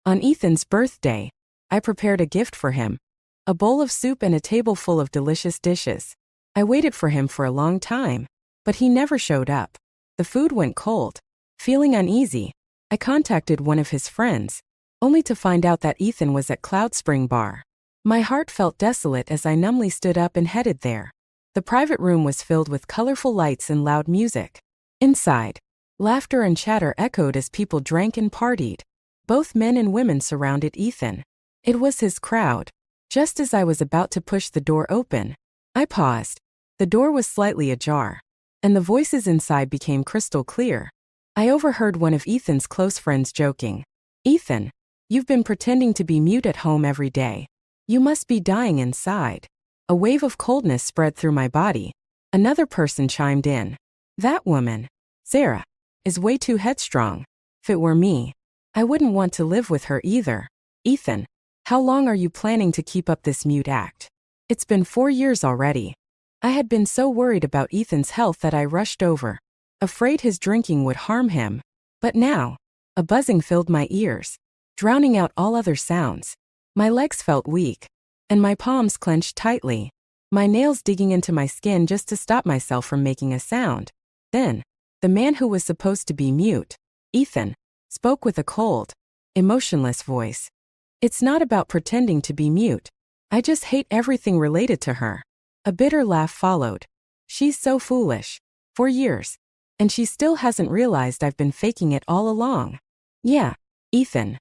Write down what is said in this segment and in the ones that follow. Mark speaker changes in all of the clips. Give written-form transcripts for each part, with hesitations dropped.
Speaker 1: On Ethan's birthday, I prepared a gift for him. A bowl of soup and a table full of delicious dishes. I waited for him for a long time, but he never showed up. The food went cold. Feeling uneasy, I contacted one of his friends, only to find out that Ethan was at Cloud Spring Bar. My heart felt desolate as I numbly stood up and headed there. The private room was filled with colorful lights and loud music. Inside, laughter and chatter echoed as people drank and partied. Both men and women surrounded Ethan. It was his crowd. Just as I was about to push the door open, I paused. The door was slightly ajar, and the voices inside became crystal clear. I overheard one of Ethan's close friends joking, "Ethan, you've been pretending to be mute at home every day. You must be dying inside." A wave of coldness spread through my body. Another person chimed in, "That woman, Sarah, is way too headstrong. If it were me, I wouldn't want to live with her either. Ethan, how long are you planning to keep up this mute act? It's been 4 years already." I had been so worried about Ethan's health that I rushed over, afraid his drinking would harm him. But now, a buzzing filled my ears, drowning out all other sounds. My legs felt weak, and my palms clenched tightly, my nails digging into my skin just to stop myself from making a sound. Then, the man who was supposed to be mute, Ethan, spoke with a cold, emotionless voice. "It's not about pretending to be mute. I just hate everything related to her." A bitter laugh followed. "She's so foolish. 4 years. And she still hasn't realized I've been faking it all along." "Yeah, Ethan."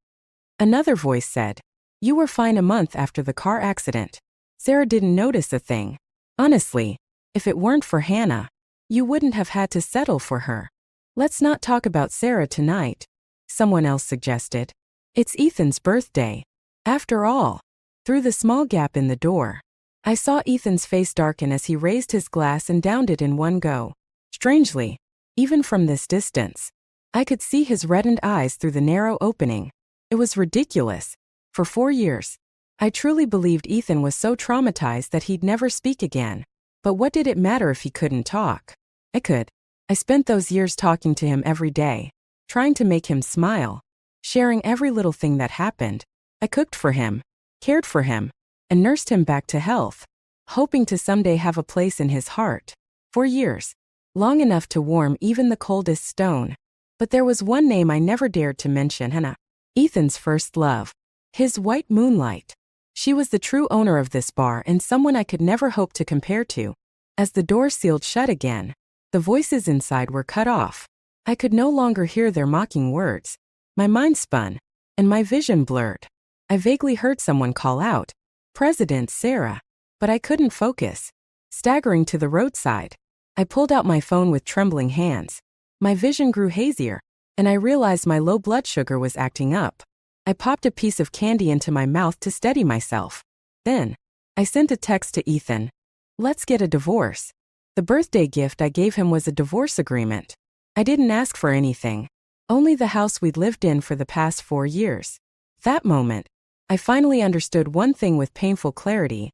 Speaker 1: Another voice said, "You were fine a month after the car accident. Sarah didn't notice a thing. Honestly, if it weren't for Hannah, you wouldn't have had to settle for her." "Let's not talk about Sarah tonight," someone else suggested. "It's Ethan's birthday. After all." Through the small gap in the door, I saw Ethan's face darken as he raised his glass and downed it in one go. Strangely, even from this distance, I could see his reddened eyes through the narrow opening. It was ridiculous. For 4 years, I truly believed Ethan was so traumatized that he'd never speak again. But what did it matter if he couldn't talk? I could. I spent those years talking to him every day, trying to make him smile, sharing every little thing that happened. I cooked for him, cared for him, and nursed him back to health, hoping to someday have a place in his heart. 4 years. Long enough to warm even the coldest stone. But there was one name I never dared to mention: Hannah. Ethan's first love. His white moonlight. She was the true owner of this bar and someone I could never hope to compare to. As the door sealed shut again, the voices inside were cut off. I could no longer hear their mocking words. My mind spun, and my vision blurred. I vaguely heard someone call out, "President Sarah," but I couldn't focus. Staggering to the roadside, I pulled out my phone with trembling hands. My vision grew hazier, and I realized my low blood sugar was acting up. I popped a piece of candy into my mouth to steady myself. Then, I sent a text to Ethan. "Let's get a divorce." The birthday gift I gave him was a divorce agreement. I didn't ask for anything, only the house we'd lived in for the past 4 years. That moment, I finally understood one thing with painful clarity.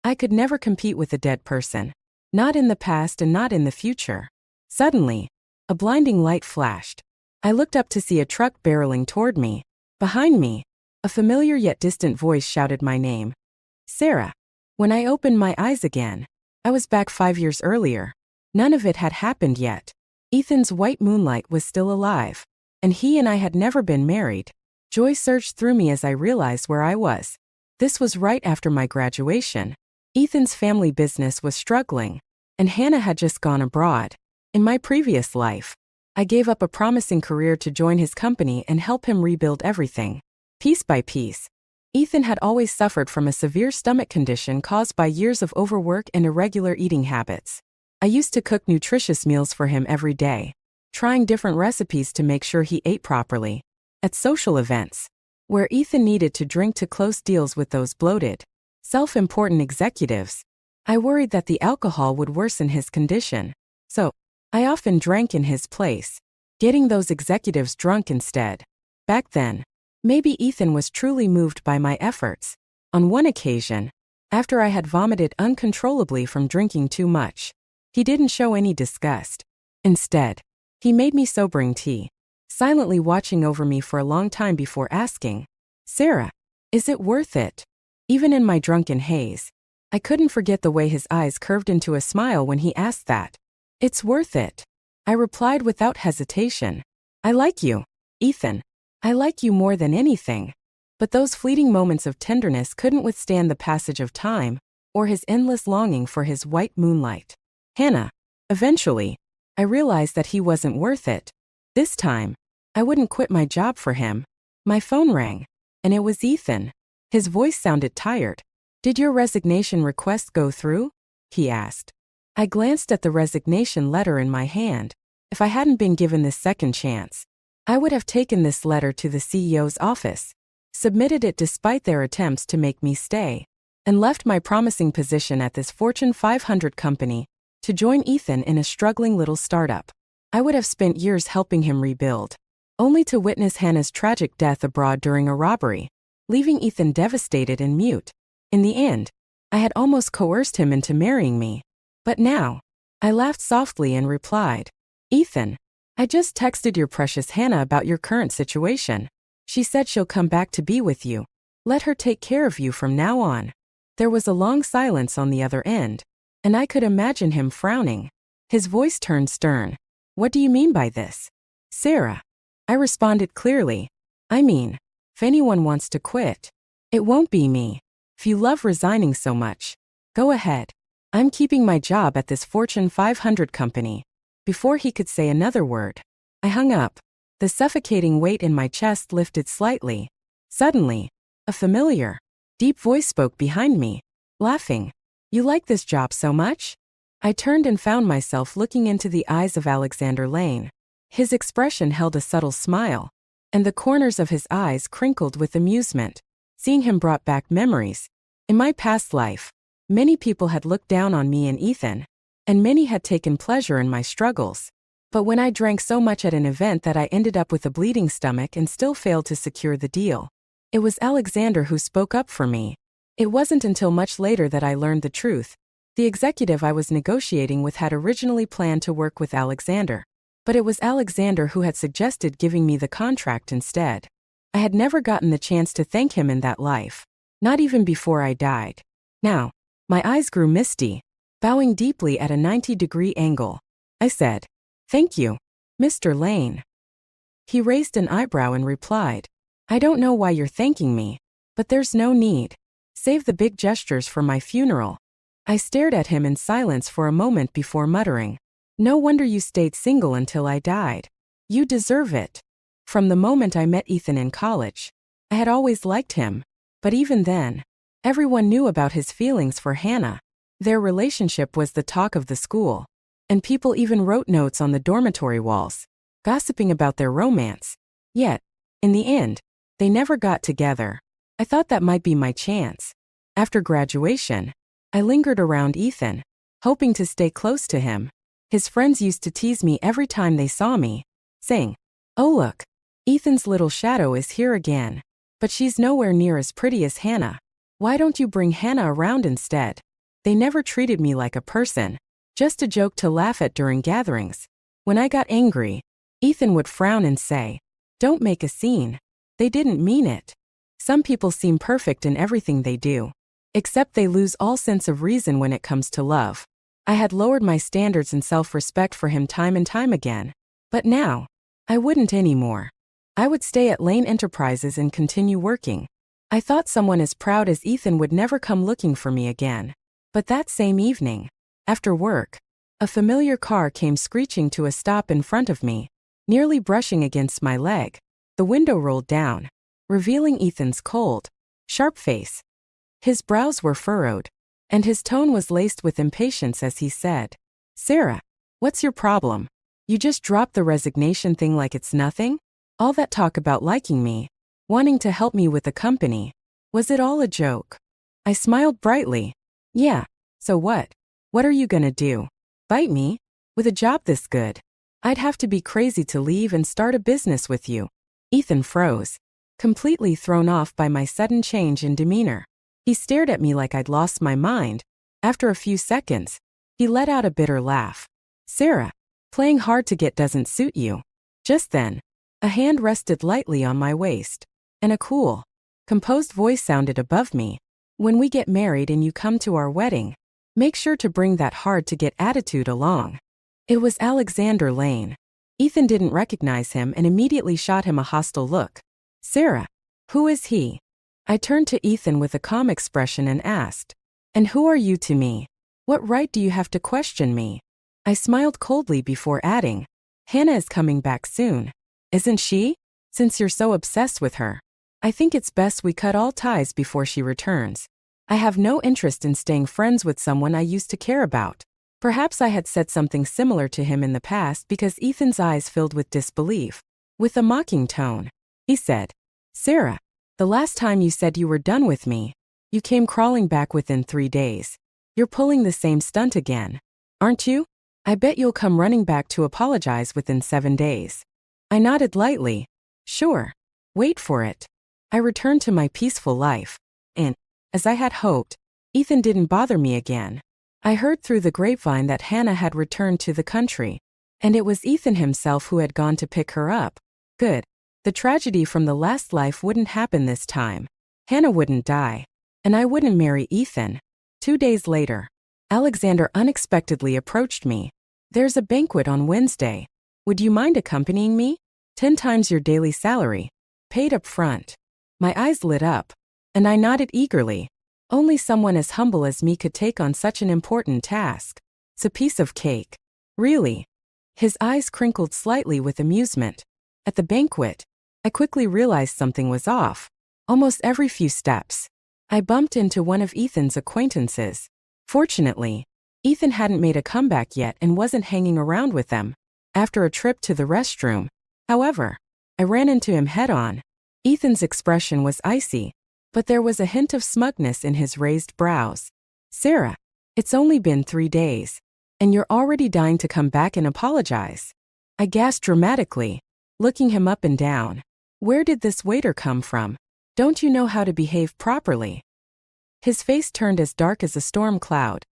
Speaker 1: I could never compete with a dead person. Not in the past and not in the future. Suddenly, a blinding light flashed. I looked up to see a truck barreling toward me. Behind me, a familiar yet distant voice shouted my name. "Sarah." When I opened my eyes again, I was back 5 years earlier. None of it had happened yet. Ethan's white moonlight was still alive, and he and I had never been married. Joy surged through me as I realized where I was. This was right after my graduation. Ethan's family business was struggling, and Hannah had just gone abroad. In my previous life, I gave up a promising career to join his company and help him rebuild everything, piece by piece. Ethan had always suffered from a severe stomach condition caused by years of overwork and irregular eating habits. I used to cook nutritious meals for him every day, trying different recipes to make sure he ate properly. At social events, where Ethan needed to drink to close deals with those bloated, self-important executives, I worried that the alcohol would worsen his condition. So, I often drank in his place, getting those executives drunk instead. Back then, maybe Ethan was truly moved by my efforts. On one occasion, after I had vomited uncontrollably from drinking too much, he didn't show any disgust. Instead, he made me sobering tea, silently watching over me for a long time before asking, Sarah, is it worth it? Even in my drunken haze, I couldn't forget the way his eyes curved into a smile when he asked that. It's worth it, I replied without hesitation. I like you, Ethan. I like you more than anything. But those fleeting moments of tenderness couldn't withstand the passage of time, or his endless longing for his white moonlight. Hannah. Eventually, I realized that he wasn't worth it. This time, I wouldn't quit my job for him. My phone rang, and it was Ethan. His voice sounded tired. Did your resignation request go through? He asked. I glanced at the resignation letter in my hand. If I hadn't been given this second chance, I would have taken this letter to the CEO's office, submitted it despite their attempts to make me stay, and left my promising position at this Fortune 500 company to join Ethan in a struggling little startup. I would have spent years helping him rebuild, only to witness Hannah's tragic death abroad during a robbery, leaving Ethan devastated and mute. In the end, I had almost coerced him into marrying me. But now, I laughed softly and replied, Ethan, I just texted your precious Hannah about your current situation. She said she'll come back to be with you. Let her take care of you from now on. There was a long silence on the other end, and I could imagine him frowning. His voice turned stern. What do you mean by this? Sarah. I responded clearly. I mean, if anyone wants to quit, it won't be me. If you love resigning so much, go ahead. I'm keeping my job at this Fortune 500 company. Before he could say another word, I hung up. The suffocating weight in my chest lifted slightly. Suddenly, a familiar, deep voice spoke behind me, laughing. You like this job so much? I turned and found myself looking into the eyes of Alexander Lane. His expression held a subtle smile, and the corners of his eyes crinkled with amusement. Seeing him brought back memories. In my past life, many people had looked down on me and Ethan, and many had taken pleasure in my struggles. But when I drank so much at an event that I ended up with a bleeding stomach and still failed to secure the deal, it was Alexander who spoke up for me. It wasn't until much later that I learned the truth. The executive I was negotiating with had originally planned to work with Alexander, but it was Alexander who had suggested giving me the contract instead. I had never gotten the chance to thank him in that life, not even before I died. Now, my eyes grew misty. Bowing deeply at a 90-degree angle, I said, Thank you, Mr. Lane. He raised an eyebrow and replied, I don't know why you're thanking me, but there's no need. Save the big gestures for my funeral. I stared at him in silence for a moment before muttering, No wonder you stayed single until I died. You deserve it. From the moment I met Ethan in college, I had always liked him, but even then, everyone knew about his feelings for Hannah. Their relationship was the talk of the school, and people even wrote notes on the dormitory walls, gossiping about their romance. Yet, in the end, they never got together. I thought that might be my chance. After graduation, I lingered around Ethan, hoping to stay close to him. His friends used to tease me every time they saw me, saying, Oh look, Ethan's little shadow is here again. But she's nowhere near as pretty as Hannah. Why don't you bring Hannah around instead? They never treated me like a person, just a joke to laugh at during gatherings. When I got angry, Ethan would frown and say, Don't make a scene. They didn't mean it. Some people seem perfect in everything they do, except they lose all sense of reason when it comes to love. I had lowered my standards and self-respect for him time and time again. But now, I wouldn't anymore. I would stay at Lane Enterprises and continue working. I thought someone as proud as Ethan would never come looking for me again. But that same evening, after work, a familiar car came screeching to a stop in front of me, nearly brushing against my leg. The window rolled down, revealing Ethan's cold, sharp face. His brows were furrowed, and his tone was laced with impatience as he said, Sarah, what's your problem? You just dropped the resignation thing like it's nothing? All that talk about liking me, wanting to help me with the company, was it all a joke? I smiled brightly. Yeah, so what? What are you gonna do? Bite me? With a job this good, I'd have to be crazy to leave and start a business with you. Ethan froze, completely thrown off by my sudden change in demeanor. He stared at me like I'd lost my mind. After a few seconds, he let out a bitter laugh. Sarah, playing hard to get doesn't suit you. Just then, a hand rested lightly on my waist, and a cool, composed voice sounded above me. When we get married and you come to our wedding, make sure to bring that hard-to-get attitude along. It was Alexander Lane. Ethan didn't recognize him and immediately shot him a hostile look. Sarah, who is he? I turned to Ethan with a calm expression and asked, and who are you to me? What right do you have to question me? I smiled coldly before adding, Hannah is coming back soon. Isn't she? Since you're so obsessed with her, I think it's best we cut all ties before she returns. I have no interest in staying friends with someone I used to care about. Perhaps I had said something similar to him in the past because Ethan's eyes filled with disbelief. With a mocking tone, he said, Sarah, the last time you said you were done with me, you came crawling back within 3 days. You're pulling the same stunt again, aren't you? I bet you'll come running back to apologize within 7 days. I nodded lightly. Sure. Wait for it. I returned to my peaceful life. And, as I had hoped, Ethan didn't bother me again. I heard through the grapevine that Hannah had returned to the country, and it was Ethan himself who had gone to pick her up. Good. The tragedy from the last life wouldn't happen this time. Hannah wouldn't die, and I wouldn't marry Ethan. 2 days later, Alexander unexpectedly approached me. There's a banquet on Wednesday. Would you mind accompanying me? 10 times your daily salary, paid up front. My eyes lit up, and I nodded eagerly. Only someone as humble as me could take on such an important task. It's a piece of cake. Really? His eyes crinkled slightly with amusement. At the banquet, I quickly realized something was off. Almost every few steps, I bumped into one of Ethan's acquaintances. Fortunately, Ethan hadn't made a comeback yet and wasn't hanging around with them. After a trip to the restroom, however, I ran into him head-on. Ethan's expression was icy, but there was a hint of smugness in his raised brows. Sarah, it's only been 3 days, and you're already dying to come back and apologize. I gasped dramatically, looking him up and down. Where did this waiter come from? Don't you know how to behave properly? His face turned as dark as a storm cloud.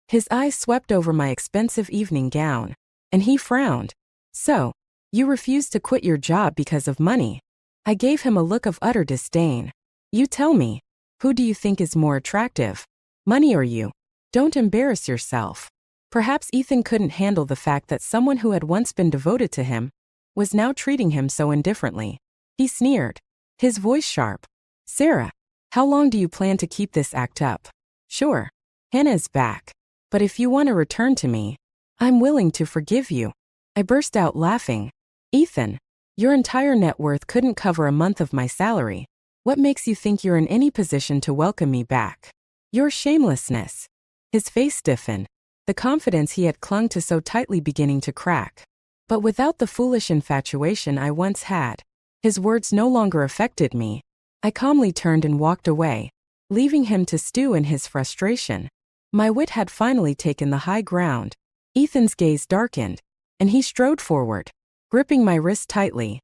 Speaker 1: His eyes swept over my expensive evening gown, and he frowned. So, you refused to quit your job because of money? I gave him a look of utter disdain. You tell me, who do you think is more attractive, money or you? Don't embarrass yourself. Perhaps Ethan couldn't handle the fact that someone who had once been devoted to him was now treating him so indifferently. He sneered, his voice sharp. Sarah, how long do you plan to keep this act up? Sure, Hannah is back. But if you want to return to me, I'm willing to forgive you. I burst out laughing. Ethan, your entire net worth couldn't cover a month of my salary. What makes you think you're in any position to welcome me back? Your shamelessness. His face stiffened, the confidence he had clung to so tightly beginning to crack. But without the foolish infatuation I once had, his words no longer affected me. I calmly turned and walked away, leaving him to stew in his frustration. My wit had finally taken the high ground. Ethan's gaze darkened, and he strode forward, gripping my wrist tightly.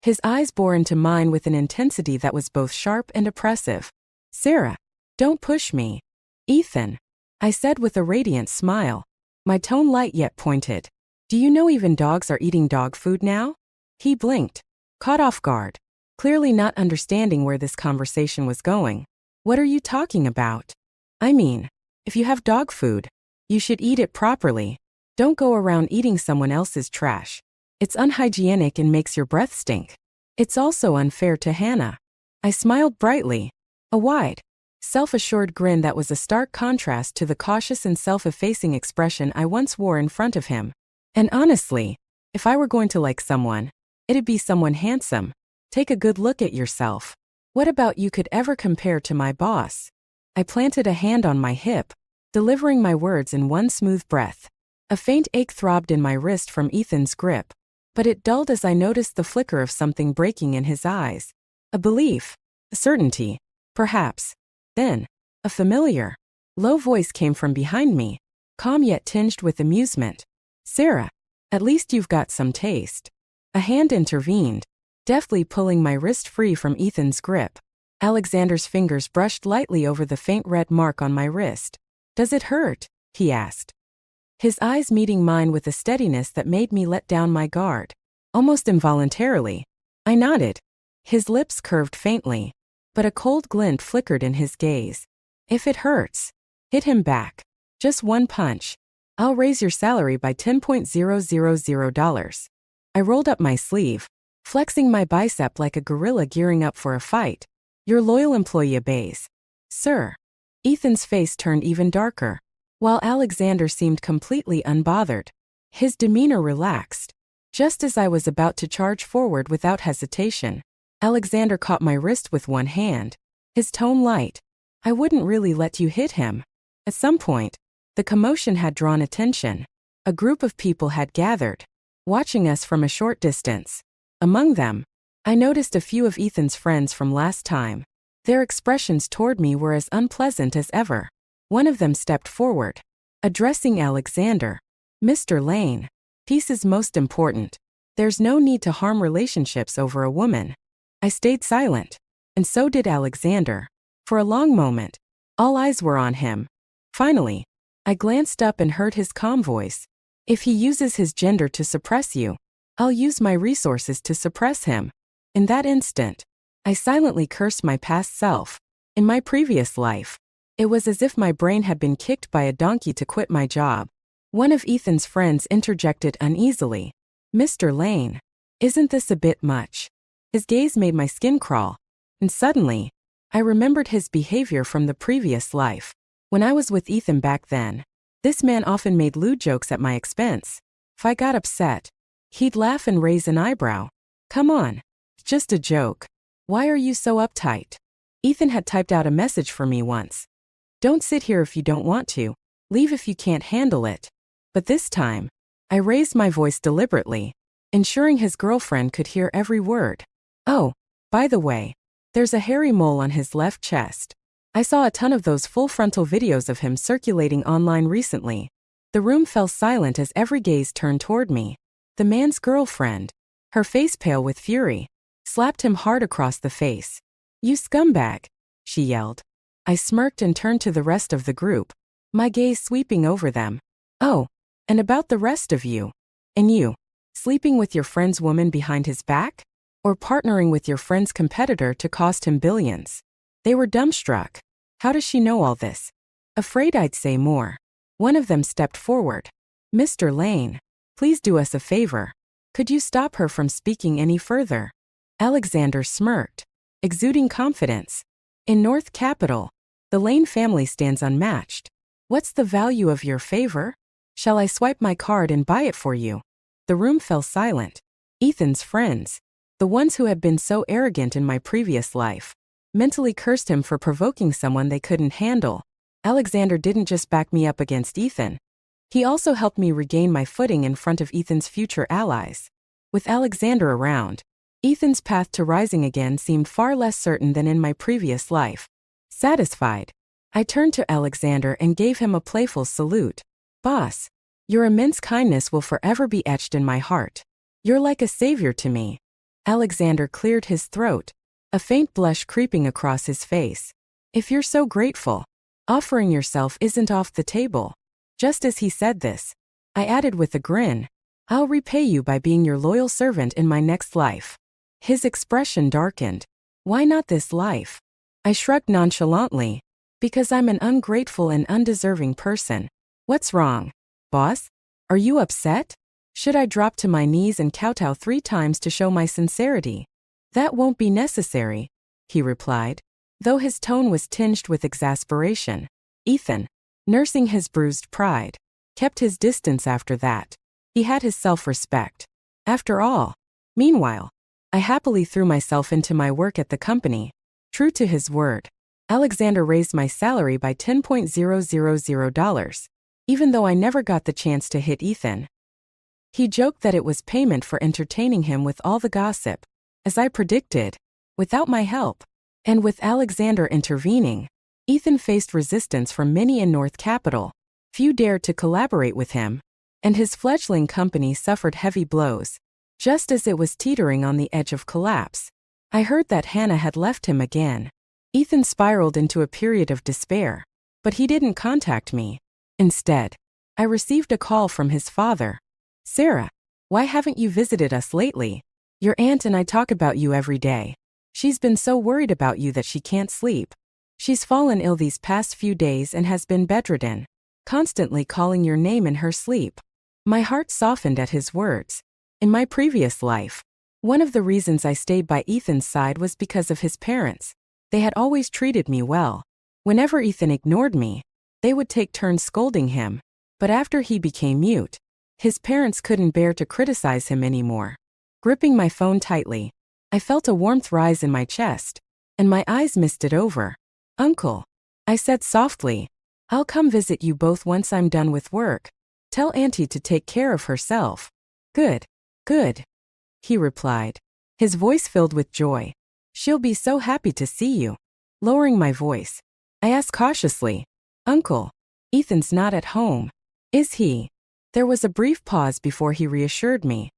Speaker 1: His eyes bore into mine with an intensity that was both sharp and oppressive. Sarah, don't push me. Ethan, I said with a radiant smile, my tone light yet pointed. Do you know even dogs are eating dog food now? He blinked, caught off guard, clearly not understanding where this conversation was going. What are you talking about? I mean, if you have dog food, you should eat it properly. Don't go around eating someone else's trash. It's unhygienic and makes your breath stink. It's also unfair to Hannah. I smiled brightly, a wide, self-assured grin that was a stark contrast to the cautious and self-effacing expression I once wore in front of him. And honestly, if I were going to like someone, it'd be someone handsome. Take a good look at yourself. What about you could ever compare to my boss? I planted a hand on my hip, delivering my words in one smooth breath. A faint ache throbbed in my wrist from Ethan's grip, but it dulled as I noticed the flicker of something breaking in his eyes. A belief, a certainty, perhaps. Then, a familiar, low voice came from behind me, calm yet tinged with amusement. Sarah, at least you've got some taste. A hand intervened, deftly pulling my wrist free from Ethan's grip. Alexander's fingers brushed lightly over the faint red mark on my wrist. Does it hurt? He asked, his eyes meeting mine with a steadiness that made me let down my guard. Almost involuntarily, I nodded. His lips curved faintly. but a cold glint flickered in his gaze. If it hurts, hit him back. Just one punch. I'll raise your salary by $10,000. I rolled up my sleeve, flexing my bicep like a gorilla gearing up for a fight. Your loyal employee obeys. Sir. Ethan's face turned even darker, while Alexander seemed completely unbothered. His demeanor relaxed. Just as I was about to charge forward without hesitation, Alexander caught my wrist with one hand, his tone light. I wouldn't really let you hit him. At some point, the commotion had drawn attention. A group of people had gathered, watching us from a short distance. Among them, I noticed a few of Ethan's friends from last time. Their expressions toward me were as unpleasant as ever. One of them stepped forward, addressing Alexander. Mr. Lane, peace is most important. There's no need to harm relationships over a woman. I stayed silent, and so did Alexander. For a long moment, all eyes were on him. Finally, I glanced up and heard his calm voice. If he uses his gender to suppress you, I'll use my resources to suppress him. In that instant, I silently cursed my past self. In my previous life, it was as if my brain had been kicked by a donkey to quit my job. One of Ethan's friends interjected uneasily. Mr. Lane, isn't this a bit much? His gaze made my skin crawl. And suddenly, I remembered his behavior from the previous life. When I was with Ethan back then, this man often made lewd jokes at my expense. If I got upset, he'd laugh and raise an eyebrow. Come on, it's just a joke. Why are you so uptight? Ethan had typed out a message for me once. Don't sit here if you don't want to. Leave if you can't handle it. But this time, I raised my voice deliberately, ensuring his girlfriend could hear every word. Oh, by the way, there's a hairy mole on his left chest. I saw a ton of those full frontal videos of him circulating online recently. The room fell silent as every gaze turned toward me. The man's girlfriend, her face pale with fury, slapped him hard across the face. You scumbag, she yelled. I smirked and turned to the rest of the group, my gaze sweeping over them. Oh, and about the rest of you. And you, sleeping with your friend's woman behind his back? Or partnering with your friend's competitor to cost him billions? They were dumbstruck. How does she know all this? Afraid I'd say more. One of them stepped forward. Mr. Lane, please do us a favor. Could you stop her from speaking any further? Alexander smirked, exuding confidence. In North Capital, the Lane family stands unmatched. What's the value of your favor? Shall I swipe my card and buy it for you? The room fell silent. Ethan's friends, the ones who had been so arrogant in my previous life, mentally cursed him for provoking someone they couldn't handle. Alexander didn't just back me up against Ethan. He also helped me regain my footing in front of Ethan's future allies. With Alexander around, Ethan's path to rising again seemed far less certain than in my previous life. Satisfied, I turned to Alexander and gave him a playful salute. Boss, your immense kindness will forever be etched in my heart. You're like a savior to me. Alexander cleared his throat, a faint blush creeping across his face. If you're so grateful, offering yourself isn't off the table. Just as he said this, I added with a grin, I'll repay you by being your loyal servant in my next life. His expression darkened. Why not this life? I shrugged nonchalantly. Because I'm an ungrateful and undeserving person. What's wrong, boss? Are you upset? Should I drop to my knees and kowtow 3 times to show my sincerity? That won't be necessary, he replied, though his tone was tinged with exasperation. Ethan, nursing his bruised pride, kept his distance after that. He had his self-respect. After all. Meanwhile, I happily threw myself into my work at the company. True to his word, Alexander raised my salary by $10,000, even though I never got the chance to hit Ethan. He joked that it was payment for entertaining him with all the gossip. As I predicted, without my help, and with Alexander intervening, Ethan faced resistance from many in North Capital. Few dared to collaborate with him, and his fledgling company suffered heavy blows. Just as it was teetering on the edge of collapse, I heard that Hannah had left him again. Ethan spiraled into a period of despair, but he didn't contact me. Instead, I received a call from his father. Sarah, why haven't you visited us lately? Your aunt and I talk about you every day. She's been so worried about you that she can't sleep. She's fallen ill these past few days and has been bedridden, constantly calling your name in her sleep." My heart softened at his words. In my previous life, one of the reasons I stayed by Ethan's side was because of his parents. They had always treated me well. Whenever Ethan ignored me, they would take turns scolding him. But after he became mute, his parents couldn't bear to criticize him anymore. Gripping my phone tightly, I felt a warmth rise in my chest, and my eyes misted over. "Uncle," I said softly, "I'll come visit you both once I'm done with work. Tell Auntie to take care of herself." "Good, good," he replied, his voice filled with joy. "She'll be so happy to see you." Lowering my voice, I asked cautiously, "Uncle, Ethan's not at home, is he?" There was a brief pause before he reassured me.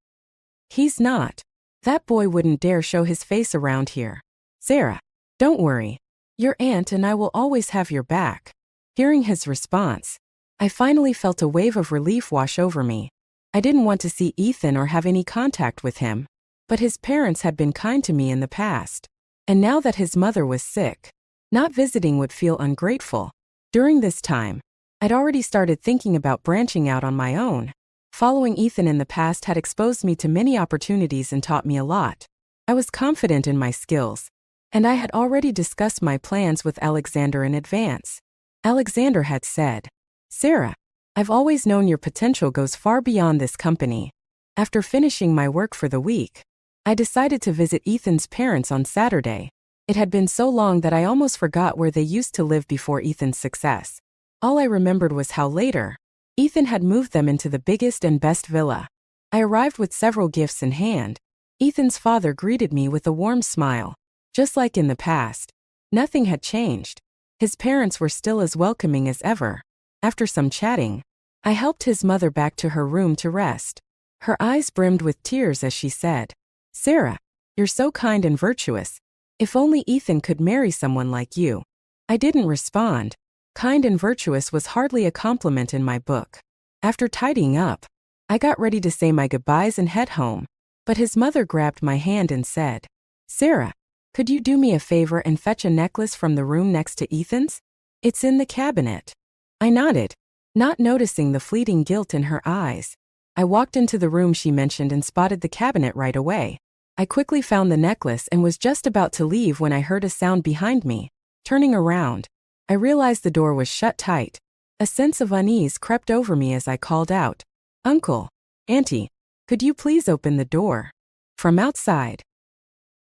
Speaker 1: "He's not. That boy wouldn't dare show his face around here. Sarah, don't worry. Your aunt and I will always have your back." Hearing his response, I finally felt a wave of relief wash over me. I didn't want to see Ethan or have any contact with him, but his parents had been kind to me in the past. And now that his mother was sick, not visiting would feel ungrateful. During this time, I'd already started thinking about branching out on my own. Following Ethan in the past had exposed me to many opportunities and taught me a lot. I was confident in my skills, and I had already discussed my plans with Alexander in advance. Alexander had said, "Sarah, I've always known your potential goes far beyond this company." After finishing my work for the week, I decided to visit Ethan's parents on Saturday. It had been so long that I almost forgot where they used to live before Ethan's success. All I remembered was how later, Ethan had moved them into the biggest and best villa. I arrived with several gifts in hand. Ethan's father greeted me with a warm smile. Just like in the past, nothing had changed. His parents were still as welcoming as ever. After some chatting, I helped his mother back to her room to rest. Her eyes brimmed with tears as she said, "Sarah, you're so kind and virtuous. If only Ethan could marry someone like you." I didn't respond. Kind and virtuous was hardly a compliment in my book. After tidying up, I got ready to say my goodbyes and head home, but his mother grabbed my hand and said, "Sarah, could you do me a favor and fetch a necklace from the room next to Ethan's? It's in the cabinet." I nodded, not noticing the fleeting guilt in her eyes. I walked into the room she mentioned and spotted the cabinet right away. I quickly found the necklace and was just about to leave when I heard a sound behind me. Turning around, I realized the door was shut tight. A sense of unease crept over me as I called out, "Uncle, Auntie, could you please open the door?" From outside,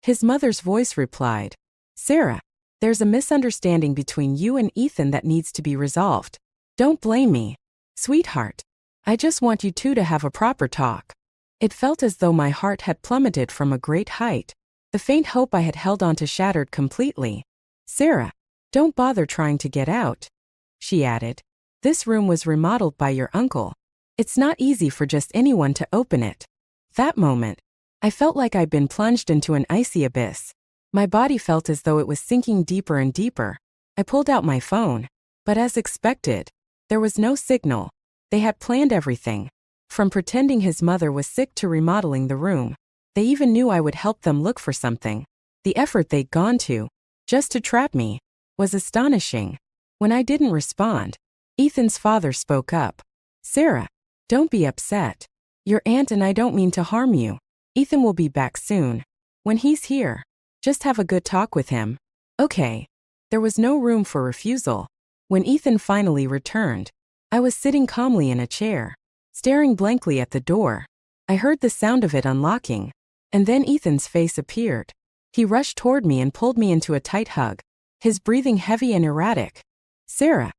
Speaker 1: his mother's voice replied, "Sarah, there's a misunderstanding between you and Ethan that needs to be resolved. Don't blame me, sweetheart. I just want you two to have a proper talk." It felt as though my heart had plummeted from a great height. The faint hope I had held on to shattered completely. "Sarah, don't bother trying to get out," she added. "This room was remodeled by your uncle. It's not easy for just anyone to open it." That moment, I felt like I'd been plunged into an icy abyss. My body felt as though it was sinking deeper and deeper. I pulled out my phone, but as expected, there was no signal. They had planned everything, from pretending his mother was sick to remodeling the room. They even knew I would help them look for something. The effort they'd gone to, just to trap me, was astonishing. When I didn't respond, Ethan's father spoke up. "Sarah, don't be upset. Your aunt and I don't mean to harm you. Ethan will be back soon. When he's here, just have a good talk with him." Okay. There was no room for refusal. When Ethan finally returned, I was sitting calmly in a chair, staring blankly at the door. I heard the sound of it unlocking, and then Ethan's face appeared. He rushed toward me and pulled me into a tight hug, his breathing heavy and erratic. Sarah,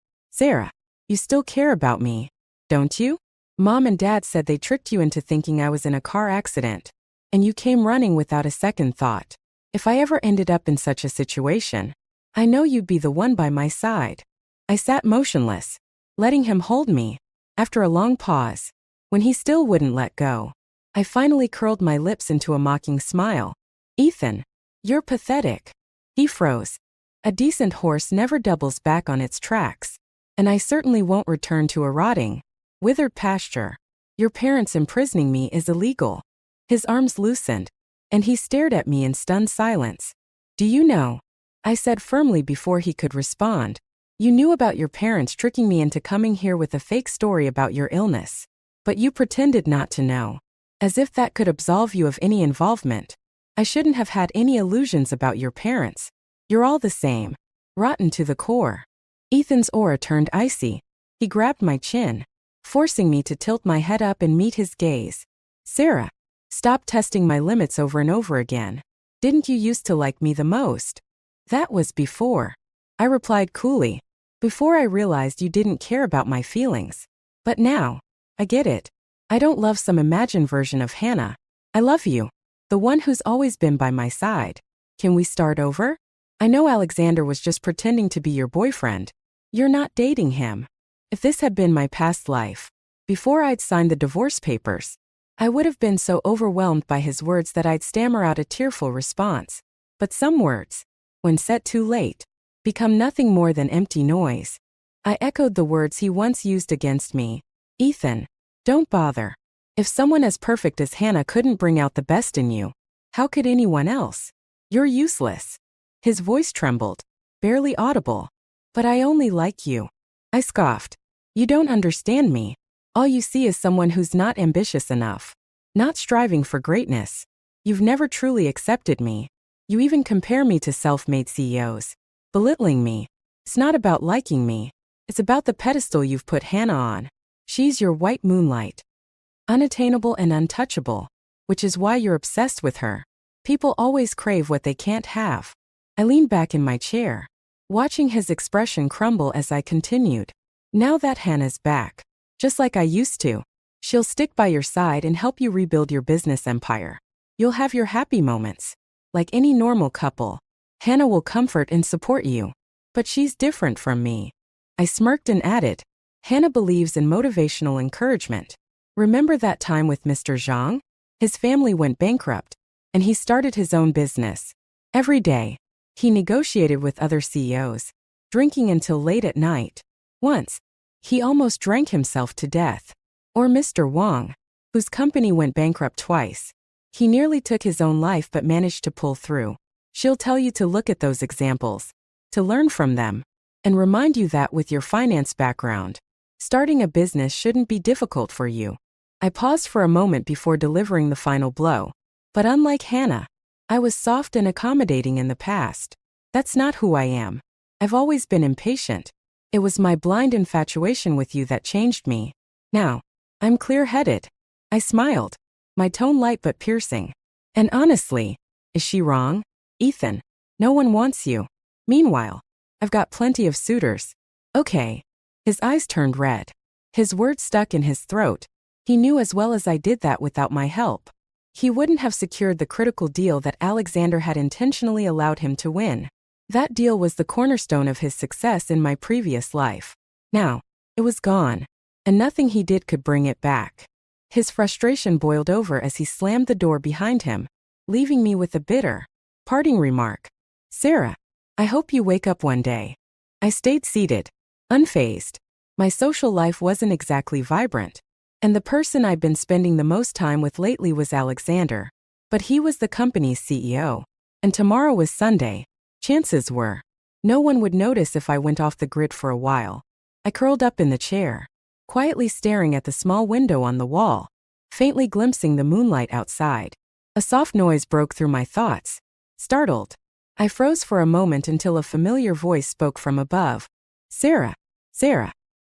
Speaker 1: you still care about me, don't you? Mom and Dad said they tricked you into thinking I was in a car accident, and you came running without a second thought. If I ever ended up in such a situation, I know you'd be the one by my side." I sat motionless, letting him hold me. After a long pause, when he still wouldn't let go, I finally curled my lips into a mocking smile. "Ethan, you're pathetic." He froze. "A decent horse never doubles back on its tracks, and I certainly won't return to a rotting, withered pasture. Your parents imprisoning me is illegal." His arms loosened, and he stared at me in stunned silence. Do you know? I said firmly before he could respond. You knew about your parents tricking me into coming here with a fake story about your illness. But you pretended not to know. As if that could absolve you of any involvement. I shouldn't have had any illusions about your parents. You're all the same. Rotten to the core. Ethan's aura turned icy. He grabbed my chin, forcing me to tilt my head up and meet his gaze. Sarah, stop testing my limits over and over again. Didn't you used to like me the most? That was before. I replied coolly. Before I realized you didn't care about my feelings. But now, I get it. I don't love some imagined version of Hannah. I love you. The one who's always been by my side. Can we start over? I know Alexander was just pretending to be your boyfriend. You're not dating him. If this had been my past life, before I'd signed the divorce papers, I would have been so overwhelmed by his words that I'd stammer out a tearful response. But some words, when said too late, become nothing more than empty noise. I echoed the words he once used against me. Ethan, don't bother. If someone as perfect as Hannah couldn't bring out the best in you, how could anyone else? You're useless. His voice trembled, barely audible. But I only like you. I scoffed. You don't understand me. All you see is someone who's not ambitious enough, not striving for greatness. You've never truly accepted me. You even compare me to self-made CEOs, belittling me. It's not about liking me. It's about the pedestal you've put Hannah on. She's your white moonlight. Unattainable and untouchable, which is why you're obsessed with her. People always crave what they can't have. I leaned back in my chair, watching his expression crumble as I continued. Now that Hannah's back, just like I used to, she'll stick by your side and help you rebuild your business empire. You'll have your happy moments. Like any normal couple, Hannah will comfort and support you. But she's different from me. I smirked and added, Hannah believes in motivational encouragement. Remember that time with Mr. Zhang? His family went bankrupt, and he started his own business. Every day, he negotiated with other CEOs, drinking until late at night. Once, he almost drank himself to death. Or Mr. Wang, whose company went bankrupt twice. He nearly took his own life but managed to pull through. She'll tell you to look at those examples, to learn from them, and remind you that with your finance background, starting a business shouldn't be difficult for you. I paused for a moment before delivering the final blow. But unlike Hannah, I was soft and accommodating in the past. That's not who I am. I've always been impatient. It was my blind infatuation with you that changed me. Now, I'm clear-headed. I smiled, my tone light but piercing. And honestly, is she wrong? Ethan, no one wants you. Meanwhile, I've got plenty of suitors. Okay. His eyes turned red. His words stuck in his throat. He knew as well as I did that without my help, he wouldn't have secured the critical deal that Alexander had intentionally allowed him to win. That deal was the cornerstone of his success in my previous life. Now, it was gone, and nothing he did could bring it back. His frustration boiled over as he slammed the door behind him, leaving me with a bitter, parting remark. Sarah, I hope you wake up one day. I stayed seated, unfazed. My social life wasn't exactly vibrant. And the person I'd been spending the most time with lately was Alexander. But he was the company's CEO. And tomorrow was Sunday. Chances were, no one would notice if I went off the grid for a while. I curled up in the chair, quietly staring at the small window on the wall, faintly glimpsing the moonlight outside. A soft noise broke through my thoughts. Startled, I froze for a moment until a familiar voice spoke from above. Sarah,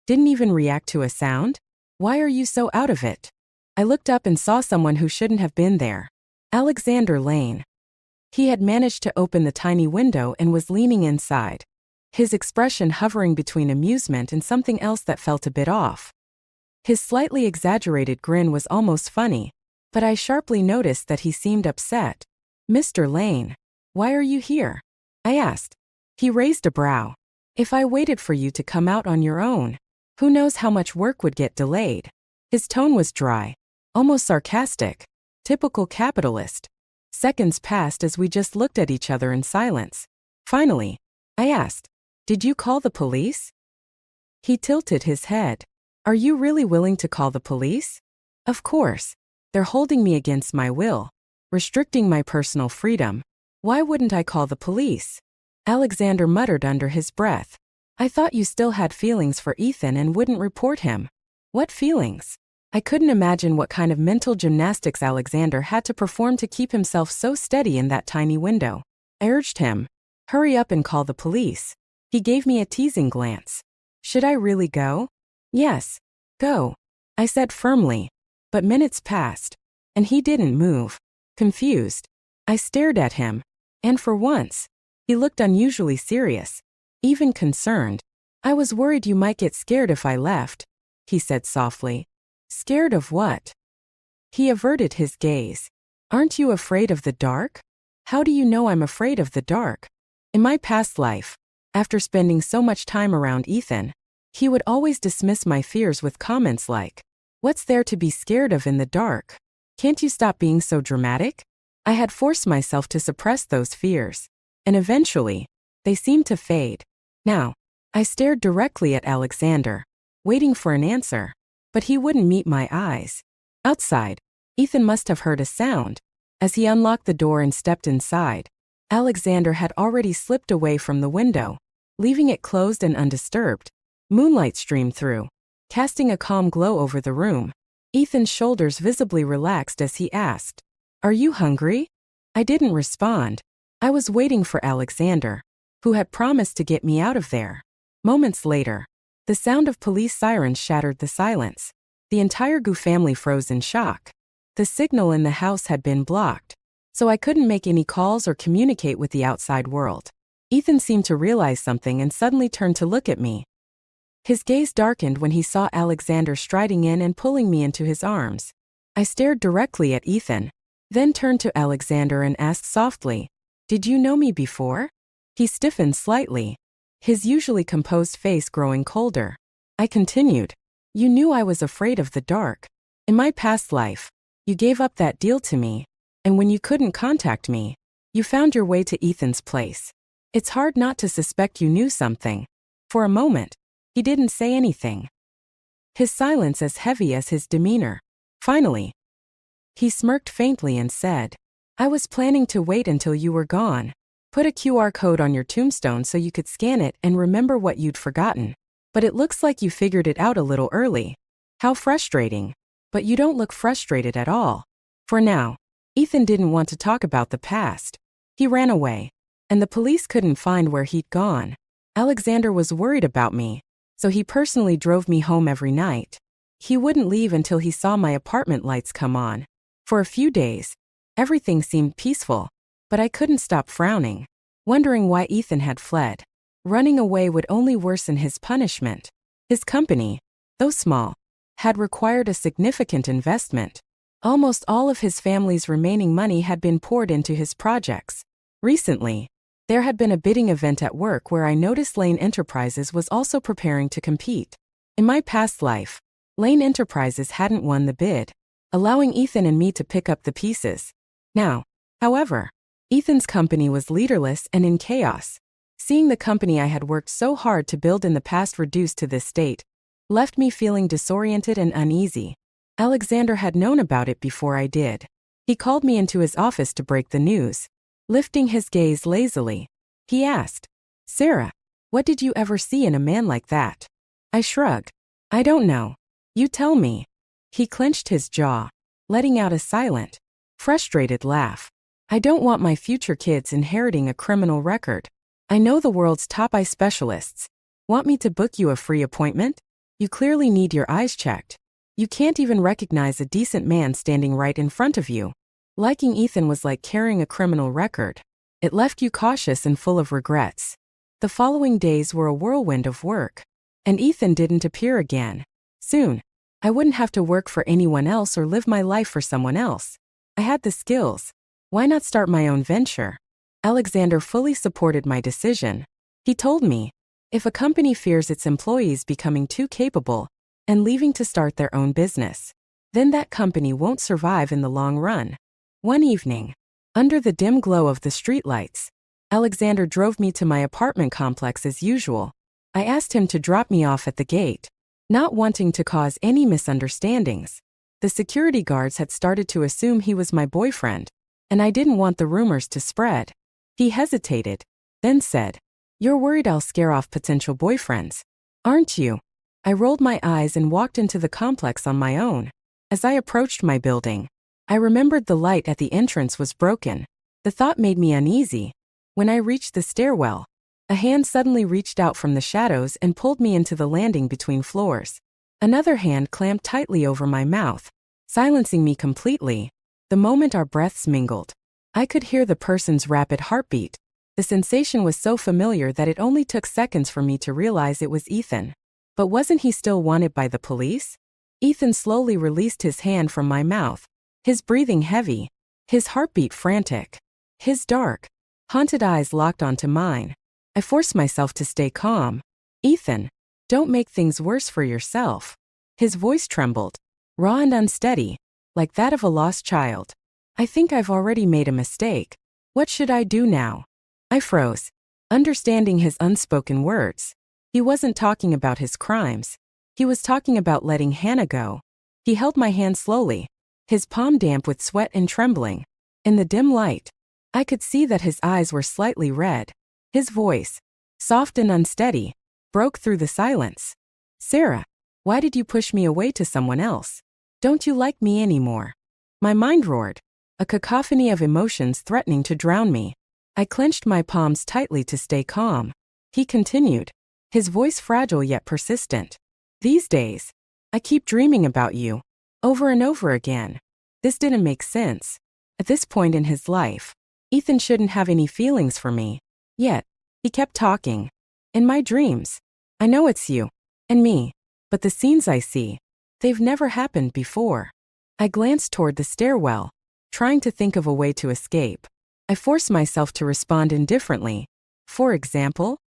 Speaker 1: didn't even react to a sound? Why are you so out of it? I looked up and saw someone who shouldn't have been there. Alexander Lane. He had managed to open the tiny window and was leaning inside, his expression hovering between amusement and something else that felt a bit off. His slightly exaggerated grin was almost funny, but I sharply noticed that he seemed upset. Mr. Lane, why are you here? I asked. He raised a brow. If I waited for you to come out on your own, who knows how much work would get delayed? His tone was dry, almost sarcastic, typical capitalist. Seconds passed as we just looked at each other in silence. Finally, I asked, did you call the police? He tilted his head. Are you really willing to call the police? Of course. They're holding me against my will, restricting my personal freedom. Why wouldn't I call the police? Alexander muttered under his breath. I thought you still had feelings for Ethan and wouldn't report him. What feelings? I couldn't imagine what kind of mental gymnastics Alexander had to perform to keep himself so steady in that tiny window. I urged him. Hurry up and call the police. He gave me a teasing glance. Should I really go? Yes. Go. I said firmly. But minutes passed. And he didn't move. Confused. I stared at him. And for once, he looked unusually serious. Even concerned. I was worried you might get scared if I left, he said softly. Scared of what? He averted his gaze. Aren't you afraid of the dark? How do you know I'm afraid of the dark? In my past life, after spending so much time around Ethan, he would always dismiss my fears with comments like, "What's there to be scared of in the dark? Can't you stop being so dramatic?" I had forced myself to suppress those fears. And eventually, they seemed to fade. Now, I stared directly at Alexander, waiting for an answer, but he wouldn't meet my eyes. Outside, Ethan must have heard a sound. As he unlocked the door and stepped inside, Alexander had already slipped away from the window, leaving it closed and undisturbed. Moonlight streamed through, casting a calm glow over the room. Ethan's shoulders visibly relaxed as he asked, "Are you hungry?" I didn't respond. I was waiting for Alexander, who had promised to get me out of there. Moments later, the sound of police sirens shattered the silence. The entire Gu family froze in shock. The signal in the house had been blocked, so I couldn't make any calls or communicate with the outside world. Ethan seemed to realize something and suddenly turned to look at me. His gaze darkened when he saw Alexander striding in and pulling me into his arms. I stared directly at Ethan, then turned to Alexander and asked softly, "Did you know me before?" He stiffened slightly, his usually composed face growing colder. I continued, "You knew I was afraid of the dark. In my past life, you gave up that deal to me, and when you couldn't contact me, you found your way to Ethan's place. It's hard not to suspect you knew something." For a moment, he didn't say anything. His silence as heavy as his demeanor. Finally, he smirked faintly and said, "I was planning to wait until you were gone. Put a QR code on your tombstone so you could scan it and remember what you'd forgotten. But it looks like you figured it out a little early. How frustrating. But you don't look frustrated at all." For now, Ethan didn't want to talk about the past. He ran away, and the police couldn't find where he'd gone. Alexander was worried about me, so he personally drove me home every night. He wouldn't leave until he saw my apartment lights come on. For a few days, everything seemed peaceful, but I couldn't stop frowning, wondering why Ethan had fled. Running away would only worsen his punishment. His company, though small, had required a significant investment. Almost all of his family's remaining money had been poured into his projects. Recently, there had been a bidding event at work where I noticed Lane Enterprises was also preparing to compete. In my past life, Lane Enterprises hadn't won the bid, allowing Ethan and me to pick up the pieces. Now, however, Ethan's company was leaderless and in chaos. Seeing the company I had worked so hard to build in the past reduced to this state left me feeling disoriented and uneasy. Alexander had known about it before I did. He called me into his office to break the news. Lifting his gaze lazily, he asked, "Sarah, what did you ever see in a man like that?" I shrugged. "I don't know. You tell me." He clenched his jaw, letting out a silent, frustrated laugh. "I don't want my future kids inheriting a criminal record. I know the world's top eye specialists. Want me to book you a free appointment? You clearly need your eyes checked. You can't even recognize a decent man standing right in front of you." Liking Ethan was like carrying a criminal record. It left you cautious and full of regrets. The following days were a whirlwind of work, and Ethan didn't appear again. Soon, I wouldn't have to work for anyone else or live my life for someone else. I had the skills. Why not start my own venture? Alexander fully supported my decision. He told me, if a company fears its employees becoming too capable and leaving to start their own business, then that company won't survive in the long run. One evening, under the dim glow of the streetlights, Alexander drove me to my apartment complex as usual. I asked him to drop me off at the gate, not wanting to cause any misunderstandings. The security guards had started to assume he was my boyfriend, and I didn't want the rumors to spread. He hesitated, then said, "You're worried I'll scare off potential boyfriends, aren't you?" I rolled my eyes and walked into the complex on my own. As I approached my building, I remembered the light at the entrance was broken. The thought made me uneasy. When I reached the stairwell, a hand suddenly reached out from the shadows and pulled me into the landing between floors. Another hand clamped tightly over my mouth, silencing me completely. The moment our breaths mingled, I could hear the person's rapid heartbeat. The sensation was so familiar that it only took seconds for me to realize it was Ethan. But wasn't he still wanted by the police? Ethan slowly released his hand from my mouth, his breathing heavy, his heartbeat frantic. His dark, haunted eyes locked onto mine. I forced myself to stay calm. "Ethan, don't make things worse for yourself." His voice trembled, raw and unsteady, like that of a lost child. "I think I've already made a mistake. What should I do now?" I froze, understanding his unspoken words. He wasn't talking about his crimes. He was talking about letting Hannah go. He held my hand slowly, his palm damp with sweat and trembling. In the dim light, I could see that his eyes were slightly red. His voice, soft and unsteady, broke through the silence. "Sarah, why did you push me away to someone else? Don't you like me anymore?" My mind roared, a cacophony of emotions threatening to drown me. I clenched my palms tightly to stay calm. He continued, his voice fragile yet persistent. "These days, I keep dreaming about you, over and over again." This didn't make sense. At this point in his life, Ethan shouldn't have any feelings for me. Yet, he kept talking. "In my dreams, I know it's you, and me, but the scenes I see, they've never happened before." I glanced toward the stairwell, trying to think of a way to escape. I forced myself to respond indifferently. "For example?"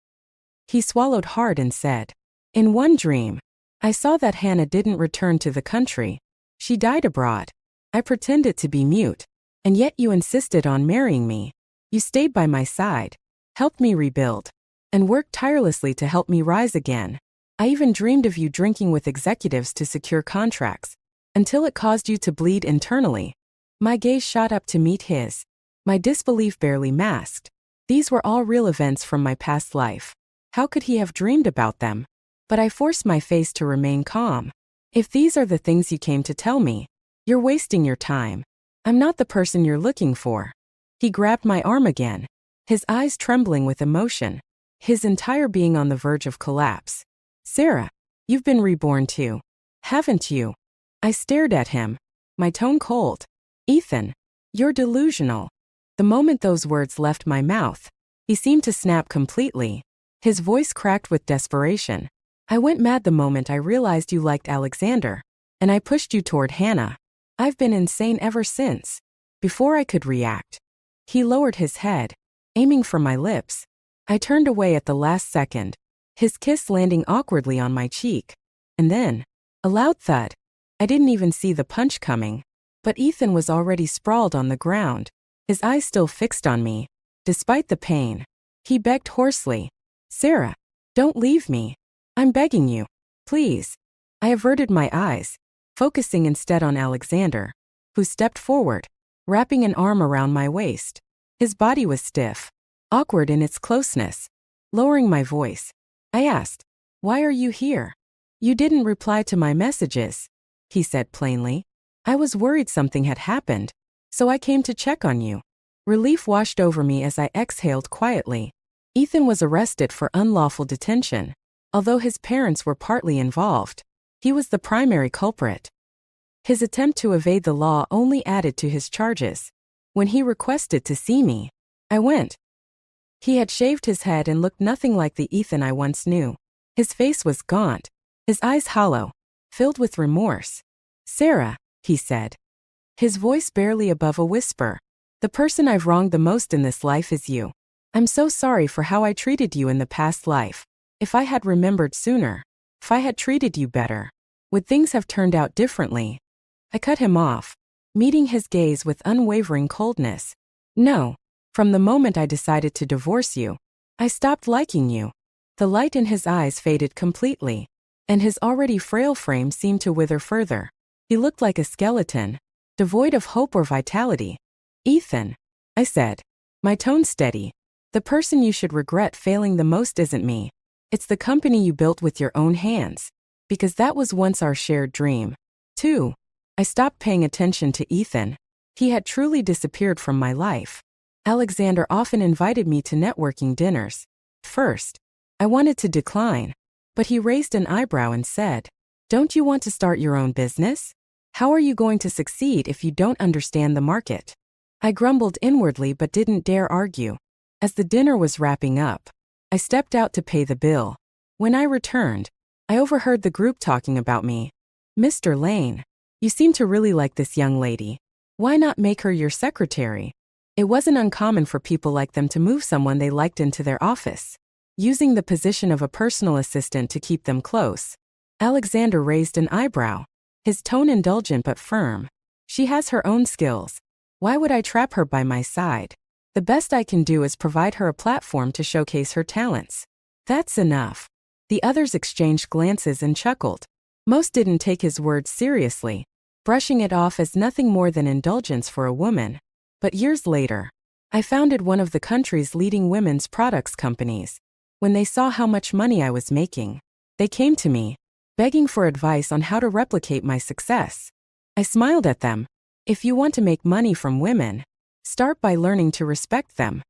Speaker 1: He swallowed hard and said, "In one dream, I saw that Hannah didn't return to the country. She died abroad. I pretended to be mute, and yet you insisted on marrying me. You stayed by my side, helped me rebuild, and worked tirelessly to help me rise again. I even dreamed of you drinking with executives to secure contracts, until it caused you to bleed internally." My gaze shot up to meet his, my disbelief barely masked. These were all real events from my past life. How could he have dreamed about them? But I forced my face to remain calm. "If these are the things you came to tell me, you're wasting your time. I'm not the person you're looking for." He grabbed my arm again, his eyes trembling with emotion, his entire being on the verge of collapse. "Sarah, you've been reborn too, haven't you?" I stared at him, my tone cold. "Ethan, you're delusional." The moment those words left my mouth, he seemed to snap completely. His voice cracked with desperation. "I went mad the moment I realized you liked Alexander, and I pushed you toward Hannah. I've been insane ever since." Before I could react, he lowered his head, aiming for my lips. I turned away at the last second, his kiss landing awkwardly on my cheek. And then, a loud thud. I didn't even see the punch coming. But Ethan was already sprawled on the ground, his eyes still fixed on me. Despite the pain, he begged hoarsely, "Sarah, don't leave me. I'm begging you. Please." I averted my eyes, focusing instead on Alexander, who stepped forward, wrapping an arm around my waist. His body was stiff, awkward in its closeness. Lowering my voice, I asked, "Why are you here?" "You didn't reply to my messages," he said plainly. "I was worried something had happened, so I came to check on you." Relief washed over me as I exhaled quietly. Ethan was arrested for unlawful detention. Although his parents were partly involved, he was the primary culprit. His attempt to evade the law only added to his charges. When he requested to see me, I went. He had shaved his head and looked nothing like the Ethan I once knew. His face was gaunt, his eyes hollow, filled with remorse. "Sarah," he said, his voice barely above a whisper, "the person I've wronged the most in this life is you. I'm so sorry for how I treated you in the past life. If I had remembered sooner, if I had treated you better, would things have turned out differently?" I cut him off, meeting his gaze with unwavering coldness. "No. From the moment I decided to divorce you, I stopped liking you." The light in his eyes faded completely, and his already frail frame seemed to wither further. He looked like a skeleton, devoid of hope or vitality. "Ethan," I said, my tone steady, The person you should regret failing the most isn't me. It's the company you built with your own hands. Because that was once our shared dream. 2. I stopped paying attention to Ethan. He had truly disappeared from my life. Alexander often invited me to networking dinners. First, I wanted to decline, but he raised an eyebrow and said, "Don't you want to start your own business? How are you going to succeed if you don't understand the market?" I grumbled inwardly but didn't dare argue. As the dinner was wrapping up, I stepped out to pay the bill. When I returned, I overheard the group talking about me. "Mr. Lane, you seem to really like this young lady. Why not make her your secretary?" It wasn't uncommon for people like them to move someone they liked into their office, using the position of a personal assistant to keep them close. Alexander raised an eyebrow, his tone indulgent but firm. "She has her own skills. Why would I trap her by my side? The best I can do is provide her a platform to showcase her talents." "That's enough." The others exchanged glances and chuckled. Most didn't take his words seriously, brushing it off as nothing more than indulgence for a woman. But years later, I founded one of the country's leading women's products companies. When they saw how much money I was making, they came to me, begging for advice on how to replicate my success. I smiled at them. If you want to make money from women, start by learning to respect them.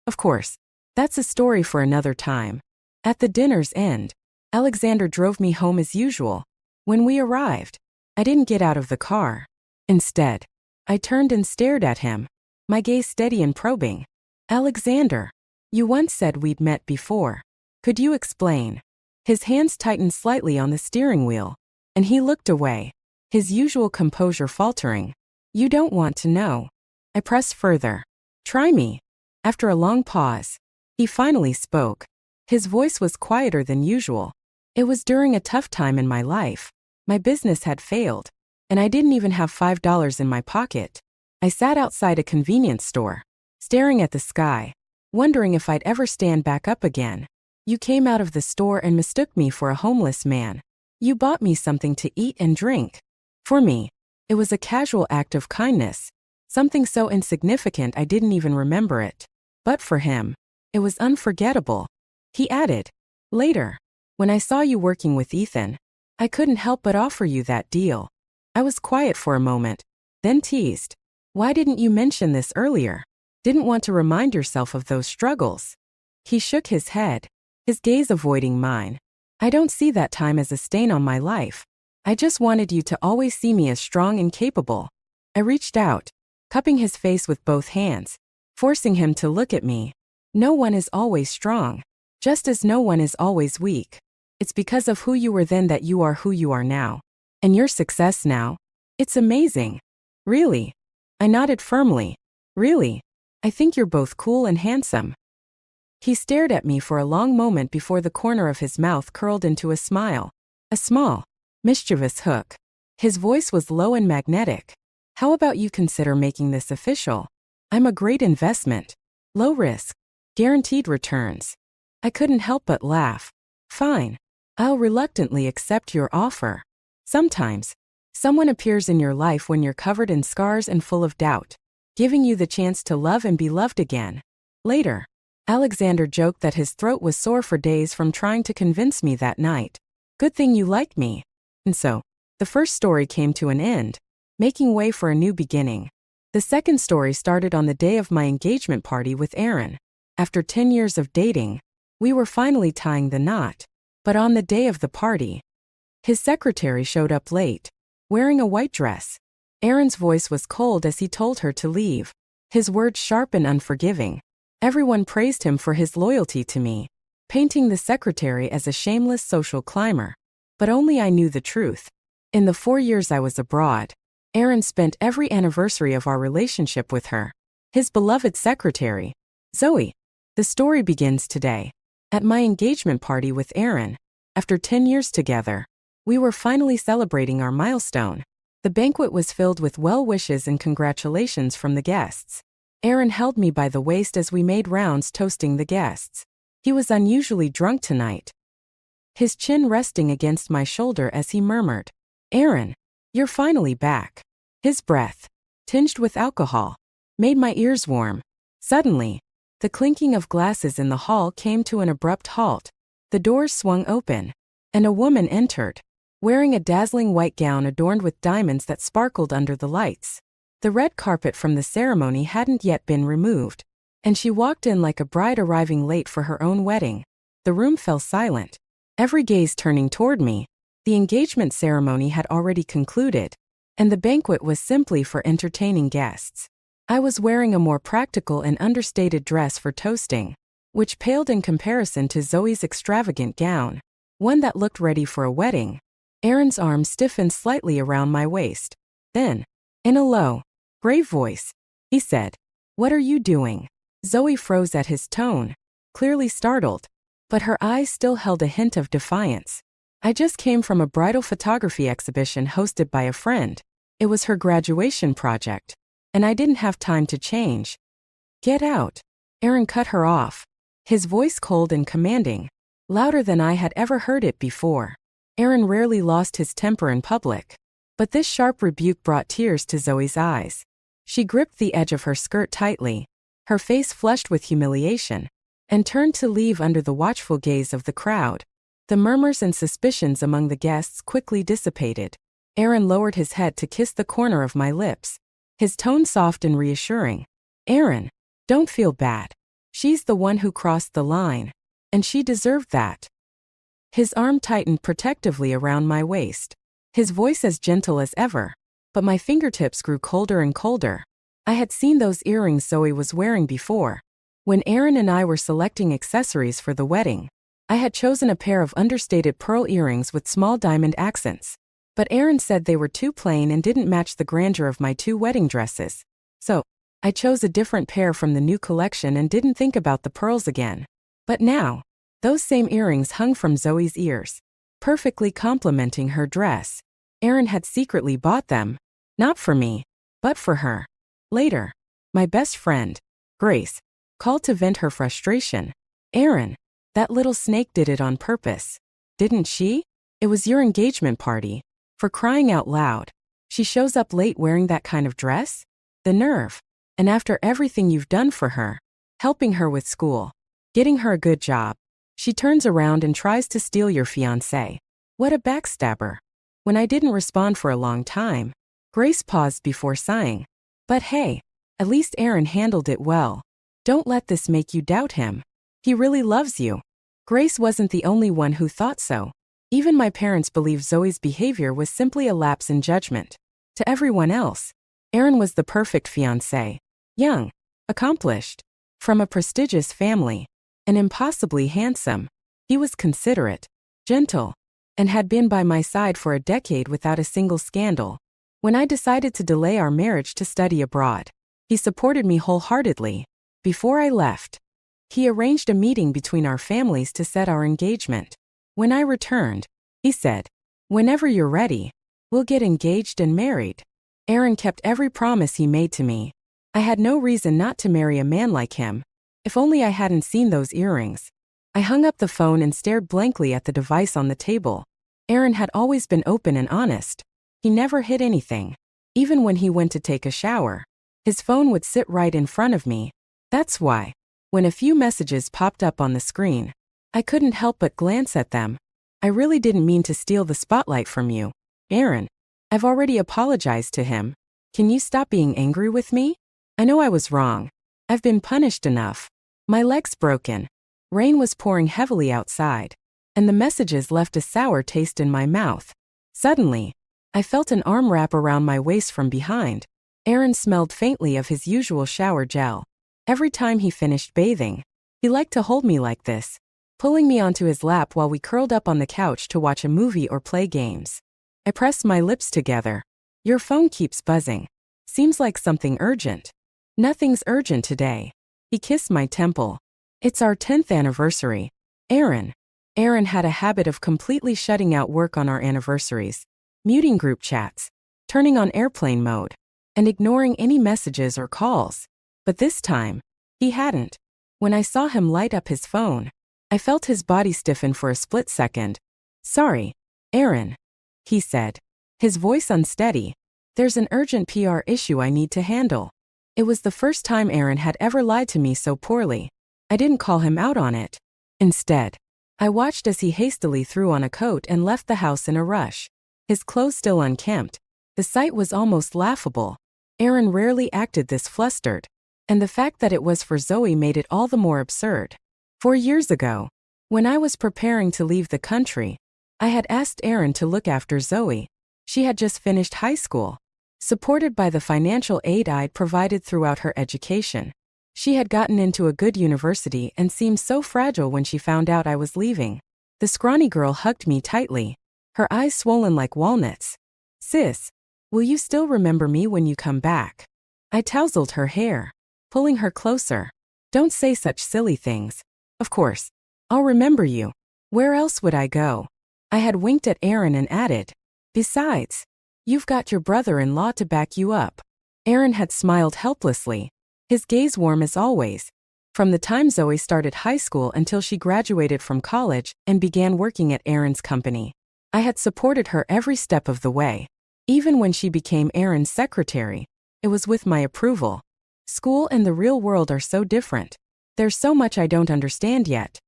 Speaker 1: Of course, that's a story for another time. At the dinner's end, Alexander drove me home as usual. When we arrived, I didn't get out of the car. Instead, I turned and stared at him, my gaze steady and probing. "Alexander, you once said we'd met before. Could you explain?" His hands tightened slightly on the steering wheel, and he looked away, his usual composure faltering. "You don't want to know." I pressed further. "Try me." After a long pause, he finally spoke. His voice was quieter than usual. "It was during a tough time in my life. My business had failed, and I didn't even have $5 in my pocket. I sat outside a convenience store, staring at the sky, wondering if I'd ever stand back up again. You came out of the store and mistook me for a homeless man. You bought me something to eat and drink. For me, it was a casual act of kindness, something so insignificant I didn't even remember it. But for him, it was unforgettable." He added, "Later, when I saw you working with Ethan, I couldn't help but offer you that deal." I was quiet for a moment, then teased, "Why didn't you mention this earlier? Didn't want to remind yourself of those struggles?" He shook his head, his gaze avoiding mine. "I don't see that time as a stain on my life. I just wanted you to always see me as strong and capable." I reached out, cupping his face with both hands, forcing him to look at me. "No one is always strong, just as no one is always weak. It's because of who you were then that you are who you are now. And your success now, it's amazing." "Really?" I nodded firmly. "Really? I think you're both cool and handsome." He stared at me for a long moment before the corner of his mouth curled into a smile. A small, mischievous hook. His voice was low and magnetic. "How about you consider making this official? I'm a great investment. Low risk, guaranteed returns." I couldn't help but laugh. "Fine. I'll reluctantly accept your offer." Sometimes, someone appears in your life when you're covered in scars and full of doubt, giving you the chance to love and be loved again. Later, Alexander joked that his throat was sore for days from trying to convince me that night. "Good thing you like me." And so, the first story came to an end, making way for a new beginning. The second story started on the day of my engagement party with Aaron. After 10 years of dating, we were finally tying the knot. But on the day of the party, his secretary showed up late, wearing a white dress. Aaron's voice was cold as he told her to leave, his words sharp and unforgiving. Everyone praised him for his loyalty to me, painting the secretary as a shameless social climber. But only I knew the truth. In the 4 years I was abroad, Aaron spent every anniversary of our relationship with her, his beloved secretary, Zoe. The story begins today. At my engagement party with Aaron, after 10 years together, we were finally celebrating our milestone. The banquet was filled with well wishes and congratulations from the guests. Aaron held me by the waist as we made rounds toasting the guests. He was unusually drunk tonight, his chin resting against my shoulder as he murmured, "Aaron, you're finally back." His breath, tinged with alcohol, made my ears warm. Suddenly, The clinking of glasses in the hall came to an abrupt halt. The doors swung open, and a woman entered, wearing a dazzling white gown adorned with diamonds that sparkled under the lights. The red carpet from the ceremony hadn't yet been removed, and she walked in like a bride arriving late for her own wedding. The room fell silent, every gaze turning toward me. The engagement ceremony had already concluded, and the banquet was simply for entertaining guests. I was wearing a more practical and understated dress for toasting, which paled in comparison to Zoe's extravagant gown, one that looked ready for a wedding. Aaron's arm stiffened slightly around my waist. Then, in a low, grave voice, he said, "What are you doing?" Zoe froze at his tone, clearly startled, but her eyes still held a hint of defiance. "I just came from a bridal photography exhibition hosted by a friend. It was her graduation project, and I didn't have time to change." "Get out." Aaron cut her off, his voice cold and commanding, louder than I had ever heard it before. Aaron rarely lost his temper in public, but this sharp rebuke brought tears to Zoe's eyes. She gripped the edge of her skirt tightly, her face flushed with humiliation, and turned to leave under the watchful gaze of the crowd. The murmurs and suspicions among the guests quickly dissipated. Aaron lowered his head to kiss the corner of my lips, his tone soft and reassuring. "Aaron, don't feel bad. She's the one who crossed the line, and she deserved that." His arm tightened protectively around my waist, his voice as gentle as ever, but my fingertips grew colder and colder. I had seen those earrings Zoe was wearing before. When Aaron and I were selecting accessories for the wedding, I had chosen a pair of understated pearl earrings with small diamond accents. But Aaron said they were too plain and didn't match the grandeur of my 2 wedding dresses. So, I chose a different pair from the new collection and didn't think about the pearls again. But now, those same earrings hung from Zoe's ears, perfectly complementing her dress. Aaron had secretly bought them, not for me, but for her. Later, my best friend, Grace, called to vent her frustration. "Aaron, that little snake did it on purpose, didn't she? It was your engagement party. For crying out loud. She shows up late wearing that kind of dress? The nerve. And after everything you've done for her, helping her with school, getting her a good job, she turns around and tries to steal your fiancé. What a backstabber." When I didn't respond for a long time, Grace paused before sighing. "But hey, at least Aaron handled it well. Don't let this make you doubt him. He really loves you." Grace wasn't the only one who thought so. Even my parents believed Zoe's behavior was simply a lapse in judgment. To everyone else, Aaron was the perfect fiancé. Young, accomplished, from a prestigious family, and impossibly handsome. He was considerate, gentle, and had been by my side for a decade without a single scandal. When I decided to delay our marriage to study abroad, he supported me wholeheartedly. Before I left, he arranged a meeting between our families to set our engagement. When I returned, he said, "Whenever you're ready, we'll get engaged and married." Aaron kept every promise he made to me. I had no reason not to marry a man like him. If only I hadn't seen those earrings. I hung up the phone and stared blankly at the device on the table. Aaron had always been open and honest. He never hid anything. Even when he went to take a shower, his phone would sit right in front of me. That's why, when a few messages popped up on the screen, I couldn't help but glance at them. "I really didn't mean to steal the spotlight from you, Aaron. I've already apologized to him. Can you stop being angry with me? I know I was wrong. I've been punished enough." My leg's broken. Rain was pouring heavily outside, and the messages left a sour taste in my mouth. Suddenly, I felt an arm wrap around my waist from behind. Aaron smelled faintly of his usual shower gel. Every time he finished bathing, he liked to hold me like this, pulling me onto his lap while we curled up on the couch to watch a movie or play games. I pressed my lips together. "Your phone keeps buzzing. Seems like something urgent." "Nothing's urgent today." He kissed my temple. "It's our 10th anniversary, Aaron." Aaron had a habit of completely shutting out work on our anniversaries, muting group chats, turning on airplane mode, and ignoring any messages or calls. But this time, he hadn't. When I saw him light up his phone, I felt his body stiffen for a split second. "Sorry, Aaron," he said, his voice unsteady. "There's an urgent PR issue I need to handle." It was the first time Aaron had ever lied to me so poorly. I didn't call him out on it. Instead, I watched as he hastily threw on a coat and left the house in a rush. His clothes still unkempt. The sight was almost laughable. Aaron rarely acted this flustered. And the fact that it was for Zoe made it all the more absurd. 4 years ago, when I was preparing to leave the country, I had asked Aaron to look after Zoe. She had just finished high school. Supported by the financial aid I'd provided throughout her education, she had gotten into a good university and seemed so fragile when she found out I was leaving. The scrawny girl hugged me tightly, her eyes swollen like walnuts. "Sis, will you still remember me when you come back?" I tousled her hair, pulling her closer. "Don't say such silly things. Of course, I'll remember you. Where else would I go?" I had winked at Aaron and added, "Besides, you've got your brother-in-law to back you up." Aaron had smiled helplessly, his gaze warm as always. From the time Zoe started high school until she graduated from college and began working at Aaron's company, I had supported her every step of the way. Even when she became Aaron's secretary, it was with my approval. School and the real world are so different. There's so much I don't understand yet.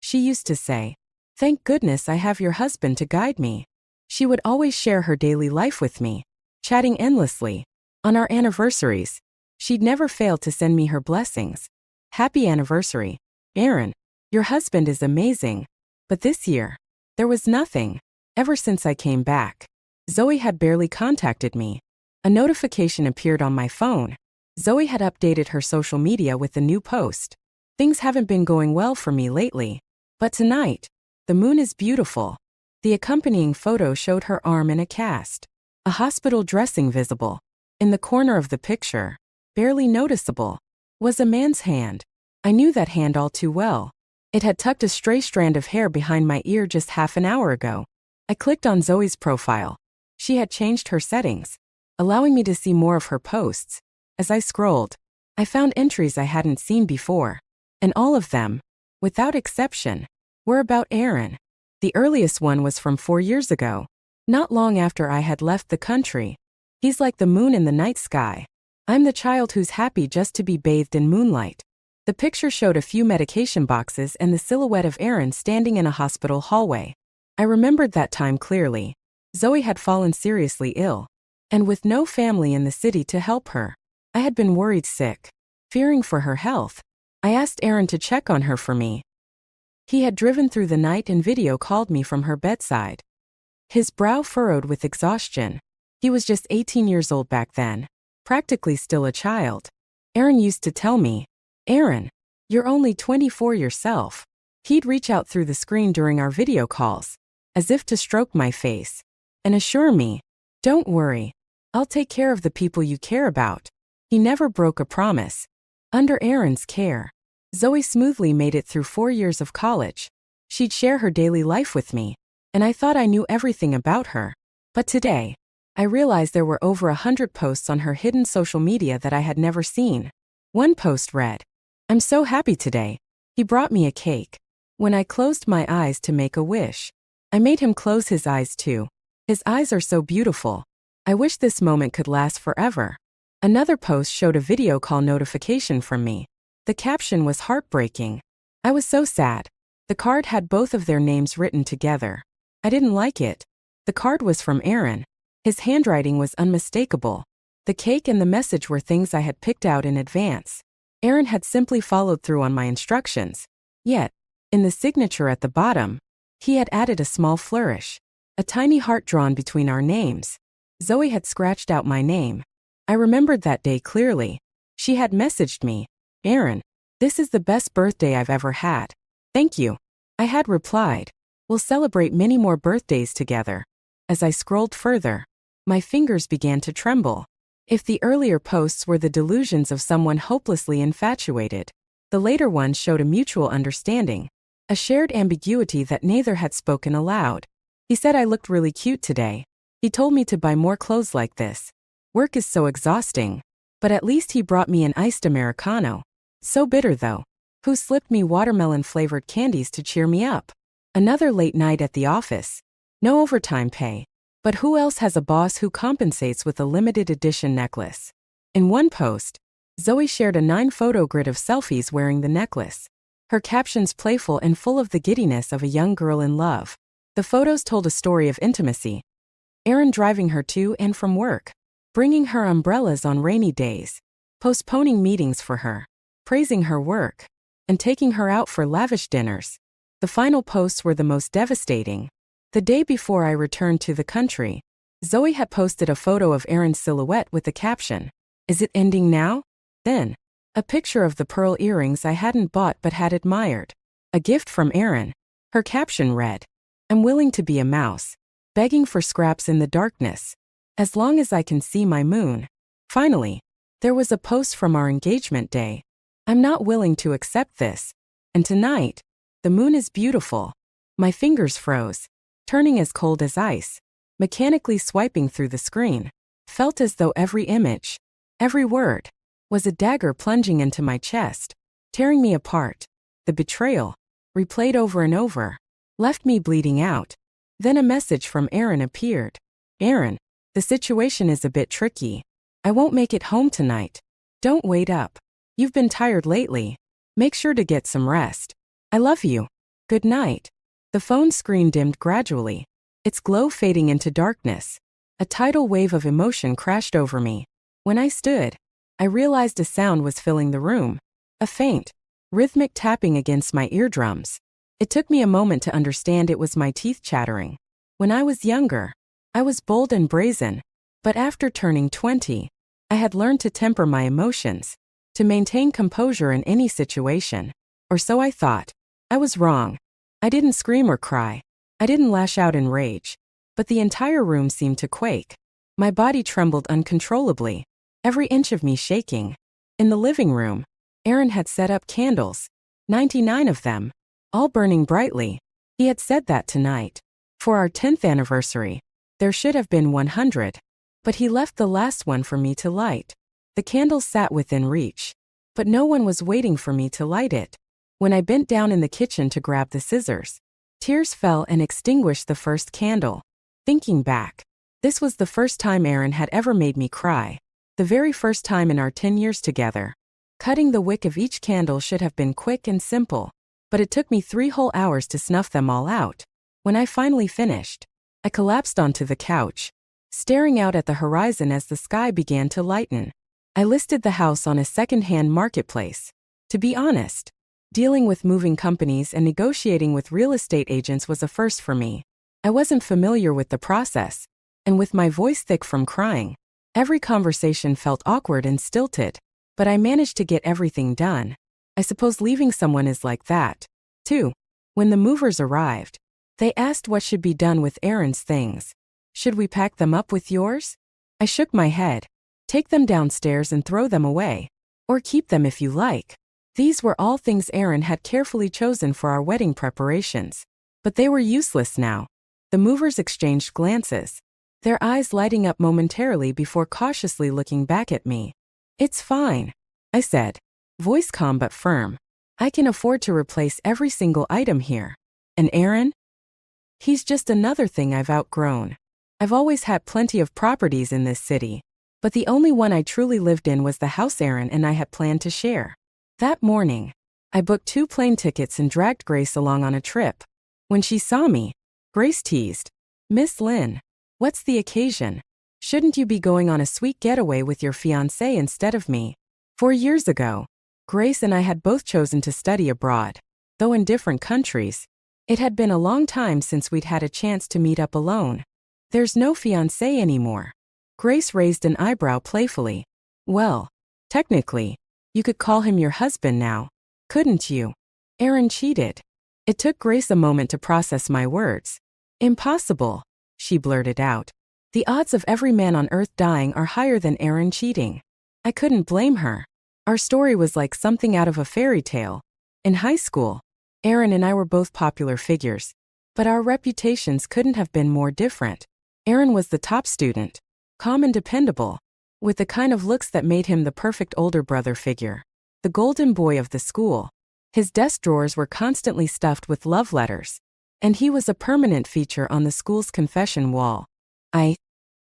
Speaker 1: She used to say, "Thank goodness I have your husband to guide me." She would always share her daily life with me, chatting endlessly. On our anniversaries, she'd never fail to send me her blessings. "Happy anniversary, Aaron. Your husband is amazing." But this year, there was nothing. Ever since I came back, Zoe had barely contacted me. A notification appeared on my phone. Zoe had updated her social media with a new post. "Things haven't been going well for me lately. But tonight, the moon is beautiful." The accompanying photo showed her arm in a cast. A hospital dressing visible. In the corner of the picture, barely noticeable, was a man's hand. I knew that hand all too well. It had tucked a stray strand of hair behind my ear just half an hour ago. I clicked on Zoe's profile. She had changed her settings, allowing me to see more of her posts. As I scrolled, I found entries I hadn't seen before. And all of them, without exception, were about Aaron. The earliest one was from 4 years ago, not long after I had left the country. "He's like the moon in the night sky. I'm the child who's happy just to be bathed in moonlight." The picture showed a few medication boxes and the silhouette of Aaron standing in a hospital hallway. I remembered that time clearly. Zoe had fallen seriously ill, and with no family in the city to help her, I had been worried sick, fearing for her health. I asked Aaron to check on her for me. He had driven through the night and video called me from her bedside. His brow furrowed with exhaustion. He was just 18 years old back then, practically still a child. Aaron used to tell me, "Aaron, you're only 24 yourself." He'd reach out through the screen during our video calls, as if to stroke my face, and assure me, "Don't worry, I'll take care of the people you care about." He never broke a promise. Under Aaron's care, Zoe smoothly made it through 4 years of college. She'd share her daily life with me, and I thought I knew everything about her. But today, I realized there were over 100 posts on her hidden social media that I had never seen. One post read, "I'm so happy today. He brought me a cake." When I closed my eyes to make a wish, I made him close his eyes too. His eyes are so beautiful. I wish this moment could last forever. Another post showed a video call notification from me. The caption was heartbreaking. I was so sad. The card had both of their names written together. I didn't like it. The card was from Aaron. His handwriting was unmistakable. The cake and the message were things I had picked out in advance. Aaron had simply followed through on my instructions. Yet, in the signature at the bottom, he had added a small flourish. A tiny heart drawn between our names. Zoe had scratched out my name. I remembered that day clearly. She had messaged me, "Aaron, this is the best birthday I've ever had. Thank you." I had replied, "We'll celebrate many more birthdays together." As I scrolled further, my fingers began to tremble. If the earlier posts were the delusions of someone hopelessly infatuated, the later ones showed a mutual understanding, a shared ambiguity that neither had spoken aloud. He said I looked really cute today. He told me to buy more clothes like this. Work is so exhausting. But at least he brought me an iced Americano. So bitter though. Who slipped me watermelon-flavored candies to cheer me up? Another late night at the office. No overtime pay. But who else has a boss who compensates with a limited edition necklace? In one post, Zoe shared a 9-photo grid of selfies wearing the necklace. Her captions playful and full of the giddiness of a young girl in love. The photos told a story of intimacy. Aaron driving her to and from work, bringing her umbrellas on rainy days, postponing meetings for her, praising her work, and taking her out for lavish dinners. The final posts were the most devastating. The day before I returned to the country, Zoe had posted a photo of Aaron's silhouette with the caption, "Is it ending now?" Then, a picture of the pearl earrings I hadn't bought but had admired. A gift from Aaron. Her caption read, "I'm willing to be a mouse, begging for scraps in the darkness, as long as I can see my moon." Finally, there was a post from our engagement day. "I'm not willing to accept this. And tonight, the moon is beautiful." My fingers froze, turning as cold as ice. Mechanically swiping through the screen, felt as though every image, every word, was a dagger plunging into my chest, tearing me apart. The betrayal, replayed over and over, left me bleeding out. Then a message from Aaron appeared. "Aaron, the situation is a bit tricky. I won't make it home tonight. Don't wait up. You've been tired lately. Make sure to get some rest. I love you. Good night." The phone screen dimmed gradually, its glow fading into darkness. A tidal wave of emotion crashed over me. When I stood, I realized a sound was filling the room. A faint, rhythmic tapping against my eardrums. It took me a moment to understand it was my teeth chattering. When I was younger, I was bold and brazen. But after turning 20, I had learned to temper my emotions, to maintain composure in any situation. Or so I thought. I was wrong. I didn't scream or cry. I didn't lash out in rage. But the entire room seemed to quake. My body trembled uncontrollably, every inch of me shaking. In the living room, Aaron had set up candles, 99 of them, all burning brightly. He had said that tonight, for our 10th anniversary, there should have been 100. But he left the last one for me to light. The candles sat within reach, but no one was waiting for me to light it. When I bent down in the kitchen to grab the scissors, tears fell and extinguished the first candle. Thinking back, this was the first time Aaron had ever made me cry. The very first time in our 10 years together. Cutting the wick of each candle should have been quick and simple, but it took me 3 whole hours to snuff them all out. When I finally finished, I collapsed onto the couch, staring out at the horizon as the sky began to lighten. I listed the house on a second-hand marketplace. To be honest, dealing with moving companies and negotiating with real estate agents was a first for me. I wasn't familiar with the process, and with my voice thick from crying, every conversation felt awkward and stilted. But I managed to get everything done. I suppose leaving someone is like that, too. When the movers arrived, they asked what should be done with Aaron's things. "Should we pack them up with yours?" I shook my head. "Take them downstairs and throw them away. Or keep them if you like." These were all things Aaron had carefully chosen for our wedding preparations. But they were useless now. The movers exchanged glances, their eyes lighting up momentarily before cautiously looking back at me. "It's fine," I said, voice calm but firm. "I can afford to replace every single item here. And Aaron? He's just another thing I've outgrown. I've always had plenty of properties in this city, but the only one I truly lived in was the house Aaron and I had planned to share." That morning, I booked 2 plane tickets and dragged Grace along on a trip. When she saw me, Grace teased, "Miss Lynn, what's the occasion? Shouldn't you be going on a sweet getaway with your fiancé instead of me?" 4 years ago, Grace and I had both chosen to study abroad, though in different countries. It had been a long time since we'd had a chance to meet up alone. "There's no fiancé anymore." Grace raised an eyebrow playfully. "Well, technically, you could call him your husband now, couldn't you? Aaron cheated." It took Grace a moment to process my words. "Impossible," she blurted out. "The odds of every man on earth dying are higher than Aaron cheating." I couldn't blame her. Our story was like something out of a fairy tale. In high school, Aaron and I were both popular figures, but our reputations couldn't have been more different. Aaron was the top student, calm and dependable, with the kind of looks that made him the perfect older brother figure. The golden boy of the school. His desk drawers were constantly stuffed with love letters, and he was a permanent feature on the school's confession wall. I,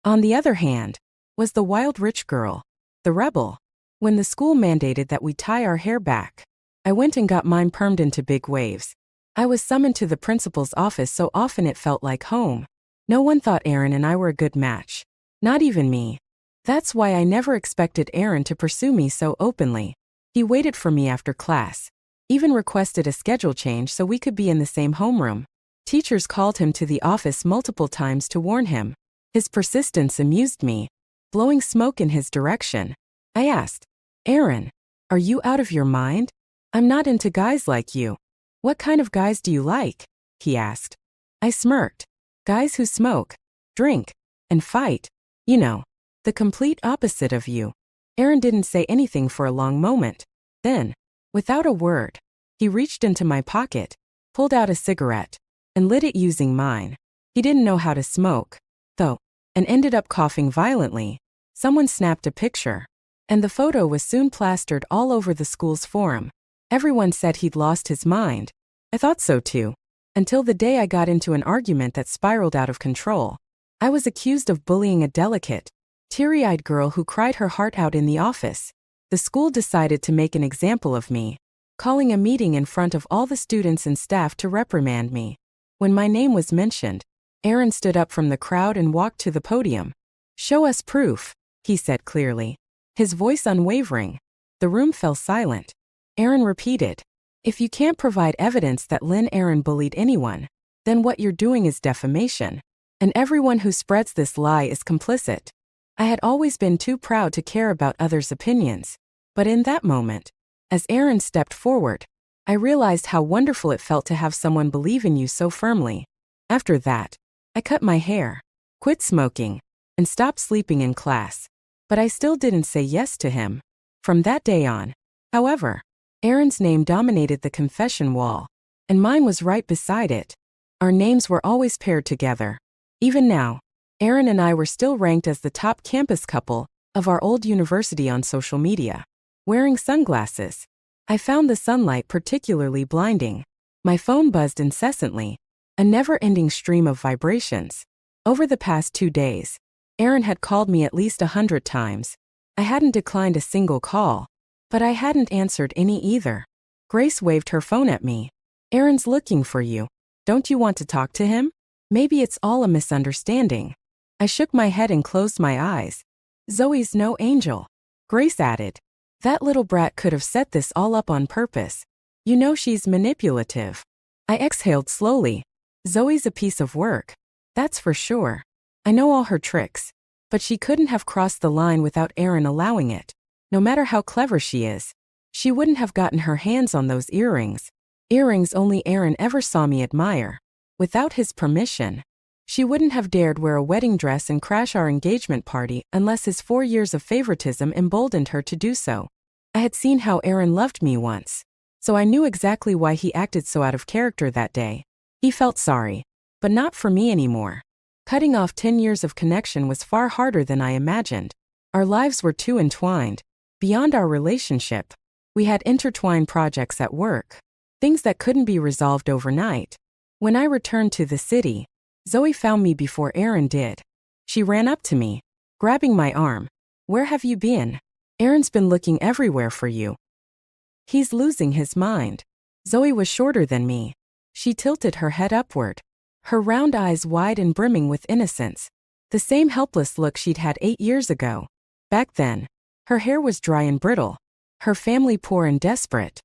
Speaker 1: on the other hand, was the wild rich girl, the rebel, When the school mandated that we tie our hair back, I went and got mine permed into big waves. I was summoned to the principal's office so often it felt like home. No one thought Aaron and I were a good match. Not even me. That's why I never expected Aaron to pursue me so openly. He waited for me after class. Even requested a schedule change so we could be in the same homeroom. Teachers called him to the office multiple times to warn him. His persistence amused me. Blowing smoke in his direction, I asked, "Aaron, are you out of your mind? I'm not into guys like you." "What kind of guys do you like?" he asked. I smirked. "Guys who smoke, drink, and fight. You know, the complete opposite of you." Aaron didn't say anything for a long moment. Then, without a word, he reached into my pocket, pulled out a cigarette, and lit it using mine. He didn't know how to smoke, though, and ended up coughing violently. Someone snapped a picture, and the photo was soon plastered all over the school's forum. Everyone said he'd lost his mind. I thought so too, until the day I got into an argument that spiraled out of control. I was accused of bullying a delicate, teary-eyed girl who cried her heart out in the office. The school decided to make an example of me, calling a meeting in front of all the students and staff to reprimand me. When my name was mentioned, Aaron stood up from the crowd and walked to the podium. "Show us proof," he said clearly, his voice unwavering. The room fell silent. Aaron repeated, "If you can't provide evidence that Aaron bullied anyone, then what you're doing is defamation. And everyone who spreads this lie is complicit." I had always been too proud to care about others' opinions. But in that moment, as Aaron stepped forward, I realized how wonderful it felt to have someone believe in you so firmly. After that, I cut my hair, quit smoking, and stopped sleeping in class. But I still didn't say yes to him. From that day on, however, Aaron's name dominated the confession wall, and mine was right beside it. Our names were always paired together. Even now, Aaron and I were still ranked as the top campus couple of our old university on social media. Wearing sunglasses, I found the sunlight particularly blinding. My phone buzzed incessantly, a never-ending stream of vibrations. Over the past 2 days, Aaron had called me at least 100 times. I hadn't declined a single call, but I hadn't answered any either. Grace waved her phone at me. "Aaron's looking for you. Don't you want to talk to him? Maybe it's all a misunderstanding." I shook my head and closed my eyes. "Zoe's no angel," Grace added. "That little brat could have set this all up on purpose. You know she's manipulative." I exhaled slowly. "Zoe's a piece of work. That's for sure. I know all her tricks. But she couldn't have crossed the line without Aaron allowing it. No matter how clever she is, she wouldn't have gotten her hands on those earrings. Earrings only Aaron ever saw me admire. Without his permission, she wouldn't have dared wear a wedding dress and crash our engagement party unless his 4 years of favoritism emboldened her to do so. I had seen how Aaron loved me once, so I knew exactly why he acted so out of character that day. He felt sorry, but not for me anymore. Cutting off 10 years of connection was far harder than I imagined. Our lives were too entwined. Beyond our relationship, we had intertwined projects at work, things that couldn't be resolved overnight. When I returned to the city, Zoe found me before Aaron did. She ran up to me, grabbing my arm. "Where have you been? Aaron's been looking everywhere for you. He's losing his mind." Zoe was shorter than me. She tilted her head upward, her round eyes wide and brimming with innocence. The same helpless look she'd had 8 years ago. Back then, her hair was dry and brittle, her family poor and desperate.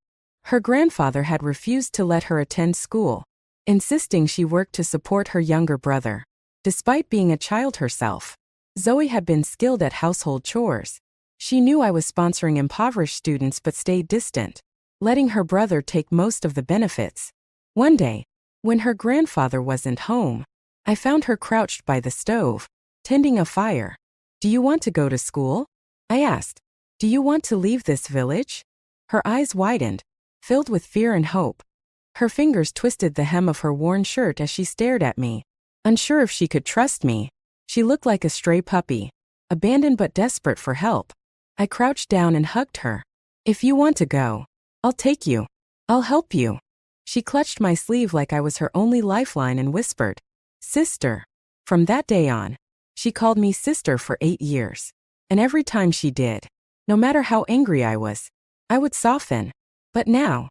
Speaker 1: Her grandfather had refused to let her attend school, insisting she work to support her younger brother. Despite being a child herself, Zoe had been skilled at household chores. She knew I was sponsoring impoverished students but stayed distant, letting her brother take most of the benefits. One day, when her grandfather wasn't home, I found her crouched by the stove, tending a fire. "Do you want to go to school?" I asked. "Do you want to leave this village?" Her eyes widened, filled with fear and hope. Her fingers twisted the hem of her worn shirt as she stared at me. Unsure if she could trust me, she looked like a stray puppy, abandoned but desperate for help. I crouched down and hugged her. "If you want to go, I'll take you. I'll help you." She clutched my sleeve like I was her only lifeline and whispered, "Sister." From that day on, she called me sister for 8 years. And every time she did, No matter how angry I was, I would soften. But now,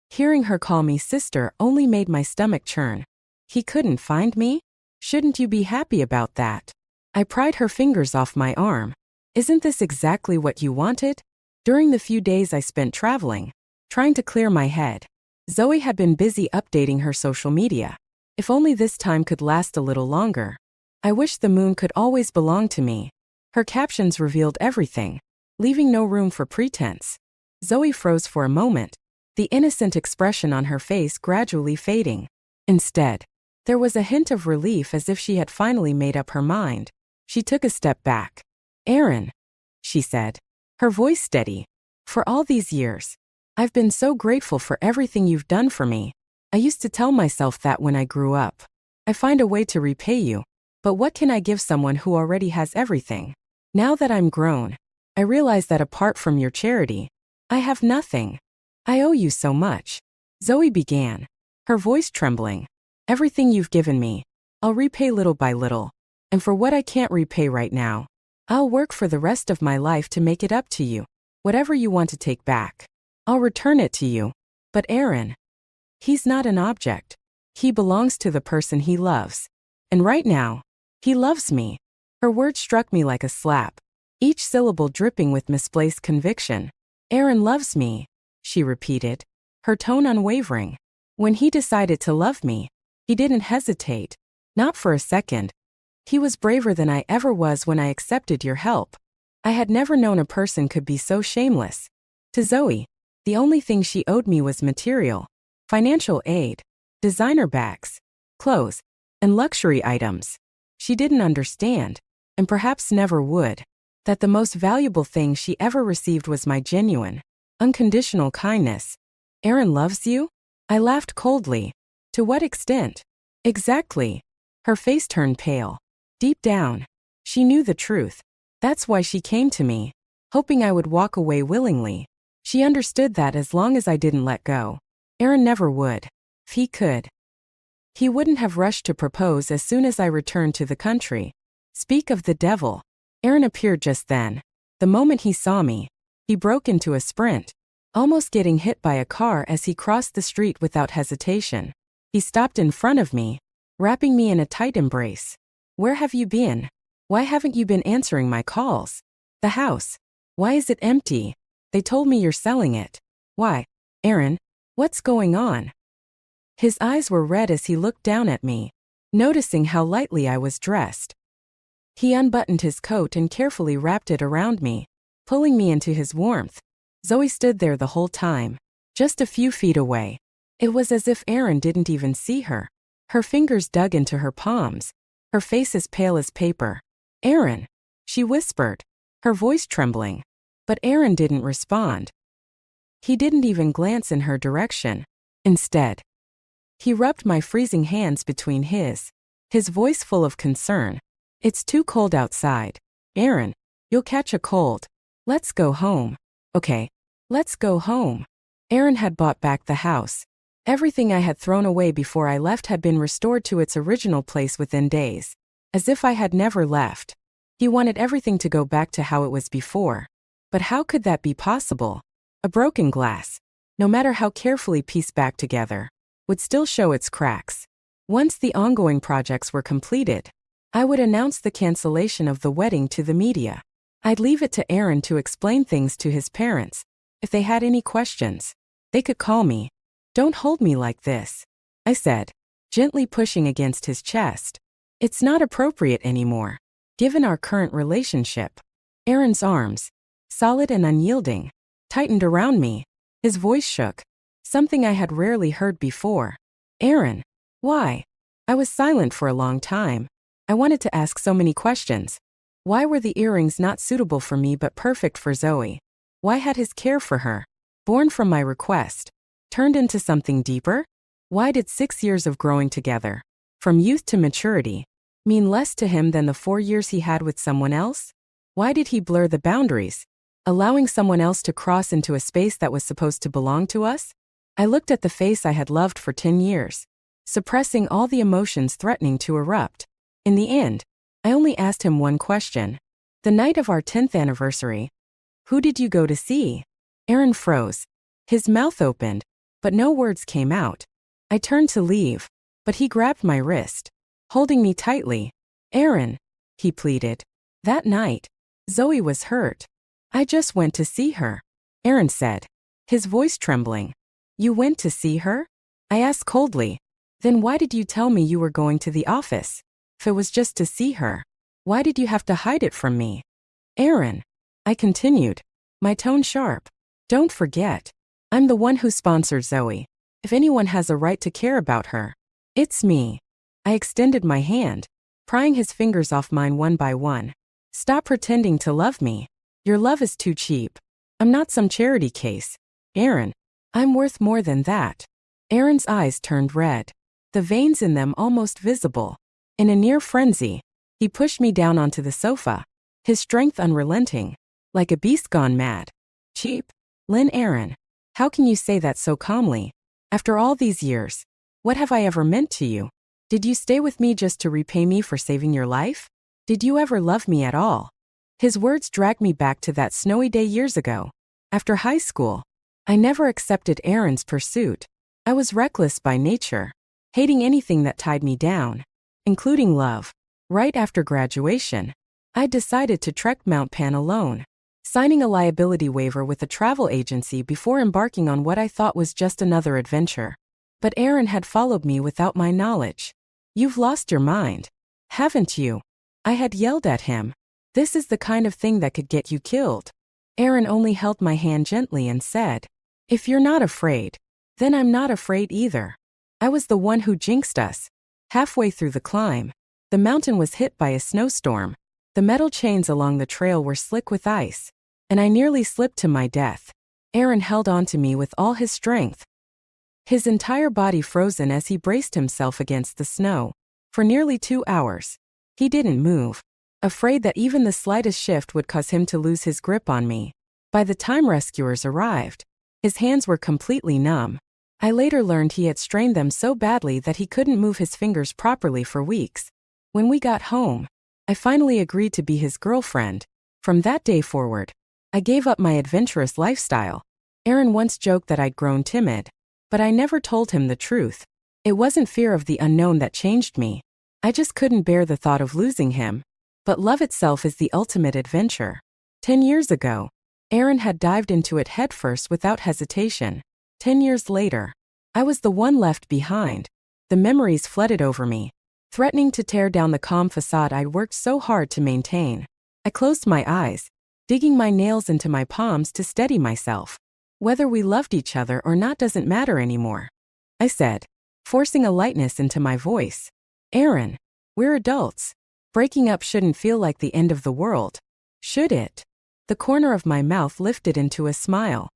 Speaker 1: hearing her call me sister only made my stomach churn. He couldn't find me? Shouldn't you be happy about that? I pried her fingers off my arm. Isn't this exactly what you wanted? During the few days I spent traveling, trying to clear my head, Zoe had been busy updating her social media. If only this time could last a little longer. I wish the moon could always belong to me. Her captions revealed everything, leaving no room for pretense. Zoe froze for a moment, the innocent expression on her face gradually fading. Instead, there was a hint of relief, as if she had finally made up her mind. She took a step back. Aaron, she said, her voice steady. For all these years, I've been so grateful for everything you've done for me. I used to tell myself that when I grew up, I find a way to repay you. But what can I give someone who already has everything? Now that I'm grown, I realize that apart from your charity, I have nothing. I owe you so much. Zoe began, her voice trembling. Everything you've given me, I'll repay little by little. And for what I can't repay right now, I'll work for the rest of my life to make it up to you. Whatever you want to take back, I'll return it to you. But Aaron, he's not an object. He belongs to the person he loves. And right now, he loves me. Her words struck me like a slap, each syllable dripping with misplaced conviction. Aaron loves me, she repeated, her tone unwavering. When he decided to love me, he didn't hesitate, not for a second. He was braver than I ever was when I accepted your help. I had never known a person could be so shameless. To Zoe, the only thing she owed me was material, financial aid, designer bags, clothes, and luxury items. She didn't understand, and perhaps never would, that the most valuable thing she ever received was my genuine, unconditional kindness. Aaron loves you? I laughed coldly. To what extent? Exactly. Her face turned pale. Deep down, she knew the truth. That's why she came to me, hoping I would walk away willingly. She understood that as long as I didn't let go, Aaron never would. If he could, he wouldn't have rushed to propose as soon as I returned to the country. Speak of the devil. Aaron appeared just then. The moment he saw me, he broke into a sprint, almost getting hit by a car as he crossed the street without hesitation. He stopped in front of me, wrapping me in a tight embrace. Where have you been? Why haven't you been answering my calls? The house. Why is it empty? They told me you're selling it. Why? Aaron, what's going on? His eyes were red as he looked down at me, noticing how lightly I was dressed. He unbuttoned his coat and carefully wrapped it around me, pulling me into his warmth. Zoe stood there the whole time, just a few feet away. It was as if Aaron didn't even see her. Her fingers dug into her palms, her face as pale as paper. Aaron, she whispered, her voice trembling. But Aaron didn't respond. He didn't even glance in her direction. Instead, he rubbed my freezing hands between his voice full of concern. It's too cold outside. Aaron, you'll catch a cold. Let's go home. Okay, let's go home. Aaron had bought back the house. Everything I had thrown away before I left had been restored to its original place within days, as if I had never left. He wanted everything to go back to how it was before. But how could that be possible? A broken glass, no matter how carefully pieced back together, would still show its cracks. Once the ongoing projects were completed, I would announce the cancellation of the wedding to the media. I'd leave it to Aaron to explain things to his parents. If they had any questions, they could call me. Don't hold me like this, I said, gently pushing against his chest. It's not appropriate anymore, given our current relationship. Aaron's arms, solid and unyielding, tightened around me. His voice shook, something I had rarely heard before. Aaron, why? I was silent for a long time. I wanted to ask so many questions. Why were the earrings not suitable for me but perfect for Zoe? Why had his care for her, born from my request, turned into something deeper? Why did 6 years of growing together, from youth to maturity, mean less to him than the 4 years he had with someone else? Why did he blur the boundaries, allowing someone else to cross into a space that was supposed to belong to us? I looked at the face I had loved for 10 years, suppressing all the emotions threatening to erupt. In the end, I only asked him one question. The night of our 10th anniversary, Who did you go to see? Aaron froze. His mouth opened, but no words came out. I turned to leave, but he grabbed my wrist, holding me tightly. Aaron, he pleaded. That night, Zoe was hurt. I just went to see her, Aaron said, his voice trembling. You went to see her? I asked coldly. Then why did you tell me you were going to the office? If it was just to see her, why did you have to hide it from me? Aaron, I continued, my tone sharp. Don't forget, I'm the one who sponsored Zoe. If anyone has a right to care about her, it's me. I extended my hand, prying his fingers off mine one by one. Stop pretending to love me. Your love is too cheap. I'm not some charity case. Aaron, I'm worth more than that. Aaron's eyes turned red, the veins in them almost visible. In a near frenzy, he pushed me down onto the sofa, his strength unrelenting, like a beast gone mad. Cheap? Lynn Aaron, how can you say that so calmly? After all these years, what have I ever meant to you? Did you stay with me just to repay me for saving your life? Did you ever love me at all? His words dragged me back to that snowy day years ago. After high school, I never accepted Aaron's pursuit. I was reckless by nature, hating anything that tied me down, including love. Right after graduation, I decided to trek Mount Pan alone, signing a liability waiver with a travel agency before embarking on what I thought was just another adventure. But Aaron had followed me without my knowledge. You've lost your mind, haven't you? I had yelled at him. This is the kind of thing that could get you killed. Aaron only held my hand gently and said, if you're not afraid, then I'm not afraid either. I was the one who jinxed us. Halfway through the climb, the mountain was hit by a snowstorm. The metal chains along the trail were slick with ice, and I nearly slipped to my death. Aaron held on to me with all his strength, his entire body frozen as he braced himself against the snow. For nearly 2 hours, he didn't move, afraid that even the slightest shift would cause him to lose his grip on me. By the time rescuers arrived, his hands were completely numb. I later learned he had strained them so badly that he couldn't move his fingers properly for weeks. When we got home, I finally agreed to be his girlfriend. From that day forward, I gave up my adventurous lifestyle. Aaron once joked that I'd grown timid, but I never told him the truth. It wasn't fear of the unknown that changed me. I just couldn't bear the thought of losing him. But love itself is the ultimate adventure. 10 years ago, Aaron had dived into it headfirst without hesitation. 10 years later, I was the one left behind. The memories flooded over me, threatening to tear down the calm facade I'd worked so hard to maintain. I closed my eyes, digging my nails into my palms to steady myself. Whether we loved each other or not doesn't matter anymore, I said, forcing a lightness into my voice. Aaron, we're adults. Breaking up shouldn't feel like the end of the world, should it? The corner of my mouth lifted into a smile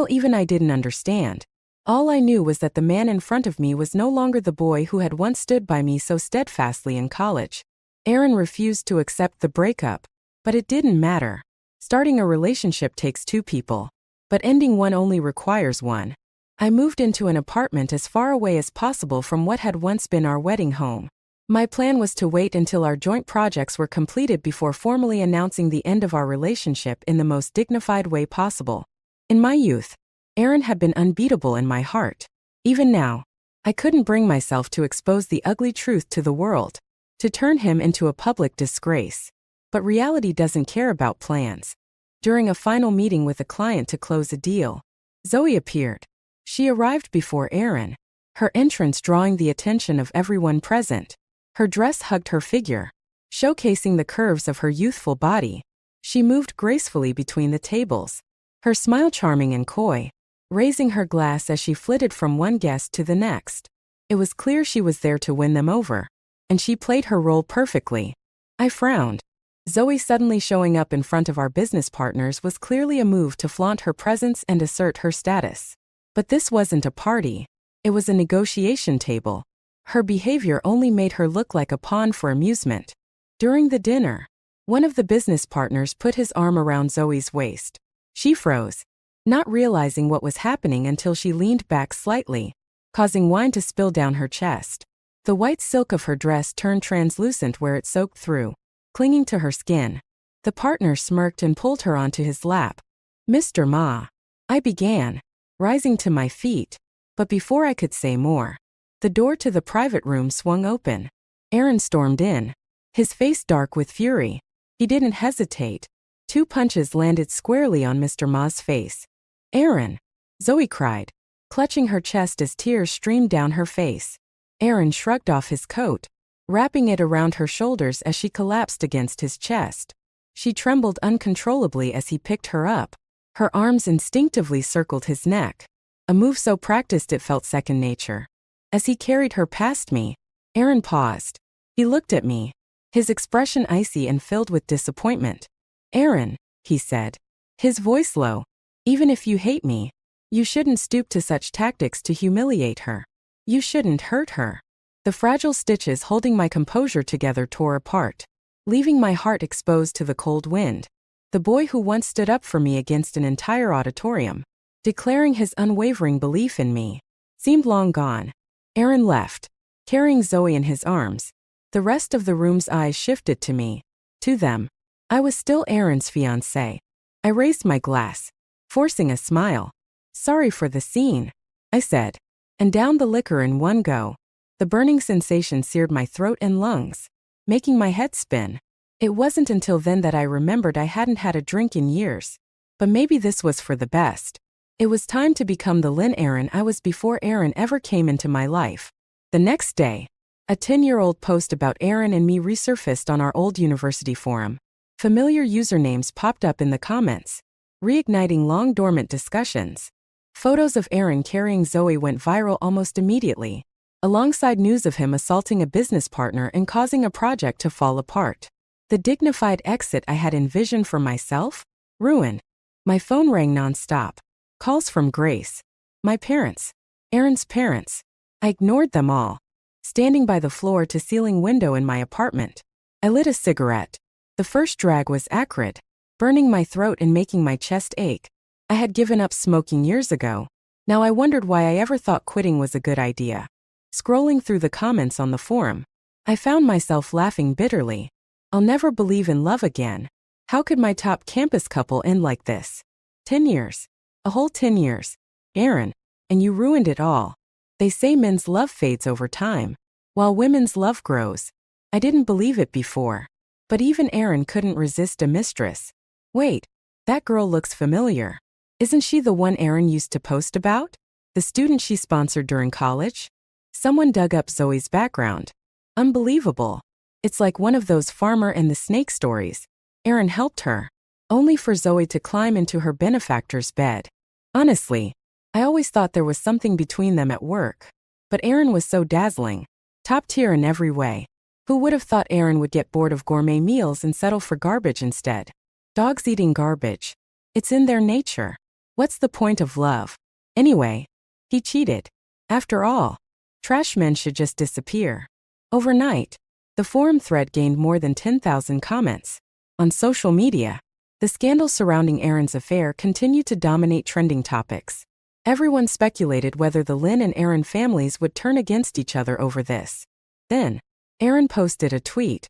Speaker 1: even I didn't understand. All I knew was that the man in front of me was no longer the boy who had once stood by me so steadfastly in college. Aaron refused to accept the breakup, but it didn't matter. Starting a relationship takes 2 people, but ending one only requires one. I moved into an apartment as far away as possible from what had once been our wedding home. My plan was to wait until our joint projects were completed before formally announcing the end of our relationship in the most dignified way possible. In my youth, Aaron had been unbeatable in my heart. Even now, I couldn't bring myself to expose the ugly truth to the world, to turn him into a public disgrace. But reality doesn't care about plans. During a final meeting with a client to close a deal, Zoe appeared. She arrived before Aaron, her entrance drawing the attention of everyone present. Her dress hugged her figure, showcasing the curves of her youthful body. She moved gracefully between the tables, her smile charming and coy, raising her glass as she flitted from one guest to the next. It was clear she was there to win them over, and she played her role perfectly. I frowned. Zoe suddenly showing up in front of our business partners was clearly a move to flaunt her presence and assert her status. But this wasn't a party. It was a negotiation table. Her behavior only made her look like a pawn for amusement. During the dinner, one of the business partners put his arm around Zoe's waist. She froze, not realizing what was happening until she leaned back slightly, causing wine to spill down her chest. The white silk of her dress turned translucent where it soaked through, clinging to her skin. The partner smirked and pulled her onto his lap. Mr. Ma, I began, rising to my feet. But before I could say more, the door to the private room swung open. Aaron stormed in, his face dark with fury. He didn't hesitate. 2 punches landed squarely on Mr. Ma's face. Aaron! Zoe cried, clutching her chest as tears streamed down her face. Aaron shrugged off his coat, wrapping it around her shoulders as she collapsed against his chest. She trembled uncontrollably as he picked her up. Her arms instinctively circled his neck, a move so practiced it felt second nature. As he carried her past me, Aaron paused. He looked at me, his expression icy and filled with disappointment. Aaron, he said, his voice low, even if you hate me, you shouldn't stoop to such tactics to humiliate her. You shouldn't hurt her. The fragile stitches holding my composure together tore apart, leaving my heart exposed to the cold wind. The boy who once stood up for me against an entire auditorium, declaring his unwavering belief in me, seemed long gone. Aaron left, carrying Zoe in his arms. The rest of the room's eyes shifted to me. To them, I was still Aaron's fiancée. I raised my glass, forcing a smile. Sorry for the scene, I said, and downed the liquor in one go. The burning sensation seared my throat and lungs, making my head spin. It wasn't until then that I remembered I hadn't had a drink in years. But maybe this was for the best. It was time to become the Lynn Aaron I was before Aaron ever came into my life. The next day, a 10-year-old post about Aaron and me resurfaced on our old university forum. Familiar usernames popped up in the comments, reigniting long-dormant discussions. Photos of Aaron carrying Zoe went viral almost immediately, alongside news of him assaulting a business partner and causing a project to fall apart. The dignified exit I had envisioned for myself? Ruined. My phone rang nonstop. Calls from Grace. My parents. Aaron's parents. I ignored them all, standing by the floor-to-ceiling window in my apartment. I lit a cigarette. The first drag was acrid, burning my throat and making my chest ache. I had given up smoking years ago. Now I wondered why I ever thought quitting was a good idea. Scrolling through the comments on the forum, I found myself laughing bitterly. I'll never believe in love again. How could my top campus couple end like this? 10 years. A whole 10 years. Aaron, and you ruined it all. They say men's love fades over time, while women's love grows. I didn't believe it before. But even Aaron couldn't resist a mistress. Wait, that girl looks familiar. Isn't she the one Aaron used to post about? The student she sponsored during college? Someone dug up Zoe's background. Unbelievable. It's like one of those farmer and the snake stories. Aaron helped her, only for Zoe to climb into her benefactor's bed. Honestly, I always thought there was something between them at work. But Aaron was so dazzling, top tier in every way. Who would have thought Aaron would get bored of gourmet meals and settle for garbage instead? Dogs eating garbage. It's in their nature. What's the point of love? Anyway, he cheated. After all, trash men should just disappear. Overnight, the forum thread gained more than 10,000 comments. On social media, the scandal surrounding Aaron's affair continued to dominate trending topics. Everyone speculated whether the Lynn and Aaron families would turn against each other over this. Then, Aaron posted a tweet.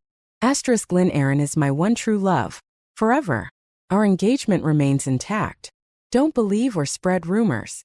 Speaker 1: Lynn Aaron is my one true love. Forever. Our engagement remains intact. Don't believe or spread rumors.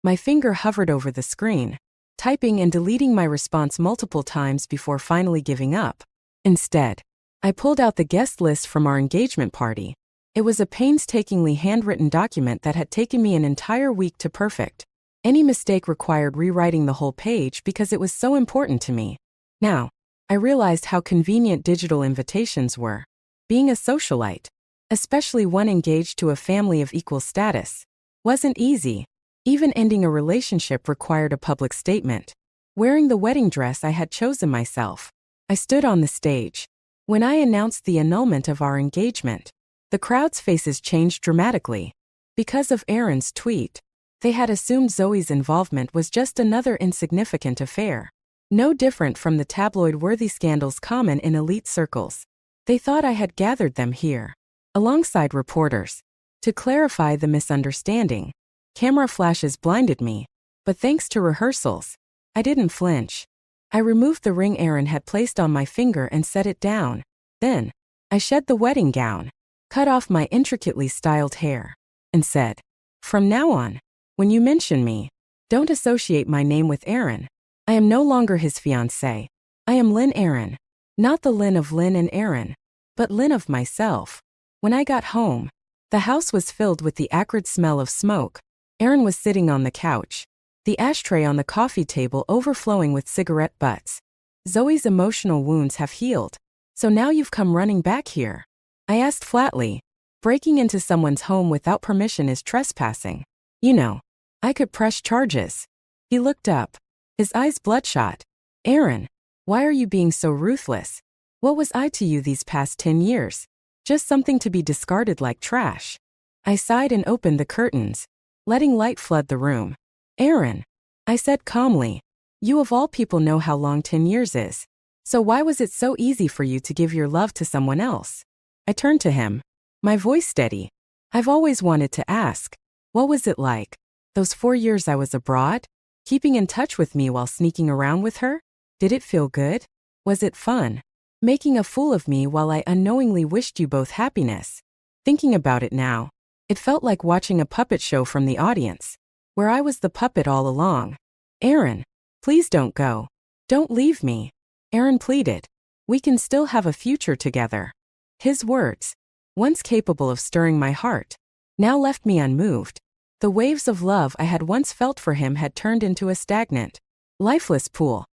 Speaker 1: My finger hovered over the screen, typing and deleting my response multiple times before finally giving up. Instead, I pulled out the guest list from our engagement party. It was a painstakingly handwritten document that had taken me an entire week to perfect. Any mistake required rewriting the whole page because it was so important to me. Now, I realized how convenient digital invitations were. Being a socialite, especially one engaged to a family of equal status, wasn't easy. Even ending a relationship required a public statement. Wearing the wedding dress I had chosen myself, I stood on the stage. When I announced the annulment of our engagement, the crowd's faces changed dramatically. Because of Aaron's tweet, they had assumed Zoe's involvement was just another insignificant affair. No different from the tabloid-worthy scandals common in elite circles. They thought I had gathered them here, alongside reporters, to clarify the misunderstanding. Camera flashes blinded me, but thanks to rehearsals, I didn't flinch. I removed the ring Aaron had placed on my finger and set it down. Then, I shed the wedding gown, cut off my intricately styled hair, and said, "From now on, when you mention me, don't associate my name with Aaron. I am no longer his fiancée. I am Lynn Aaron. Not the Lynn of Lynn and Aaron, but Lynn of myself." When I got home, the house was filled with the acrid smell of smoke. Aaron was sitting on the couch, the ashtray on the coffee table overflowing with cigarette butts. "Zoe's emotional wounds have healed. So now you've come running back here?" I asked flatly. Breaking into someone's home without permission is trespassing. You know, I could press charges. He looked up, his eyes bloodshot. "Aaron, why are you being so ruthless? What was I to you these past 10 years? Just something to be discarded like trash." I sighed and opened the curtains, letting light flood the room. "Aaron," I said calmly, "you of all people know how long 10 years is. So why was it so easy for you to give your love to someone else?" I turned to him, my voice steady. "I've always wanted to ask, what was it like, those 4 years I was abroad, keeping in touch with me while sneaking around with her? Did it feel good? Was it fun? Making a fool of me while I unknowingly wished you both happiness?" Thinking about it now, it felt like watching a puppet show from the audience, where I was the puppet all along. "Aaron, please don't go. Don't leave me," Aaron pleaded. "We can still have a future together." His words, once capable of stirring my heart, now left me unmoved. The waves of love I had once felt for him had turned into a stagnant, lifeless pool.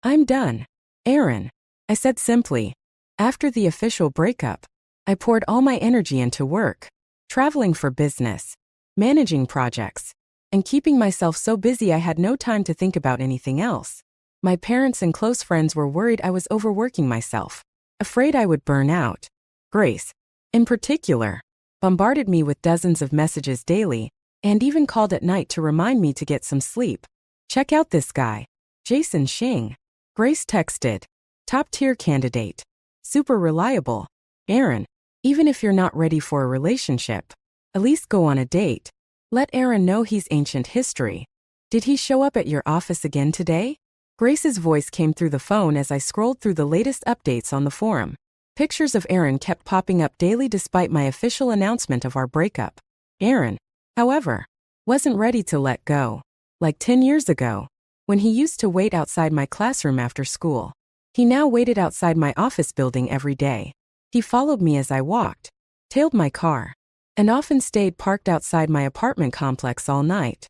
Speaker 1: "I'm done, Aaron," I said simply. After the official breakup, I poured all my energy into work, traveling for business, managing projects, and keeping myself so busy I had no time to think about anything else. My parents and close friends were worried I was overworking myself, afraid I would burn out. Grace, in particular, bombarded me with dozens of messages daily, and even called at night to remind me to get some sleep. "Check out this guy, Jason Shing," Grace texted. "Top-tier candidate. Super reliable. Aaron, even if you're not ready for a relationship, at least go on a date. Let Aaron know he's ancient history. Did he show up at your office again today?" Grace's voice came through the phone as I scrolled through the latest updates on the forum. Pictures of Aaron kept popping up daily despite my official announcement of our breakup. Aaron, however, wasn't ready to let go. Like 10 years ago, when he used to wait outside my classroom after school, he now waited outside my office building every day. He followed me as I walked, tailed my car, and often stayed parked outside my apartment complex all night.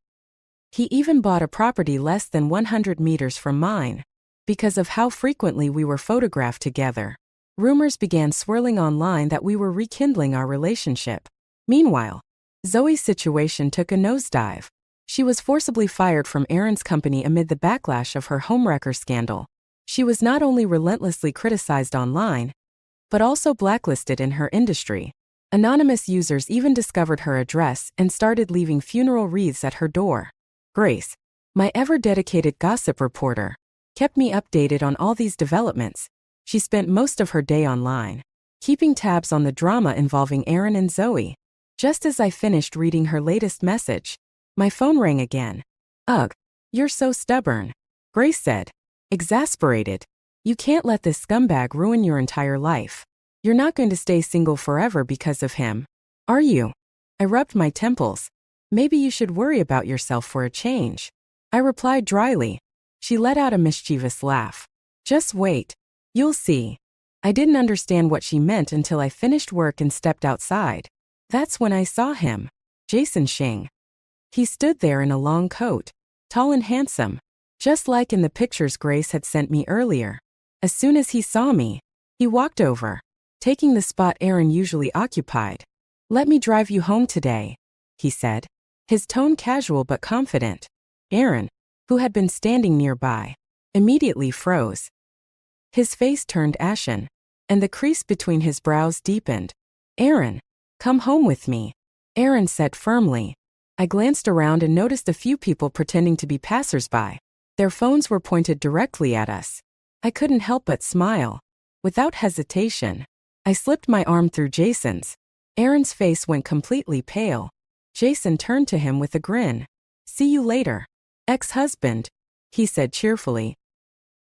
Speaker 1: He even bought a property less than 100 meters from mine. Because of how frequently we were photographed together, rumors began swirling online that we were rekindling our relationship. Meanwhile, Zoe's situation took a nosedive. She was forcibly fired from Aaron's company amid the backlash of her homewrecker scandal. She was not only relentlessly criticized online, but also blacklisted in her industry. Anonymous users even discovered her address and started leaving funeral wreaths at her door. Grace, my ever-dedicated gossip reporter, kept me updated on all these developments. She spent most of her day online, keeping tabs on the drama involving Aaron and Zoe. Just as I finished reading her latest message, my phone rang again. "Ugh, you're so stubborn," Grace said, exasperated. "You can't let this scumbag ruin your entire life. You're not going to stay single forever because of him, are you?" I rubbed my temples. "Maybe you should worry about yourself for a change," I replied dryly. She let out a mischievous laugh. "Just wait. You'll see." I didn't understand what she meant until I finished work and stepped outside. That's when I saw him, Jason Shing. He stood there in a long coat, tall and handsome, just like in the pictures Grace had sent me earlier. As soon as he saw me, he walked over, taking the spot Aaron usually occupied. "Let me drive you home today," he said, his tone casual but confident. Aaron, who had been standing nearby, immediately froze. His face turned ashen, and the crease between his brows deepened. "Aaron, come home with me," Aaron said firmly. I glanced around and noticed a few people pretending to be passersby. Their phones were pointed directly at us. I couldn't help but smile. Without hesitation, I slipped my arm through Jason's. Aaron's face went completely pale. Jason turned to him with a grin. "See you later, ex-husband," he said cheerfully.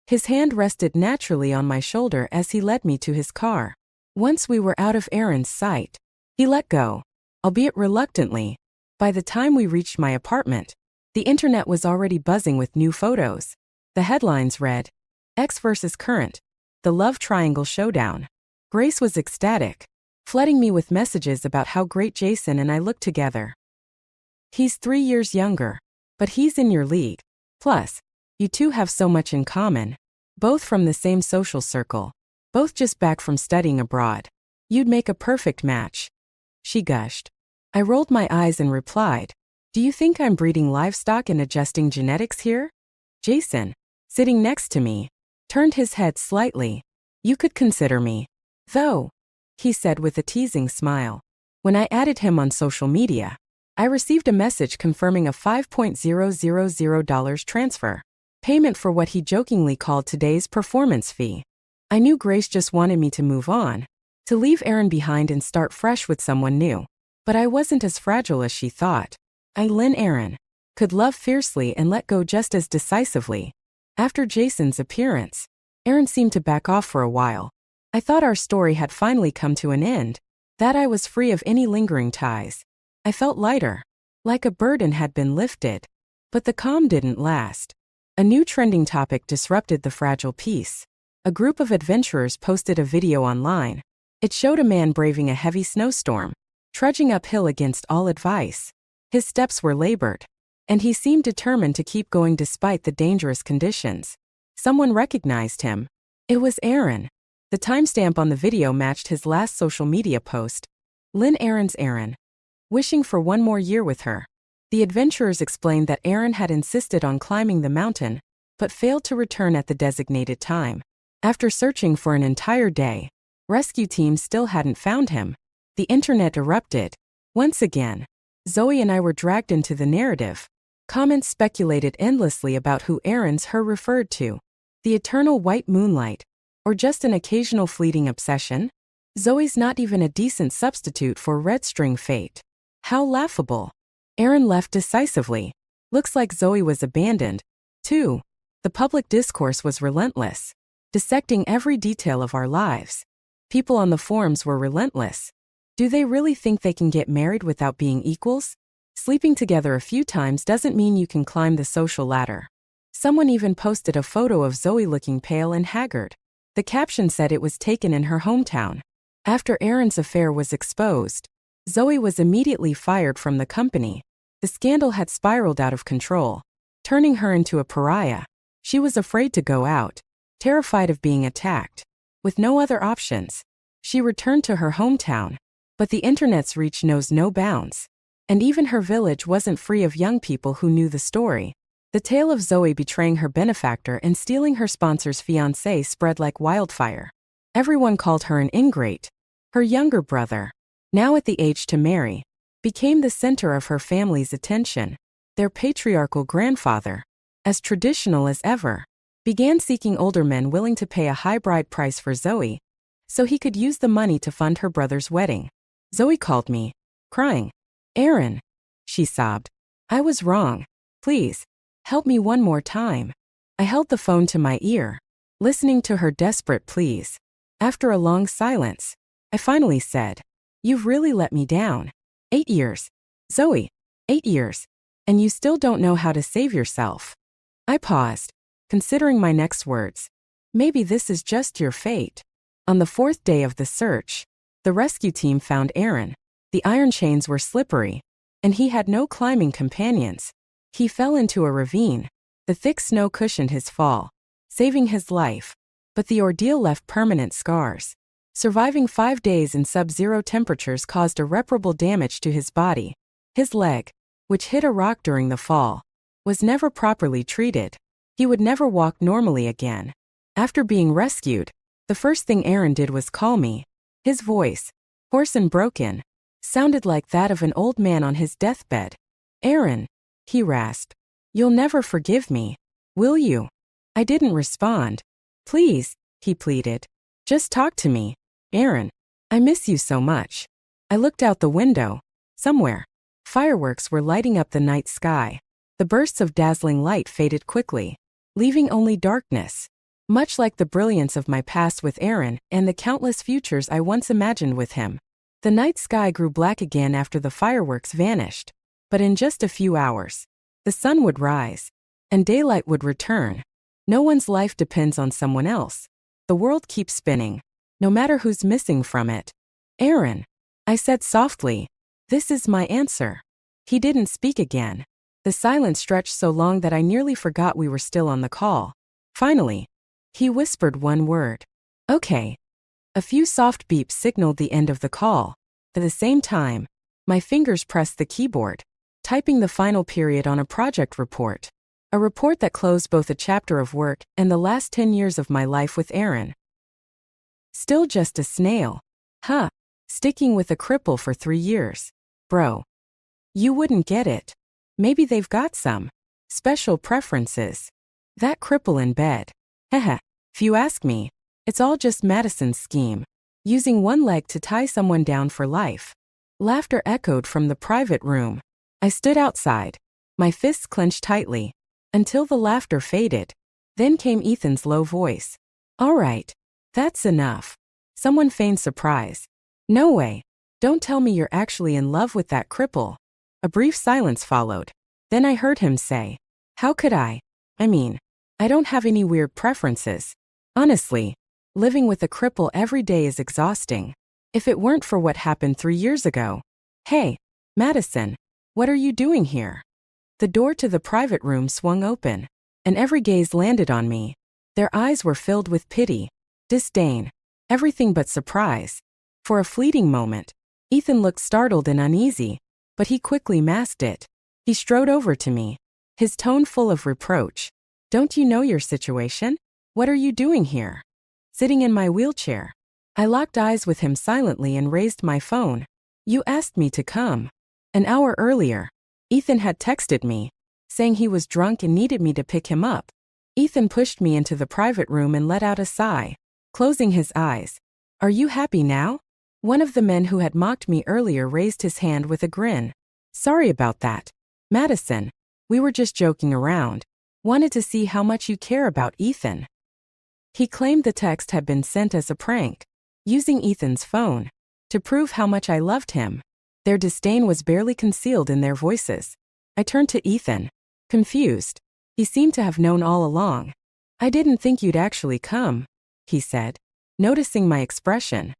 Speaker 1: His hand rested naturally on my shoulder as he led me to his car. Once we were out of Aaron's sight, he let go, albeit reluctantly. By the time we reached my apartment, the internet was already buzzing with new photos. The headlines read, Ex versus Current, the Love Triangle Showdown. Grace was ecstatic, flooding me with messages about how great Jason and I looked together. He's 3 years younger, but he's in your league. Plus, you two have so much in common. Both from the same social circle. Both just back from studying abroad. You'd make a perfect match. She gushed. I rolled my eyes and replied, Do you think I'm breeding livestock and adjusting genetics here? Jason, sitting next to me, turned his head slightly. You could consider me. Though, he said with a teasing smile. When I added him on social media, I received a message confirming a $5,000 transfer. Payment for what he jokingly called today's performance fee. I knew Grace just wanted me to move on, to leave Aaron behind and start fresh with someone new. But I wasn't as fragile as she thought. Aaron could love fiercely and let go just as decisively. After Jason's appearance, Aaron seemed to back off for a while. I thought our story had finally come to an end, that I was free of any lingering ties. I felt lighter, like a burden had been lifted. But the calm didn't last. A new trending topic disrupted the fragile peace. A group of adventurers posted a video online. It showed a man braving a heavy snowstorm, trudging uphill against all advice. His steps were labored, and he seemed determined to keep going despite the dangerous conditions. Someone recognized him. It was Aaron. The timestamp on the video matched his last social media post. Aaron's Aaron. Wishing for one more year with her. The adventurers explained that Aaron had insisted on climbing the mountain, but failed to return at the designated time. After searching for an entire day, rescue teams still hadn't found him. The internet erupted. Once again, Zoe and I were dragged into the narrative. Comments speculated endlessly about who Aaron's her referred to. The eternal white moonlight, or just an occasional fleeting obsession? Zoe's not even a decent substitute for red string fate. How laughable. Aaron left decisively. Looks like Zoe was abandoned, too. The public discourse was relentless, dissecting every detail of our lives. People on the forums were relentless. Do they really think they can get married without being equals? Sleeping together a few times doesn't mean you can climb the social ladder. Someone even posted a photo of Zoe looking pale and haggard. The caption said it was taken in her hometown. After Aaron's affair was exposed, Zoe was immediately fired from the company. The scandal had spiraled out of control, turning her into a pariah. She was afraid to go out, terrified of being attacked. With no other options, she returned to her hometown. But the internet's reach knows no bounds. And even her village wasn't free of young people who knew the story. The tale of Zoe betraying her benefactor and stealing her sponsor's fiancé spread like wildfire. Everyone called her an ingrate. Her younger brother, now at the age to marry, became the center of her family's attention. Their patriarchal grandfather, as traditional as ever, began seeking older men willing to pay a high bride price for Zoe, so he could use the money to fund her brother's wedding. Zoe called me, crying. Aaron, she sobbed. I was wrong. Please, help me one more time. I held the phone to my ear, listening to her desperate pleas. After a long silence, I finally said, You've really let me down. 8 years. Zoe, 8 years. And you still don't know how to save yourself. I paused, considering my next words. Maybe this is just your fate. On the 4th day of the search, the rescue team found Aaron. The iron chains were slippery, and he had no climbing companions. He fell into a ravine. The thick snow cushioned his fall, saving his life. But the ordeal left permanent scars. Surviving 5 days in sub-zero temperatures caused irreparable damage to his body. His leg, which hit a rock during the fall, was never properly treated. He would never walk normally again. After being rescued, the first thing Aaron did was call me. His voice, hoarse and broken, sounded like that of an old man on his deathbed. Aaron, he rasped. You'll never forgive me, will you? I didn't respond. Please, he pleaded. Just talk to me. Aaron, I miss you so much. I looked out the window. Somewhere, fireworks were lighting up the night sky. The bursts of dazzling light faded quickly, leaving only darkness. much like the brilliance of my past with Aaron and the countless futures I once imagined with him. The night sky grew black again after the fireworks vanished, but in just a few hours, the sun would rise, and daylight would return. No one's life depends on someone else. The world keeps spinning, no matter who's missing from it. Aaron, I said softly, this is my answer. He didn't speak again. The silence stretched so long that I nearly forgot we were still on the call. Finally, he whispered one word. Okay. A few soft beeps signaled the end of the call. At the same time, my fingers pressed the keyboard, typing the final period on a project report. A report that closed both a chapter of work and the last 10 years of my life with Aaron. Still just a snail. Huh. Sticking with a cripple for 3 years. Bro. You wouldn't get it. Maybe they've got some special preferences. That cripple in bed. Heh. If you ask me, it's all just Madison's scheme. Using one leg to tie someone down for life. Laughter echoed from the private room. I stood outside, my fists clenched tightly, until the laughter faded. Then came Ethan's low voice. All right. That's enough. Someone feigned surprise. No way. Don't tell me you're actually in love with that cripple. A brief silence followed. Then I heard him say, how could I? I mean, I don't have any weird preferences. Honestly, living with a cripple every day is exhausting. If it weren't for what happened 3 years ago. Hey, Madison, what are you doing here? The door to the private room swung open, and every gaze landed on me. Their eyes were filled with pity, disdain, everything but surprise. For a fleeting moment, Ethan looked startled and uneasy, but he quickly masked it. He strode over to me, his tone full of reproach. Don't you know your situation? What are you doing here? Sitting in my wheelchair. I locked eyes with him silently and raised my phone. You asked me to come. An hour earlier, Ethan had texted me, saying he was drunk and needed me to pick him up. Ethan pushed me into the private room and let out a sigh, closing his eyes. Are you happy now? One of the men who had mocked me earlier raised his hand with a grin. Sorry about that, Madison. We were just joking around. Wanted to see how much you care about Ethan. He claimed the text had been sent as a prank, using Ethan's phone, to prove how much I loved him. Their disdain was barely concealed in their voices. I turned to Ethan, confused. He seemed to have known all along. I didn't think you'd actually come, he said, noticing my expression.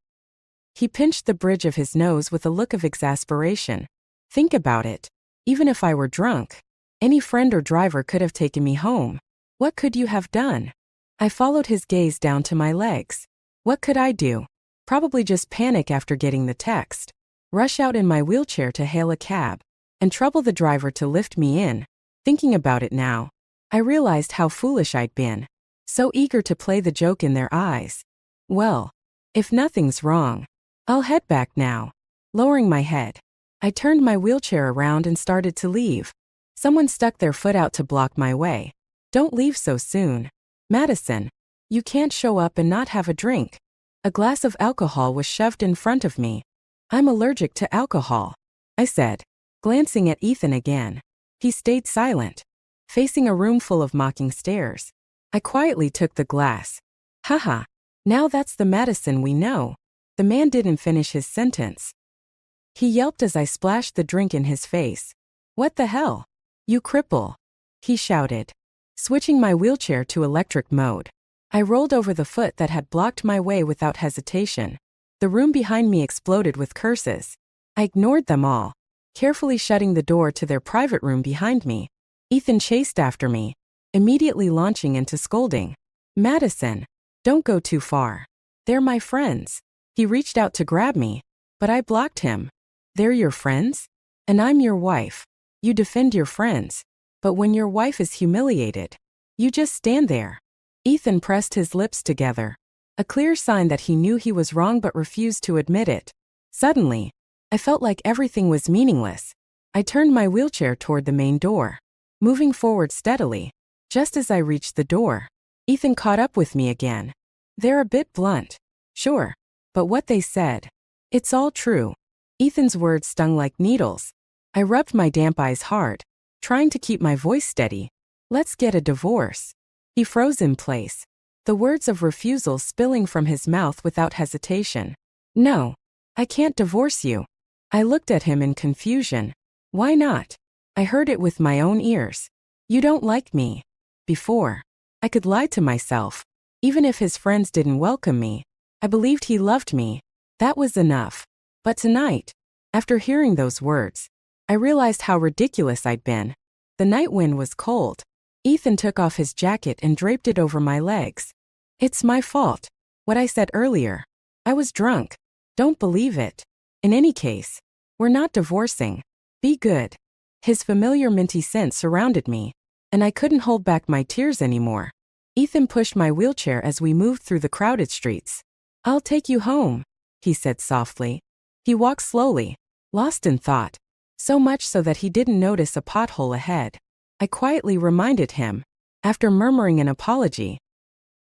Speaker 1: He pinched the bridge of his nose with a look of exasperation. Think about it. Even if I were drunk, any friend or driver could have taken me home. What could you have done? I followed his gaze down to my legs. What could I do? Probably just panic after getting the text. Rush out in my wheelchair to hail a cab, and trouble the driver to lift me in. Thinking about it now, I realized how foolish I'd been. So eager to play the joke in their eyes. Well, if nothing's wrong, I'll head back now. Lowering my head, I turned my wheelchair around and started to leave. Someone stuck their foot out to block my way. Don't leave so soon. Madison, you can't show up and not have a drink. A glass of alcohol was shoved in front of me. I'm allergic to alcohol, I said, glancing at Ethan again. He stayed silent, facing a room full of mocking stares. I quietly took the glass. Haha, now that's the Madison we know. The man didn't finish his sentence. He yelped as I splashed the drink in his face. What the hell? You cripple, he shouted, switching my wheelchair to electric mode. I rolled over the foot that had blocked my way without hesitation. The room behind me exploded with curses. I ignored them all, carefully shutting the door to their private room behind me. Ethan chased after me, immediately launching into scolding. Madison, don't go too far. They're my friends. He reached out to grab me, but I blocked him. They're your friends? And I'm your wife. You defend your friends. But when your wife is humiliated, you just stand there. Ethan pressed his lips together, a clear sign that he knew he was wrong but refused to admit it. Suddenly, I felt like everything was meaningless. I turned my wheelchair toward the main door, moving forward steadily. Just as I reached the door, Ethan caught up with me again. They're a bit blunt. Sure. But what they said, it's all true. Ethan's words stung like needles. I rubbed my damp eyes hard, trying to keep my voice steady. Let's get a divorce. He froze in place, the words of refusal spilling from his mouth without hesitation. No, I can't divorce you. I looked at him in confusion. Why not? I heard it with my own ears. You don't like me. Before, I could lie to myself. Even if his friends didn't welcome me, I believed he loved me. That was enough. But tonight, after hearing those words, I realized how ridiculous I'd been. The night wind was cold. Ethan took off his jacket and draped it over my legs. It's my fault. What I said earlier. I was drunk. Don't believe it. In any case, we're not divorcing. Be good. His familiar minty scent surrounded me, and I couldn't hold back my tears anymore. Ethan pushed my wheelchair as we moved through the crowded streets. I'll take you home, he said softly. He walked slowly, lost in thought, so much so that he didn't notice a pothole ahead. I quietly reminded him. After murmuring an apology,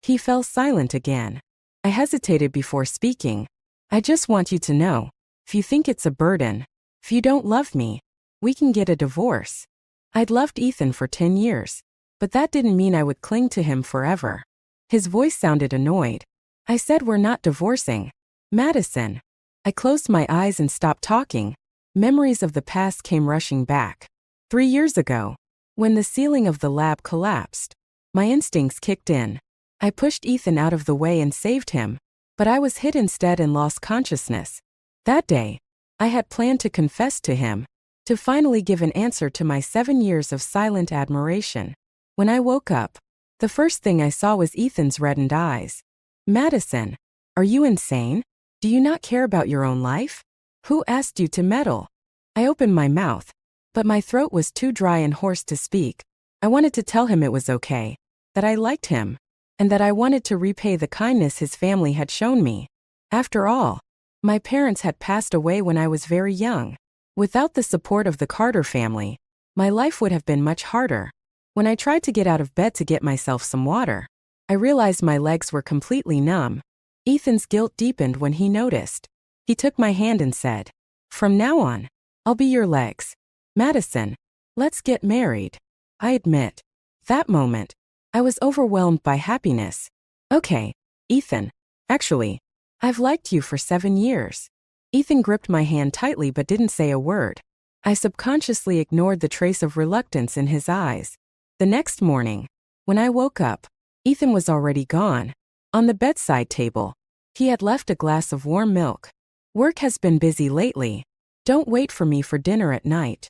Speaker 1: he fell silent again. I hesitated before speaking. I just want you to know, if you think it's a burden, if you don't love me, we can get a divorce. I'd loved Ethan for 10 years, but that didn't mean I would cling to him forever. His voice sounded annoyed. I said we're not divorcing. Madison. I closed my eyes and stopped talking. Memories of the past came rushing back. 3 years ago, when the ceiling of the lab collapsed, my instincts kicked in. I pushed Ethan out of the way and saved him, but I was hit instead and lost consciousness. That day, I had planned to confess to him, to finally give an answer to my 7 years of silent admiration. When I woke up, the first thing I saw was Ethan's reddened eyes. Madison, are you insane? Do you not care about your own life? Who asked you to meddle? I opened my mouth, but my throat was too dry and hoarse to speak. I wanted to tell him it was okay, that I liked him, and that I wanted to repay the kindness his family had shown me. After all, my parents had passed away when I was very young. Without the support of the Carter family, my life would have been much harder. When I tried to get out of bed to get myself some water, I realized my legs were completely numb. Ethan's guilt deepened when he noticed. He took my hand and said, "From now on, I'll be your legs. Madison, let's get married." I admit, that moment, I was overwhelmed by happiness. Okay, Ethan, actually, I've liked you for 7 years. Ethan gripped my hand tightly but didn't say a word. I subconsciously ignored the trace of reluctance in his eyes. The next morning, when I woke up, Ethan was already gone. On the bedside table, he had left a glass of warm milk. Work has been busy lately. Don't wait for me for dinner at night.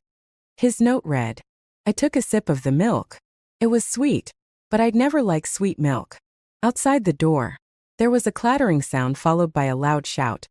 Speaker 1: His note read. I took a sip of the milk. It was sweet, but I'd never liked sweet milk. Outside the door, there was a clattering sound followed by a loud shout.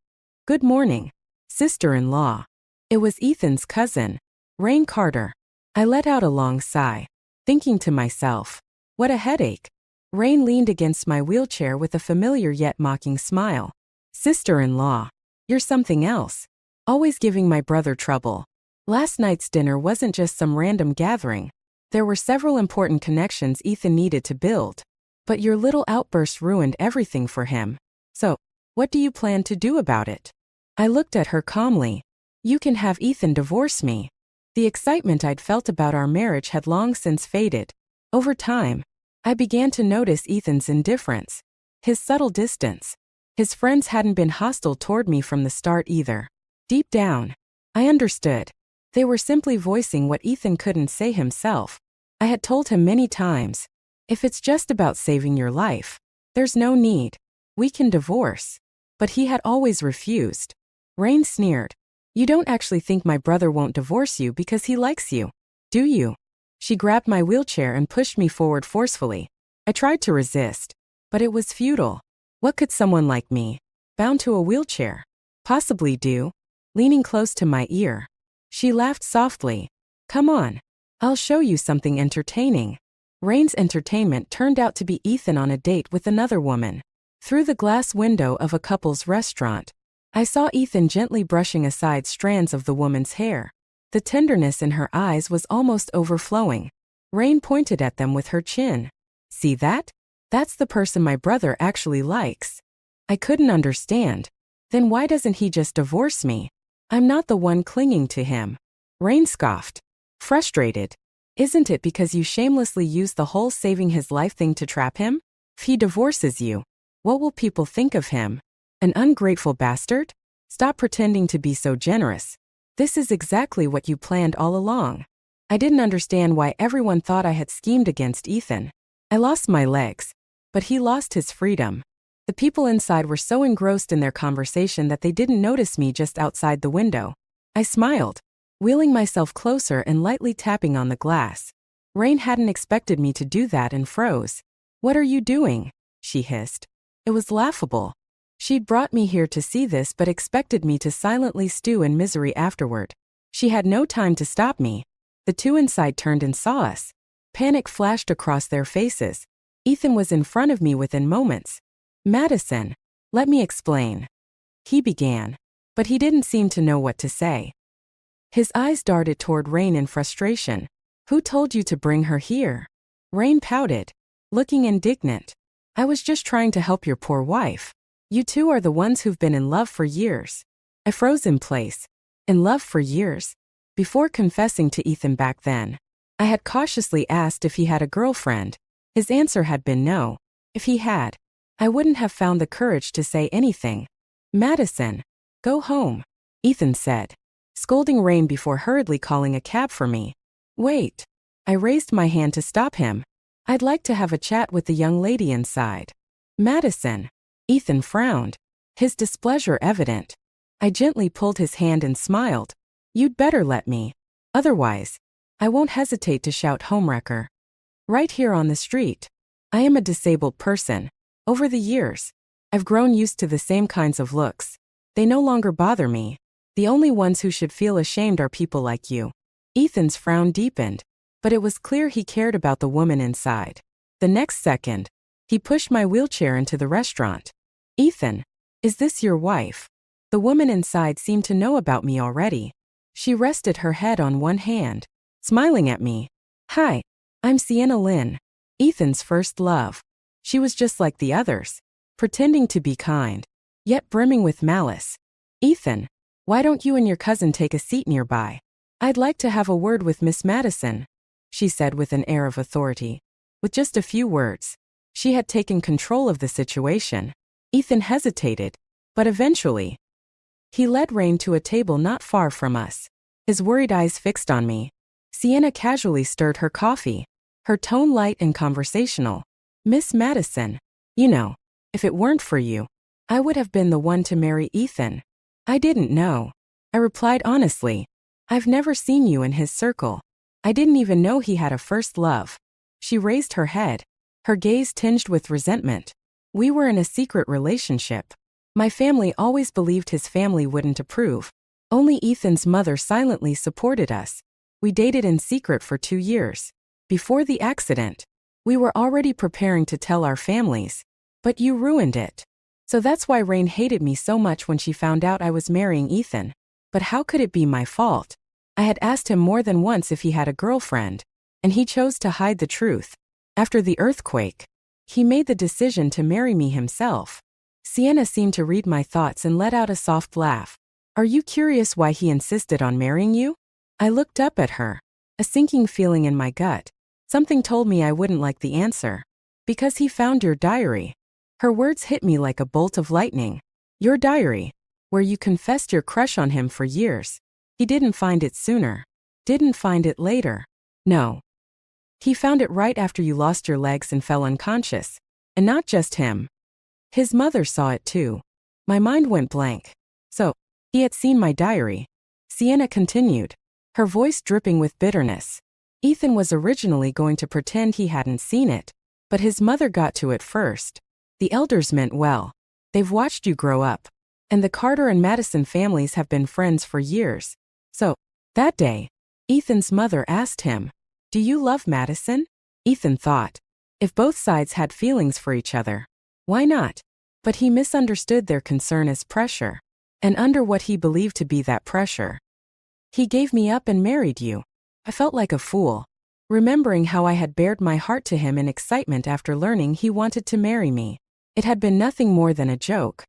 Speaker 1: Good morning, sister-in-law. It was Ethan's cousin, Rain Carter. I let out a long sigh, thinking to myself, what a headache. Rain leaned against my wheelchair with a familiar yet mocking smile. Sister-in-law, you're something else. Always giving my brother trouble. Last night's dinner wasn't just some random gathering. There were several important connections Ethan needed to build. But your little outburst ruined everything for him. So, what do you plan to do about it? I looked at her calmly. You can have Ethan divorce me. The excitement I'd felt about our marriage had long since faded. Over time, I began to notice Ethan's indifference, his subtle distance. His friends hadn't been hostile toward me from the start either. Deep down, I understood. They were simply voicing what Ethan couldn't say himself. I had told him many times, if it's just about saving your life, there's no need. We can divorce. But he had always refused. Rain sneered. You don't actually think my brother won't divorce you because he likes you, do you? She grabbed my wheelchair and pushed me forward forcefully. I tried to resist, but it was futile. What could someone like me, bound to a wheelchair, possibly do? Leaning close to my ear, she laughed softly. Come on, I'll show you something entertaining. Rain's entertainment turned out to be Ethan on a date with another woman. Through the glass window of a couple's restaurant, I saw Ethan gently brushing aside strands of the woman's hair. The tenderness in her eyes was almost overflowing. Rain pointed at them with her chin. See that? That's the person my brother actually likes. I couldn't understand. Then why doesn't he just divorce me? I'm not the one clinging to him. Rain scoffed. Frustrated. Isn't it because you shamelessly used the whole saving his life thing to trap him? If he divorces you, what will people think of him? An ungrateful bastard? Stop pretending to be so generous. This is exactly what you planned all along. I didn't understand why everyone thought I had schemed against Ethan. I lost my legs, but he lost his freedom. The people inside were so engrossed in their conversation that they didn't notice me just outside the window. I smiled, wheeling myself closer and lightly tapping on the glass. Rain hadn't expected me to do that and froze. "What are you doing?" she hissed. It was laughable. She'd brought me here to see this but expected me to silently stew in misery afterward. She had no time to stop me. The two inside turned and saw us. Panic flashed across their faces. Ethan was in front of me within moments. "Madison, let me explain," he began, but he didn't seem to know what to say. His eyes darted toward Rain in frustration. "Who told you to bring her here?" Rain pouted, looking indignant. "I was just trying to help your poor wife. You two are the ones who've been in love for years." I froze in place. In love for years? Before confessing to Ethan back then, I had cautiously asked if he had a girlfriend. His answer had been no. If he had, I wouldn't have found the courage to say anything. "Madison, go home," Ethan said, scolding Rain before hurriedly calling a cab for me. "Wait." I raised my hand to stop him. "I'd like to have a chat with the young lady inside." "Madison." Ethan frowned, his displeasure evident. I gently pulled his hand and smiled. "You'd better let me. Otherwise, I won't hesitate to shout homewrecker. Right here on the street. I am a disabled person. Over the years, I've grown used to the same kinds of looks. They no longer bother me. The only ones who should feel ashamed are people like you." Ethan's frown deepened, but it was clear he cared about the woman inside. The next second, he pushed my wheelchair into the restaurant. "Ethan, is this your wife?" The woman inside seemed to know about me already. She rested her head on one hand, smiling at me. "Hi, I'm Sienna Lynn, Ethan's first love." She was just like the others, pretending to be kind, yet brimming with malice. "Ethan, why don't you and your cousin take a seat nearby? I'd like to have a word with Miss Madison," she said with an air of authority. With just a few words, she had taken control of the situation. Ethan hesitated, but eventually, he led Rain to a table not far from us, his worried eyes fixed on me. Sienna casually stirred her coffee, her tone light and conversational. "Miss Madison, you know, if it weren't for you, I would have been the one to marry Ethan." "I didn't know," I replied honestly. "I've never seen you in his circle. I didn't even know he had a first love." She raised her head, her gaze tinged with resentment. "We were in a secret relationship. My family always believed his family wouldn't approve. Only Ethan's mother silently supported us. We dated in secret for 2 years. Before the accident, we were already preparing to tell our families. But you ruined it. So that's why Rain hated me so much when she found out I was marrying Ethan. But how could it be my fault? I had asked him more than once if he had a girlfriend, and he chose to hide the truth. After the earthquake, he made the decision to marry me himself." Sienna seemed to read my thoughts and let out a soft laugh. "Are you curious why he insisted on marrying you?" I looked up at her, a sinking feeling in my gut. Something told me I wouldn't like the answer. "Because he found your diary." Her words hit me like a bolt of lightning. "Your diary, where you confessed your crush on him for years. He didn't find it sooner. Didn't find it later. No. He found it right after you lost your legs and fell unconscious. And not just him. His mother saw it too." My mind went blank. "So, he had seen my diary," Sienna continued, her voice dripping with bitterness. "Ethan was originally going to pretend he hadn't seen it, but his mother got to it first. The elders meant well. They've watched you grow up, and the Carter and Madison families have been friends for years. So, that day, Ethan's mother asked him, 'Do you love Madison?' Ethan thought, if both sides had feelings for each other, why not? But he misunderstood their concern as pressure, and under what he believed to be that pressure, he gave me up and married you. I felt like a fool, remembering how I had bared my heart to him in excitement after learning he wanted to marry me. It had been nothing more than a joke.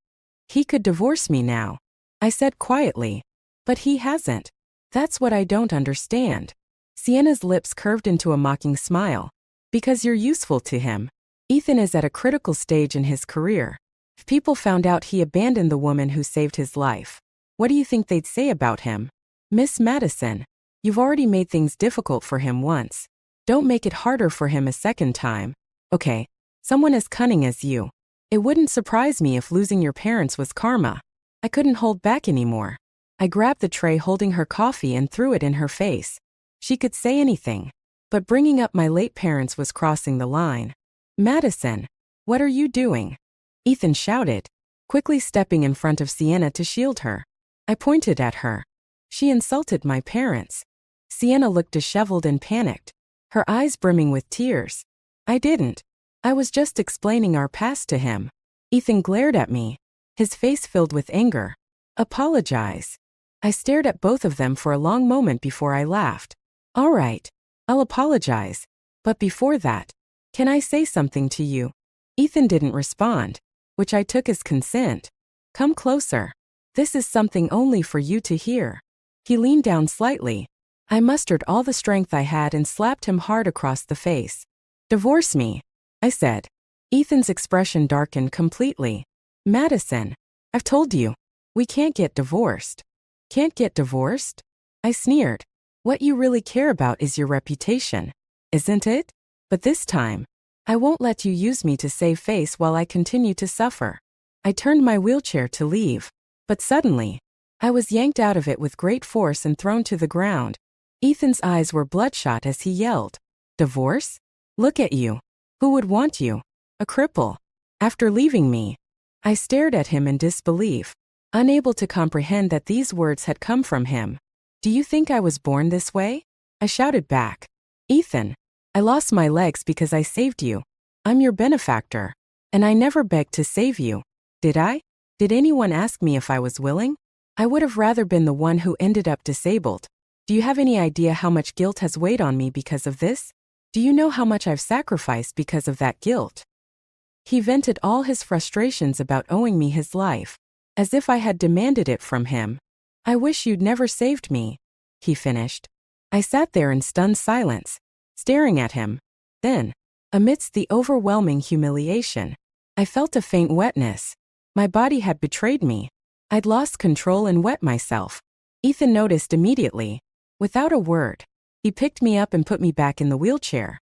Speaker 1: He could divorce me now, I said quietly. But he hasn't. That's what I don't understand." Sienna's lips curved into a mocking smile. "Because you're useful to him." Ethan is at a critical stage in his career. If people found out he abandoned the woman who saved his life, what do you think they'd say about him? Miss Madison, you've already made things difficult for him once. Don't make it harder for him a second time. Okay, someone as cunning as you. It wouldn't surprise me if losing your parents was karma. I couldn't hold back anymore. I grabbed the tray holding her coffee and threw it in her face. She could say anything, but bringing up my late parents was crossing the line. Madison, what are you doing? Ethan shouted, quickly stepping in front of Sienna to shield her. I pointed at her. She insulted my parents. Sienna looked disheveled and panicked, her eyes brimming with tears. I didn't. I was just explaining our past to him. Ethan glared at me, his face filled with anger. Apologize. I stared at both of them for a long moment before I laughed. All right, I'll apologize. But before that, can I say something to you? Ethan didn't respond, which I took as consent. Come closer. This is something only for you to hear. He leaned down slightly. I mustered all the strength I had and slapped him hard across the face. Divorce me, I said. Ethan's expression darkened completely. Madison, I've told you, we can't get divorced. Can't get divorced? I sneered. What you really care about is your reputation, isn't it? But this time, I won't let you use me to save face while I continue to suffer. I turned my wheelchair to leave, but suddenly, I was yanked out of it with great force and thrown to the ground. Ethan's eyes were bloodshot as he yelled, Divorce? Look at you. Who would want you? A cripple. After leaving me, I stared at him in disbelief, unable to comprehend that these words had come from him. Do you think I was born this way? I shouted back. Ethan, I lost my legs because I saved you. I'm your benefactor, and I never begged to save you. Did I? Did anyone ask me if I was willing? I would have rather been the one who ended up disabled. Do you have any idea how much guilt has weighed on me because of this? Do you know how much I've sacrificed because of that guilt? He vented all his frustrations about owing me his life, as if I had demanded it from him. I wish you'd never saved me, he finished. I sat there in stunned silence, staring at him. Then, amidst the overwhelming humiliation, I felt a faint wetness. My body had betrayed me. I'd lost control and wet myself. Ethan noticed immediately. Without a word, he picked me up and put me back in the wheelchair.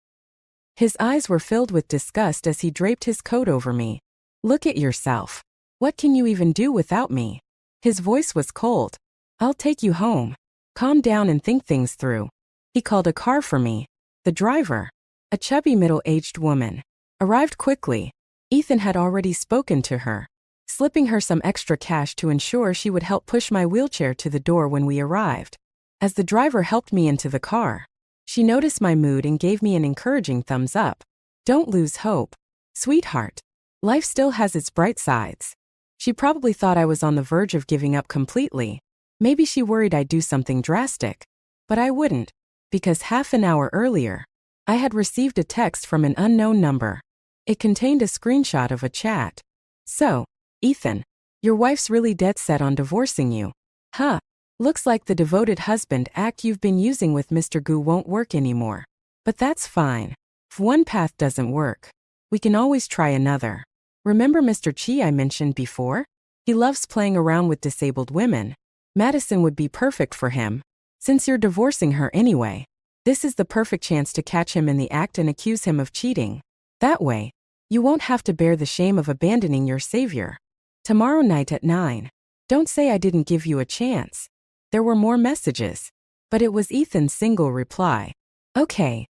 Speaker 1: His eyes were filled with disgust as he draped his coat over me. Look at yourself. What can you even do without me? His voice was cold. I'll take you home. Calm down and think things through. He called a car for me. The driver, a chubby middle-aged woman, arrived quickly. Ethan had already spoken to her, slipping her some extra cash to ensure she would help push my wheelchair to the door when we arrived. As the driver helped me into the car, she noticed my mood and gave me an encouraging thumbs up. Don't lose hope, sweetheart. Life still has its bright sides. She probably thought I was on the verge of giving up completely. Maybe she worried I'd do something drastic. But I wouldn't, because half an hour earlier, I had received a text from an unknown number. It contained a screenshot of a chat. So, Ethan, your wife's really dead set on divorcing you. Huh. Looks like the devoted husband act you've been using with Mr. Gu won't work anymore. But that's fine. If one path doesn't work, we can always try another. Remember Mr. Chi I mentioned before? He loves playing around with disabled women. Madison would be perfect for him. Since you're divorcing her anyway, this is the perfect chance to catch him in the act and accuse him of cheating. That way, you won't have to bear the shame of abandoning your savior. Tomorrow night at 9. Don't say I didn't give you a chance. There were more messages, but it was Ethan's single reply. Okay.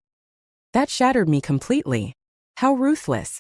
Speaker 1: That shattered me completely. How ruthless.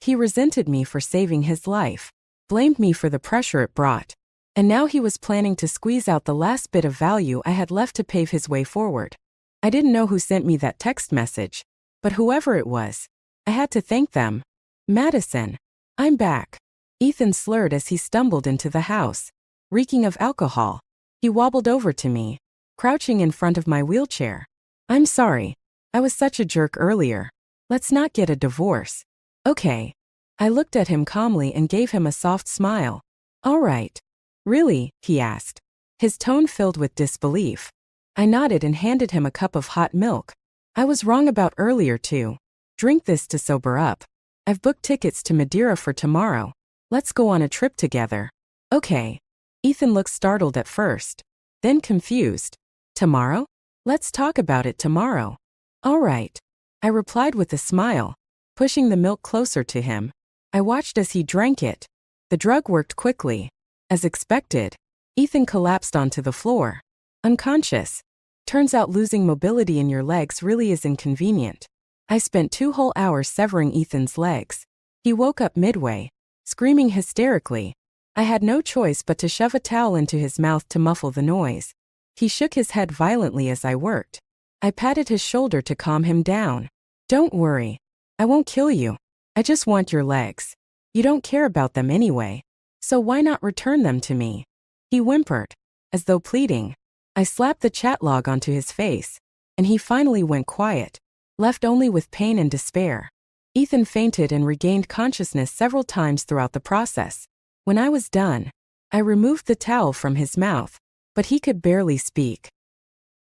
Speaker 1: He resented me for saving his life, blamed me for the pressure it brought, and now he was planning to squeeze out the last bit of value I had left to pave his way forward. I didn't know who sent me that text message, but whoever it was, I had to thank them. Madison, I'm back. Ethan slurred as he stumbled into the house, reeking of alcohol. He wobbled over to me, crouching in front of my wheelchair. I'm sorry. I was such a jerk earlier. Let's not get a divorce. Okay. I looked at him calmly and gave him a soft smile. All right. Really? He asked, his tone filled with disbelief. I nodded and handed him a cup of hot milk. I was wrong about earlier too. Drink this to sober up. I've booked tickets to Madeira for tomorrow. Let's go on a trip together. Okay. Ethan looked startled at first, then confused. Tomorrow? Let's talk about it tomorrow. All right. I replied with a smile, pushing the milk closer to him. I watched as he drank it. The drug worked quickly. As expected, Ethan collapsed onto the floor, unconscious. Turns out losing mobility in your legs really is inconvenient. I spent 2 whole hours severing Ethan's legs. He woke up midway, screaming hysterically. I had no choice but to shove a towel into his mouth to muffle the noise. He shook his head violently as I worked. I patted his shoulder to calm him down. Don't worry. I won't kill you. I just want your legs. You don't care about them anyway. So why not return them to me? He whimpered, as though pleading. I slapped the chat log onto his face, and he finally went quiet, left only with pain and despair. Ethan fainted and regained consciousness several times throughout the process. When I was done, I removed the towel from his mouth, but he could barely speak.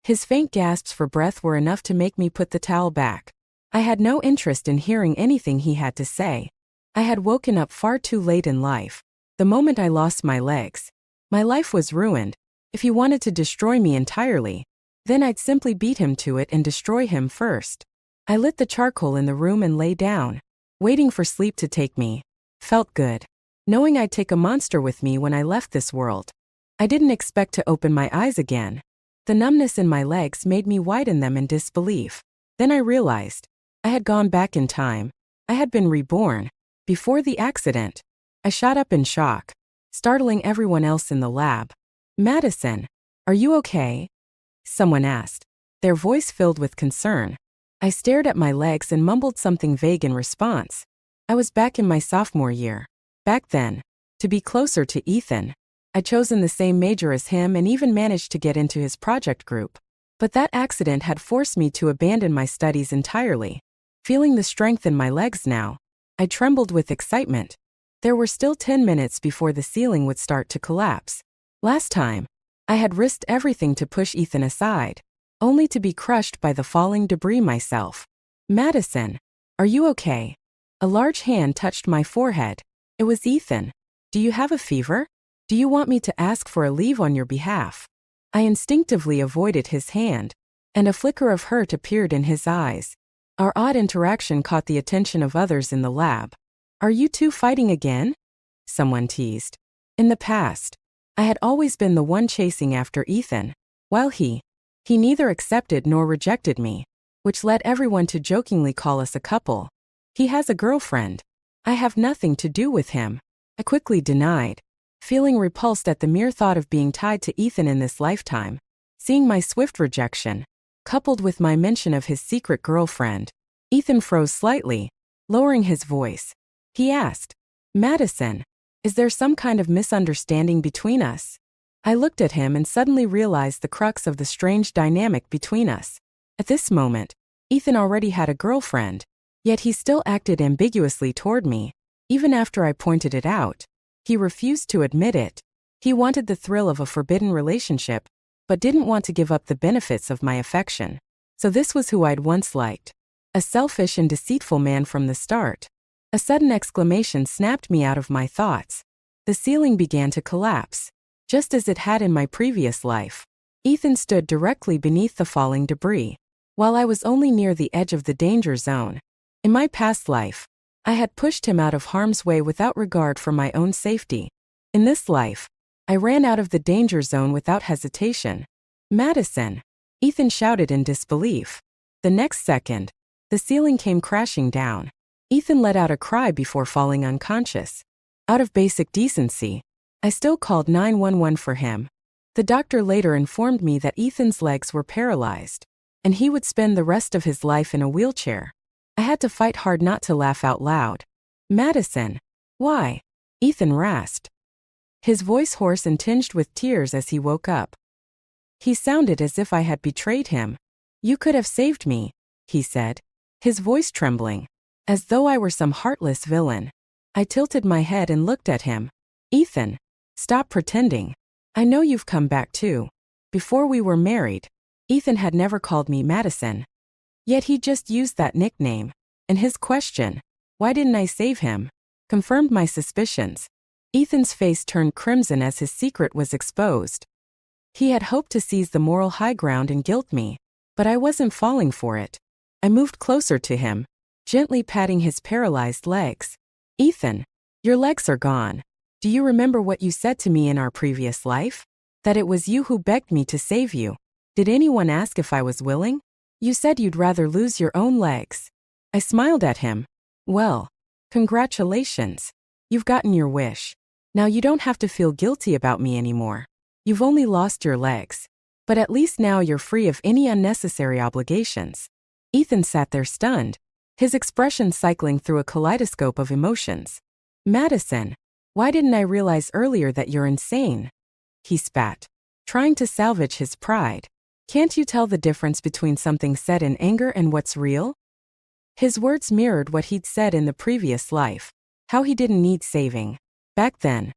Speaker 1: His faint gasps for breath were enough to make me put the towel back. I had no interest in hearing anything he had to say. I had woken up far too late in life. The moment I lost my legs, my life was ruined. If he wanted to destroy me entirely, then I'd simply beat him to it and destroy him first. I lit the charcoal in the room and lay down, waiting for sleep to take me. Felt good, knowing I'd take a monster with me when I left this world. I didn't expect to open my eyes again. The numbness in my legs made me widen them in disbelief. Then I realized I had gone back in time. I had been reborn. Before the accident, I shot up in shock, startling everyone else in the lab. Madison, are you okay? Someone asked, their voice filled with concern. I stared at my legs and mumbled something vague in response. I was back in my sophomore year. Back then, to be closer to Ethan, I'd chosen the same major as him and even managed to get into his project group. But that accident had forced me to abandon my studies entirely. Feeling the strength in my legs now, I trembled with excitement. There were still 10 minutes before the ceiling would start to collapse. Last time, I had risked everything to push Ethan aside, only to be crushed by the falling debris myself. Madison, are you okay? A large hand touched my forehead. It was Ethan. Do you have a fever? Do you want me to ask for a leave on your behalf? I instinctively avoided his hand, and a flicker of hurt appeared in his eyes. Our odd interaction caught the attention of others in the lab. Are you two fighting again? Someone teased. In the past, I had always been the one chasing after Ethan, while he neither accepted nor rejected me, which led everyone to jokingly call us a couple. He has a girlfriend. I have nothing to do with him. I quickly denied, feeling repulsed at the mere thought of being tied to Ethan in this lifetime. Seeing my swift rejection, coupled with my mention of his secret girlfriend, Ethan froze slightly, lowering his voice. He asked, Madison, is there some kind of misunderstanding between us? I looked at him and suddenly realized the crux of the strange dynamic between us. At this moment, Ethan already had a girlfriend, yet he still acted ambiguously toward me. Even after I pointed it out, he refused to admit it. He wanted the thrill of a forbidden relationship, but didn't want to give up the benefits of my affection. So this was who I'd once liked. A selfish and deceitful man from the start. A sudden exclamation snapped me out of my thoughts. The ceiling began to collapse, just as it had in my previous life. Ethan stood directly beneath the falling debris, while I was only near the edge of the danger zone. In my past life, I had pushed him out of harm's way without regard for my own safety. In this life, I ran out of the danger zone without hesitation. Madison, Ethan shouted in disbelief. The next second, the ceiling came crashing down. Ethan let out a cry before falling unconscious. Out of basic decency, I still called 911 for him. The doctor later informed me that Ethan's legs were paralyzed, and he would spend the rest of his life in a wheelchair. I had to fight hard not to laugh out loud. Madison, why? Ethan rasped, his voice hoarse and tinged with tears as he woke up. He sounded as if I had betrayed him. You could have saved me, he said, his voice trembling, as though I were some heartless villain. I tilted my head and looked at him. Ethan, stop pretending. I know you've come back too. Before we were married, Ethan had never called me Madison. Yet he just used that nickname, and his question, Why didn't I save him? Confirmed my suspicions. Ethan's face turned crimson as his secret was exposed. He had hoped to seize the moral high ground and guilt me, but I wasn't falling for it. I moved closer to him, gently patting his paralyzed legs. Ethan, your legs are gone. Do you remember what you said to me in our previous life? That it was you who begged me to save you. Did anyone ask if I was willing? You said you'd rather lose your own legs. I smiled at him. Well, congratulations. You've gotten your wish. Now you don't have to feel guilty about me anymore. You've only lost your legs. But at least now you're free of any unnecessary obligations. Ethan sat there stunned, his expression cycling through a kaleidoscope of emotions. Madison, why didn't I realize earlier that you're insane? He spat, trying to salvage his pride. Can't you tell the difference between something said in anger and what's real? His words mirrored what he'd said in the previous life, how he didn't need saving. Back then,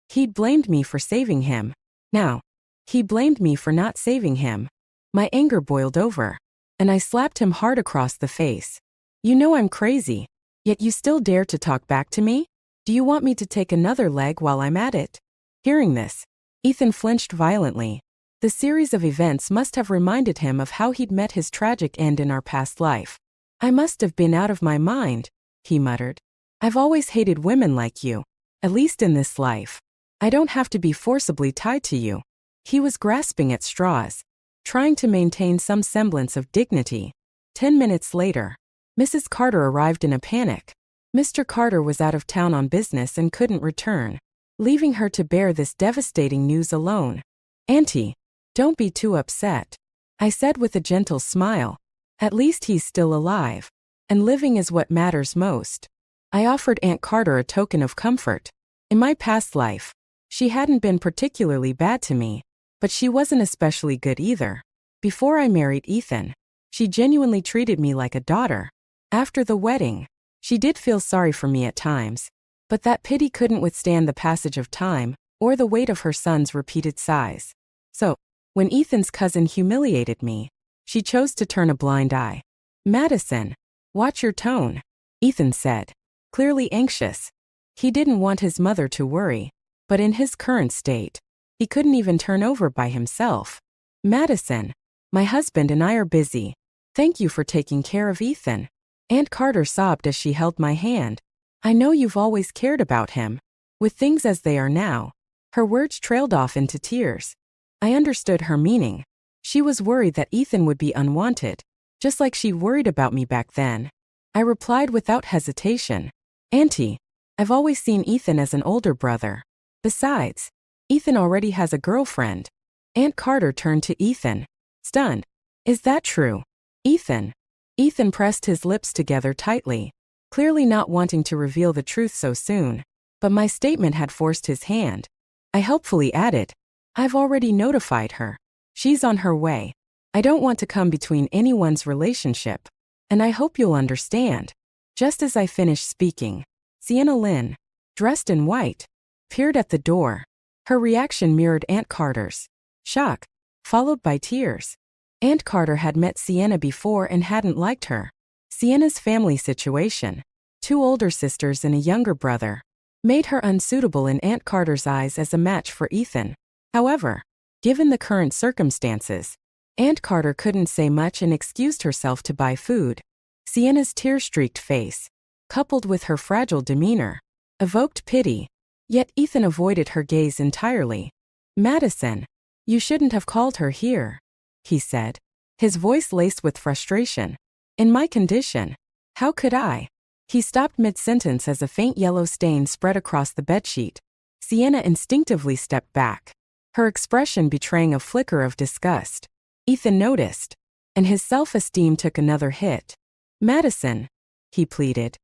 Speaker 1: he'd blamed me for saving him. Now, he blamed me for not saving him. My anger boiled over, and I slapped him hard across the face. You know I'm crazy, yet you still dare to talk back to me? Do you want me to take another leg while I'm at it? Hearing this, Ethan flinched violently. The series of events must have reminded him of how he'd met his tragic end in our past life. I must have been out of my mind, he muttered. I've always hated women like you, at least in this life. I don't have to be forcibly tied to you. He was grasping at straws, trying to maintain some semblance of dignity. 10 minutes later, Mrs. Carter arrived in a panic. Mr. Carter was out of town on business and couldn't return, leaving her to bear this devastating news alone. Auntie, don't be too upset, I said with a gentle smile. At least he's still alive, and living is what matters most. I offered Aunt Carter a token of comfort. In my past life, she hadn't been particularly bad to me, but she wasn't especially good either. Before I married Ethan, she genuinely treated me like a daughter. After the wedding, she did feel sorry for me at times, but that pity couldn't withstand the passage of time or the weight of her son's repeated sighs. So, when Ethan's cousin humiliated me, she chose to turn a blind eye. Madison, watch your tone, Ethan said, clearly anxious. He didn't want his mother to worry, but in his current state, he couldn't even turn over by himself. Madison, my husband and I are busy. Thank you for taking care of Ethan. Aunt Carter sobbed as she held my hand. I know you've always cared about him. With things as they are now, her words trailed off into tears. I understood her meaning. She was worried that Ethan would be unwanted, just like she worried about me back then. I replied without hesitation. Auntie, I've always seen Ethan as an older brother. Besides, Ethan already has a girlfriend. Aunt Carter turned to Ethan, stunned. Is that true? Ethan. Ethan pressed his lips together tightly, clearly not wanting to reveal the truth so soon. But my statement had forced his hand. I helpfully added, I've already notified her. She's on her way. I don't want to come between anyone's relationship, and I hope you'll understand. Just as I finished speaking, Sienna Lynn, dressed in white, peered at the door. Her reaction mirrored Aunt Carter's. Shock, followed by tears. Aunt Carter had met Sienna before and hadn't liked her. Sienna's family situation, 2 older sisters and a younger brother, made her unsuitable in Aunt Carter's eyes as a match for Ethan. However, given the current circumstances, Aunt Carter couldn't say much and excused herself to buy food. Sienna's tear-streaked face, coupled with her fragile demeanor, evoked pity, yet Ethan avoided her gaze entirely. Madison, you shouldn't have called her here, he said, his voice laced with frustration. In my condition, how could I? He stopped mid-sentence as a faint yellow stain spread across the bedsheet. Sienna instinctively stepped back, her expression betraying a flicker of disgust. Ethan noticed, and his self-esteem took another hit. Madison, he pleaded.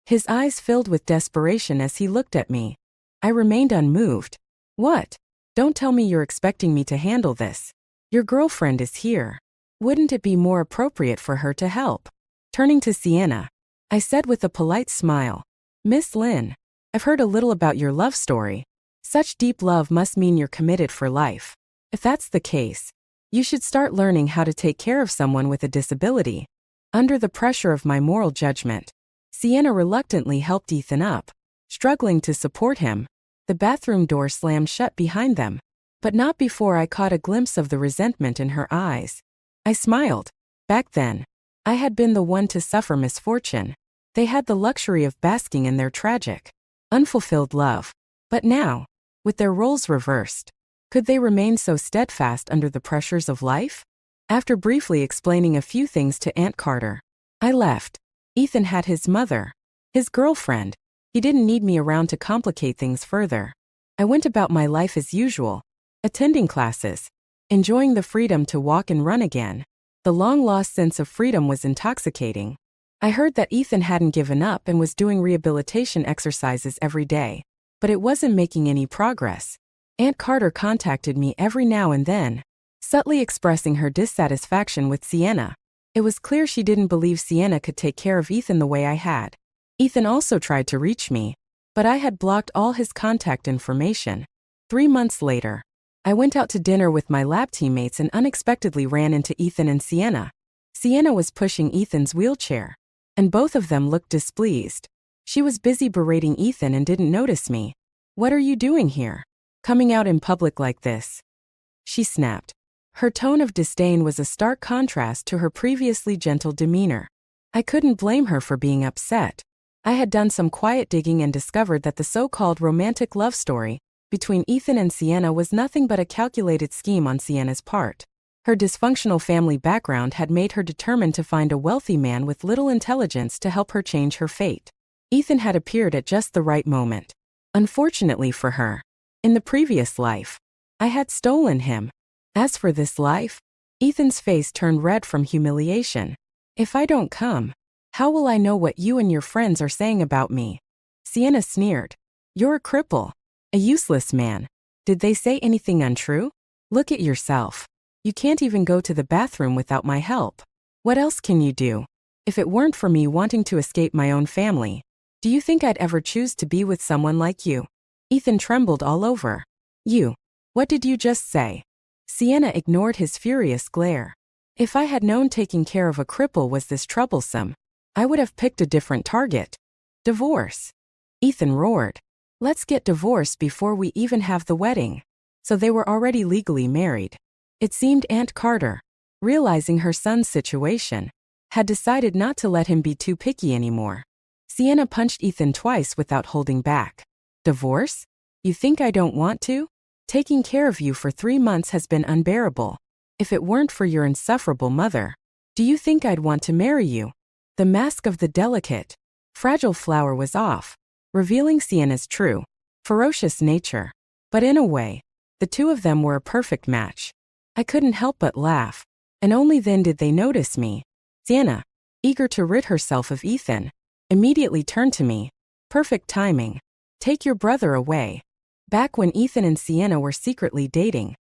Speaker 1: His eyes filled with desperation as he looked at me. I remained unmoved. What? Don't tell me you're expecting me to handle this. Your girlfriend is here. Wouldn't it be more appropriate for her to help? Turning to Sienna, I said with a polite smile, Miss Lynn, I've heard a little about your love story. Such deep love must mean you're committed for life. If that's the case, you should start learning how to take care of someone with a disability. Under the pressure of my moral judgment, Sienna reluctantly helped Ethan up, struggling to support him. The bathroom door slammed shut behind them, but not before I caught a glimpse of the resentment in her eyes. I smiled. Back then, I had been the one to suffer misfortune. They had the luxury of basking in their tragic, unfulfilled love. But now, with their roles reversed, could they remain so steadfast under the pressures of life? After briefly explaining a few things to Aunt Carter, I left. Ethan had his mother, his girlfriend. He didn't need me around to complicate things further. I went about my life as usual, attending classes, enjoying the freedom to walk and run again. The long-lost sense of freedom was intoxicating. I heard that Ethan hadn't given up and was doing rehabilitation exercises every day, but it wasn't making any progress. Aunt Carter contacted me every now and then, subtly expressing her dissatisfaction with Sienna. It was clear she didn't believe Sienna could take care of Ethan the way I had. Ethan also tried to reach me, but I had blocked all his contact information. 3 months later, I went out to dinner with my lab teammates and unexpectedly ran into Ethan and Sienna. Sienna was pushing Ethan's wheelchair, and both of them looked displeased. She was busy berating Ethan and didn't notice me. "What are you doing here? Coming out in public like this?" she snapped. Her tone of disdain was a stark contrast to her previously gentle demeanor. I couldn't blame her for being upset. I had done some quiet digging and discovered that the so-called romantic love story between Ethan and Sienna was nothing but a calculated scheme on Sienna's part. Her dysfunctional family background had made her determined to find a wealthy man with little intelligence to help her change her fate. Ethan had appeared at just the right moment. Unfortunately for her, in the previous life, I had stolen him. As for this life, Ethan's face turned red from humiliation. "If I don't come, how will I know what you and your friends are saying about me?" Sienna sneered. "You're a cripple. A useless man. Did they say anything untrue? Look at yourself. You can't even go to the bathroom without my help. What else can you do? If it weren't for me wanting to escape my own family, do you think I'd ever choose to be with someone like you?" Ethan trembled all over. "You. What did you just say?" Sienna ignored his furious glare. "If I had known taking care of a cripple was this troublesome, I would have picked a different target. Divorce." Ethan roared. "Let's get divorced before we even have the wedding." So they were already legally married. It seemed Aunt Carter, realizing her son's situation, had decided not to let him be too picky anymore. Sienna punched Ethan twice without holding back. "Divorce? You think I don't want to? Taking care of you for 3 months has been unbearable. If it weren't for your insufferable mother, do you think I'd want to marry you?" The mask of the delicate, fragile flower was off, revealing Sienna's true, ferocious nature. But in a way, the two of them were a perfect match. I couldn't help but laugh, and only then did they notice me. Sienna, eager to rid herself of Ethan, immediately turned to me. "Perfect timing. Take your brother away." Back when Ethan and Sienna were secretly dating,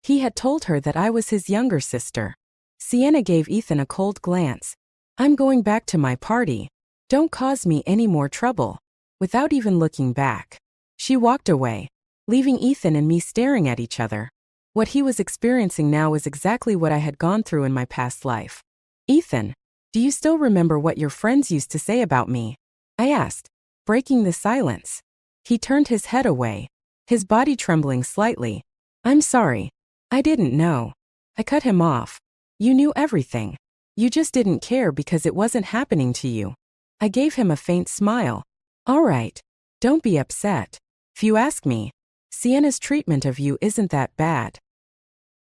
Speaker 1: he had told her that I was his younger sister. Sienna gave Ethan a cold glance. "I'm going back to my party. Don't cause me any more trouble." Without even looking back, she walked away, leaving Ethan and me staring at each other. What he was experiencing now was exactly what I had gone through in my past life. "Ethan, do you still remember what your friends used to say about me?" I asked, breaking the silence. He turned his head away, his body trembling slightly. "I'm sorry. I didn't know." I cut him off. "You knew everything. You just didn't care because it wasn't happening to you." I gave him a faint smile. "All right. Don't be upset. If you ask me, Sienna's treatment of you isn't that bad."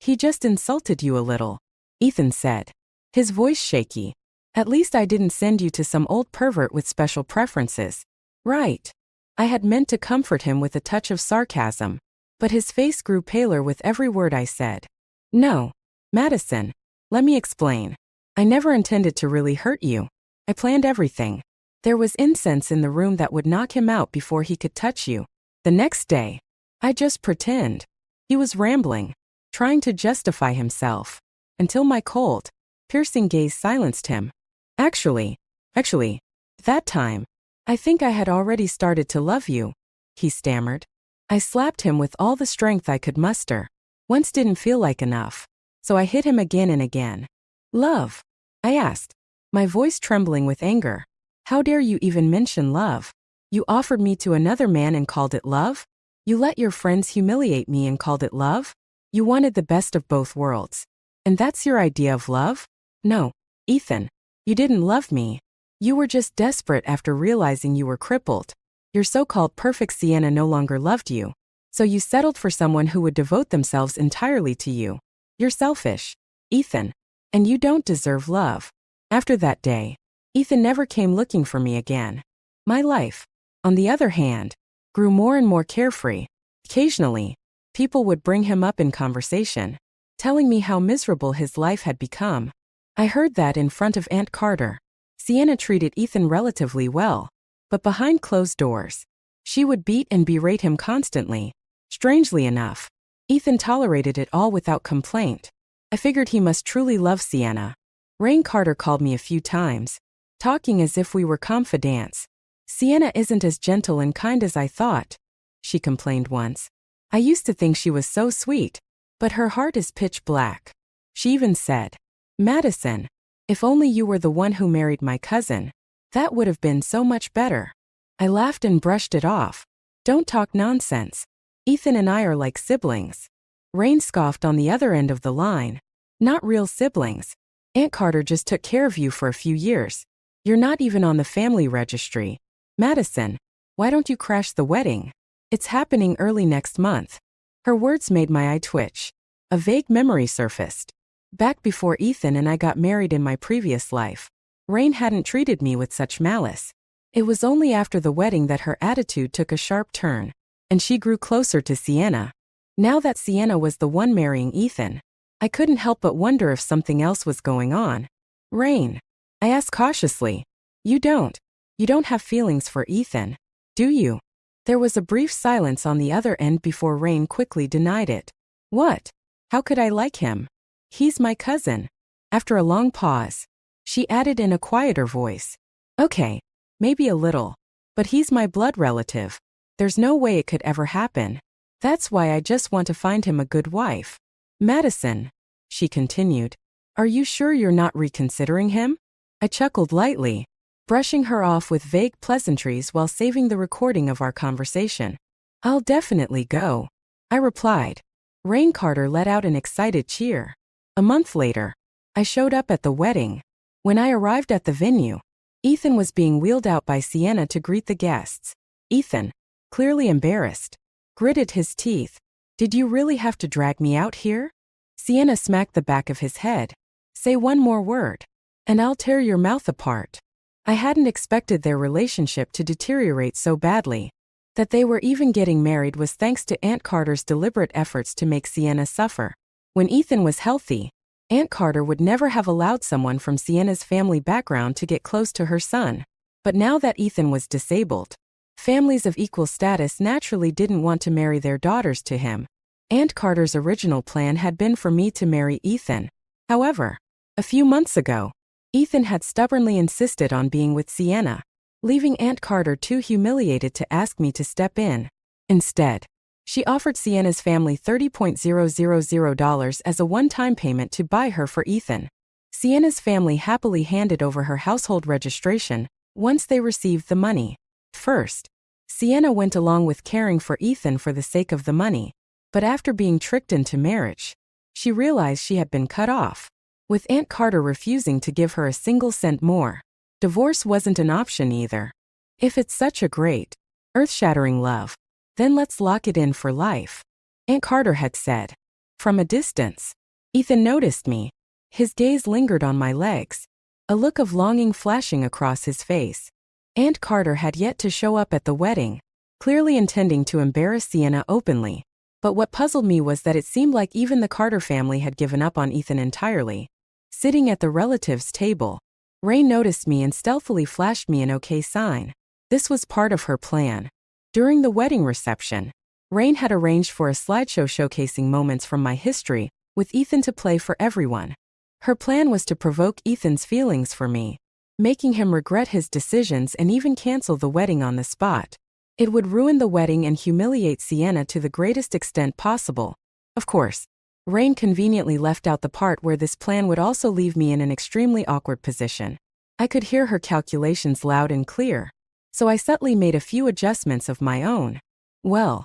Speaker 1: "He just insulted you a little," Ethan said, his voice shaky. "At least I didn't send you to some old pervert with special preferences." "Right." I had meant to comfort him with a touch of sarcasm, but his face grew paler with every word I said. "No, Madison, let me explain. I never intended to really hurt you. I planned everything. There was incense in the room that would knock him out before he could touch you. The next day, I just pretend." He was rambling, trying to justify himself, until my cold, piercing gaze silenced him. Actually, that time, I think I had already started to love you," he stammered. I slapped him with all the strength I could muster. Once didn't feel like enough, so I hit him again and again. "Love?" I asked, my voice trembling with anger. How dare you even mention love? You offered me to another man and called it love? You let your friends humiliate me and called it love? You wanted the best of both worlds. And that's your idea of love? No, Ethan. You didn't love me. You were just desperate after realizing you were crippled. Your so-called perfect Sienna no longer loved you. So you settled for someone who would devote themselves entirely to you. You're selfish, Ethan. And you don't deserve love. After that day, Ethan never came looking for me again. My life, on the other hand, grew more and more carefree. Occasionally, people would bring him up in conversation, telling me how miserable his life had become. I heard that in front of Aunt Carter. Sienna treated Ethan relatively well, but behind closed doors, she would beat and berate him constantly. Strangely enough, Ethan tolerated it all without complaint. I figured he must truly love Sienna. Rain Carter called me a few times, talking as if we were confidants. Sienna isn't as gentle and kind as I thought, she complained once. I used to think she was so sweet, but her heart is pitch black. She even said, Madison, if only you were the one who married my cousin, that would have been so much better. I laughed and brushed it off. Don't talk nonsense. Ethan and I are like siblings. Rain scoffed on the other end of the line. Not real siblings. Aunt Carter just took care of you for a few years. You're not even on the family registry. Madison, why don't you crash the wedding? It's happening early next month. Her words made my eye twitch. A vague memory surfaced. Back before Ethan and I got married in my previous life, Rain hadn't treated me with such malice. It was only after the wedding that her attitude took a sharp turn, and she grew closer to Sienna. Now that Sienna was the one marrying Ethan, I couldn't help but wonder if something else was going on. Rain, I asked cautiously, you don't have feelings for Ethan, do you? There was a brief silence on the other end before Rain quickly denied it. What? How could I like him? He's my cousin. After a long pause, she added in a quieter voice. Okay, maybe a little, but he's my blood relative. There's no way it could ever happen. That's why I just want to find him a good wife. Madison, she continued, are you sure you're not reconsidering him? I chuckled lightly, brushing her off with vague pleasantries while saving the recording of our conversation. I'll definitely go, I replied. Rain Carter let out an excited cheer. A month later, I showed up at the wedding. When I arrived at the venue, Ethan was being wheeled out by Sienna to greet the guests. Ethan, clearly embarrassed, gritted his teeth. Did you really have to drag me out here? Sienna smacked the back of his head. Say one more word, and I'll tear your mouth apart. I hadn't expected their relationship to deteriorate so badly. That they were even getting married was thanks to Aunt Carter's deliberate efforts to make Sienna suffer. When Ethan was healthy, Aunt Carter would never have allowed someone from Sienna's family background to get close to her son. But now that Ethan was disabled, families of equal status naturally didn't want to marry their daughters to him. Aunt Carter's original plan had been for me to marry Ethan. However, a few months ago, Ethan had stubbornly insisted on being with Sienna, leaving Aunt Carter too humiliated to ask me to step in. Instead, she offered Sienna's family $30,000 as a one-time payment to buy her for Ethan. Sienna's family happily handed over her household registration once they received the money. First, Sienna went along with caring for Ethan for the sake of the money, but after being tricked into marriage, she realized she had been cut off, with Aunt Carter refusing to give her a single cent more. Divorce wasn't an option either. If it's such a great, earth-shattering love, then let's lock it in for life, Aunt Carter had said. From a distance, Ethan noticed me. His gaze lingered on my legs, a look of longing flashing across his face. Aunt Carter had yet to show up at the wedding, clearly intending to embarrass Sienna openly. But what puzzled me was that it seemed like even the Carter family had given up on Ethan entirely. Sitting at the relatives' table, Rain noticed me and stealthily flashed me an okay sign. This was part of her plan. During the wedding reception, Rain had arranged for a slideshow showcasing moments from my history, with Ethan to play for everyone. Her plan was to provoke Ethan's feelings for me, making him regret his decisions and even cancel the wedding on the spot. It would ruin the wedding and humiliate Sienna to the greatest extent possible. Of course, Rain conveniently left out the part where this plan would also leave me in an extremely awkward position. I could hear her calculations loud and clear, so I subtly made a few adjustments of my own. Well,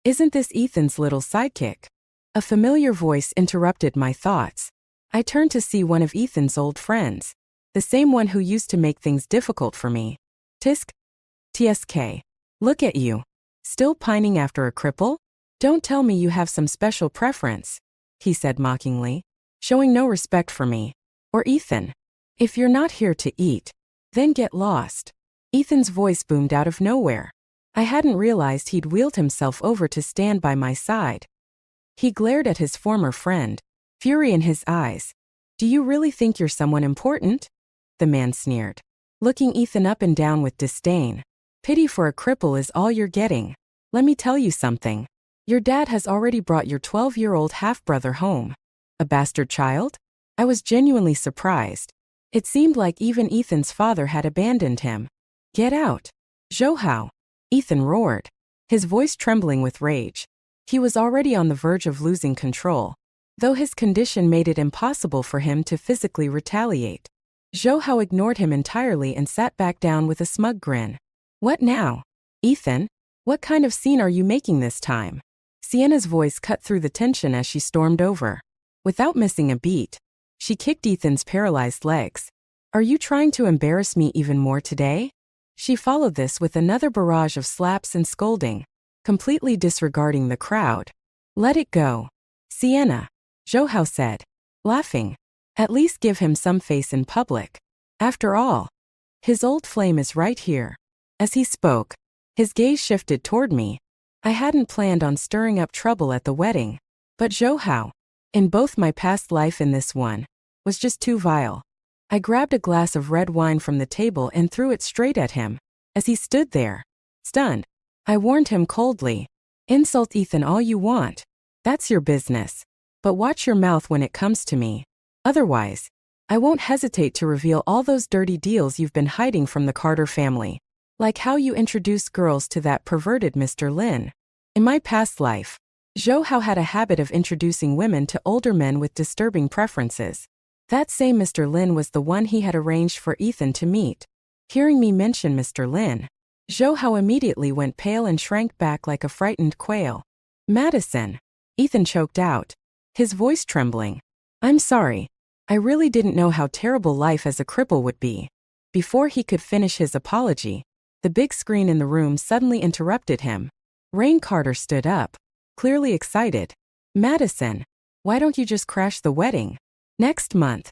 Speaker 1: isn't this Ethan's little sidekick? A familiar voice interrupted my thoughts. I turned to see one of Ethan's old friends, the same one who used to make things difficult for me. TSK. Look at you. Still pining after a cripple? Don't tell me you have some special preference, he said mockingly, showing no respect for me. Or Ethan. If you're not here to eat, then get lost. Ethan's voice boomed out of nowhere. I hadn't realized he'd wheeled himself over to stand by my side. He glared at his former friend, fury in his eyes. Do you really think you're someone important? The man sneered, looking Ethan up and down with disdain. Pity for a cripple is all you're getting. Let me tell you something. Your dad has already brought your 12-year-old half-brother home. A bastard child? I was genuinely surprised. It seemed like even Ethan's father had abandoned him. Get out. Zhou, Ethan roared, his voice trembling with rage. He was already on the verge of losing control, though his condition made it impossible for him to physically retaliate. Zhou ignored him entirely and sat back down with a smug grin. What now? Ethan? What kind of scene are you making this time? Sienna's voice cut through the tension as she stormed over. Without missing a beat, she kicked Ethan's paralyzed legs. Are you trying to embarrass me even more today? She followed this with another barrage of slaps and scolding, completely disregarding the crowd. Let it go. Sienna, Zhou said, laughing. At least give him some face in public. After all, his old flame is right here. As he spoke, his gaze shifted toward me. I hadn't planned on stirring up trouble at the wedding, but Zhou, in both my past life and this one, was just too vile. I grabbed a glass of red wine from the table and threw it straight at him. As he stood there, stunned, I warned him coldly. Insult Ethan all you want. That's your business. But watch your mouth when it comes to me. Otherwise, I won't hesitate to reveal all those dirty deals you've been hiding from the Carter family. Like how you introduced girls to that perverted Mr. Lin. In my past life, Zhou had a habit of introducing women to older men with disturbing preferences. That same Mr. Lin was the one he had arranged for Ethan to meet. Hearing me mention Mr. Lin, Zhou immediately went pale and shrank back like a frightened quail. Madison, Ethan choked out, his voice trembling. I'm sorry. I really didn't know how terrible life as a cripple would be. Before he could finish his apology, the big screen in the room suddenly interrupted him. Rain Carter stood up, clearly excited. Madison, why don't you just crash the wedding? Next month.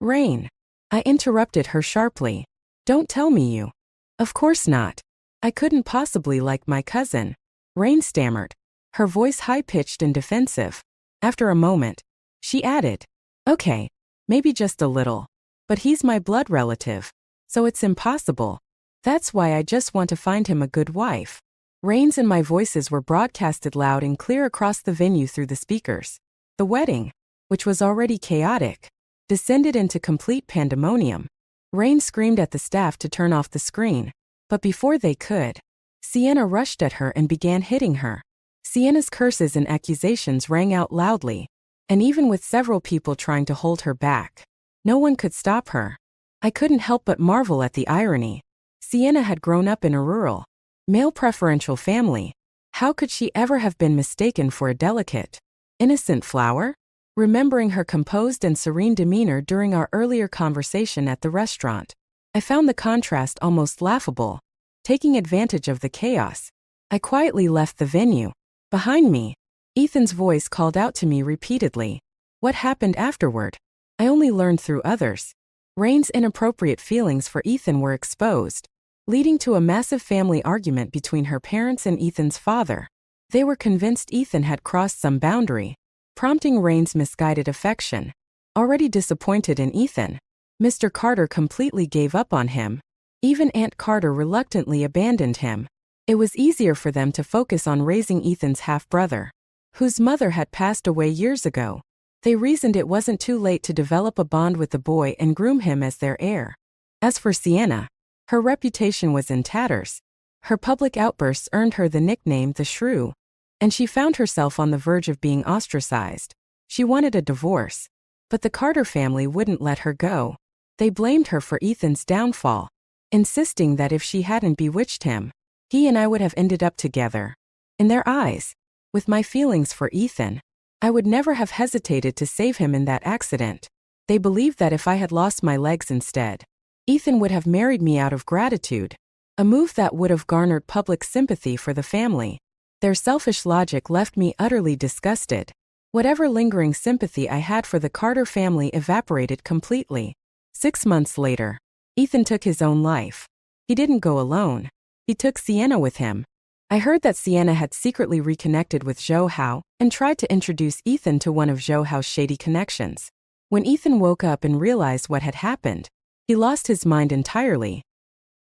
Speaker 1: Rain. I interrupted her sharply. Don't tell me you. Of course not. I couldn't possibly like my cousin. Rain stammered, her voice high-pitched and defensive. After a moment, she added, okay, maybe just a little. But he's my blood relative, so it's impossible. That's why I just want to find him a good wife. Rain's and my voices were broadcasted loud and clear across the venue through the speakers. The wedding, which was already chaotic, descended into complete pandemonium. Rain screamed at the staff to turn off the screen, but before they could, Sienna rushed at her and began hitting her. Sienna's curses and accusations rang out loudly, and even with several people trying to hold her back, no one could stop her. I couldn't help but marvel at the irony. Sienna had grown up in a rural, male-preferential family. How could she ever have been mistaken for a delicate, innocent flower? Remembering her composed and serene demeanor during our earlier conversation at the restaurant, I found the contrast almost laughable. Taking advantage of the chaos, I quietly left the venue. Behind me, Ethan's voice called out to me repeatedly. What happened afterward? I only learned through others. Rain's inappropriate feelings for Ethan were exposed, leading to a massive family argument between her parents and Ethan's father. They were convinced Ethan had crossed some boundary, prompting Rain's misguided affection. Already disappointed in Ethan, Mr. Carter completely gave up on him. Even Aunt Carter reluctantly abandoned him. It was easier for them to focus on raising Ethan's half-brother, whose mother had passed away years ago. They reasoned it wasn't too late to develop a bond with the boy and groom him as their heir. As for Sienna, her reputation was in tatters. Her public outbursts earned her the nickname the Shrew, and she found herself on the verge of being ostracized. She wanted a divorce, but the Carter family wouldn't let her go. They blamed her for Ethan's downfall, insisting that if she hadn't bewitched him, he and I would have ended up together. In their eyes, with my feelings for Ethan, I would never have hesitated to save him in that accident. They believed that if I had lost my legs instead, Ethan would have married me out of gratitude, a move that would have garnered public sympathy for the family. Their selfish logic left me utterly disgusted. Whatever lingering sympathy I had for the Carter family evaporated completely. 6 months later, Ethan took his own life. He didn't go alone. He took Sienna with him. I heard that Sienna had secretly reconnected with Zhou Hao and tried to introduce Ethan to one of Zhou Hao's shady connections. When Ethan woke up and realized what had happened, he lost his mind entirely.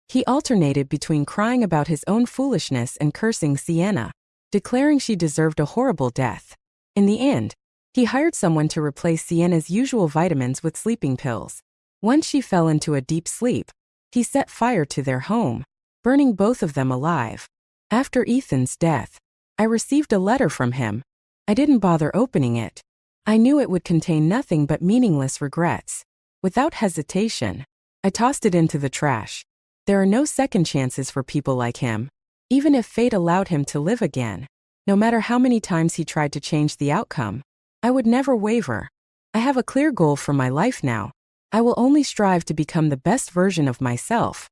Speaker 1: He alternated between crying about his own foolishness and cursing Sienna, declaring she deserved a horrible death. In the end, he hired someone to replace Sienna's usual vitamins with sleeping pills. Once she fell into a deep sleep, he set fire to their home, burning both of them alive. After Ethan's death, I received a letter from him. I didn't bother opening it. I knew it would contain nothing but meaningless regrets. Without hesitation, I tossed it into the trash. There are no second chances for people like him. Even if fate allowed him to live again, no matter how many times he tried to change the outcome, I would never waver. I have a clear goal for my life now. I will only strive to become the best version of myself.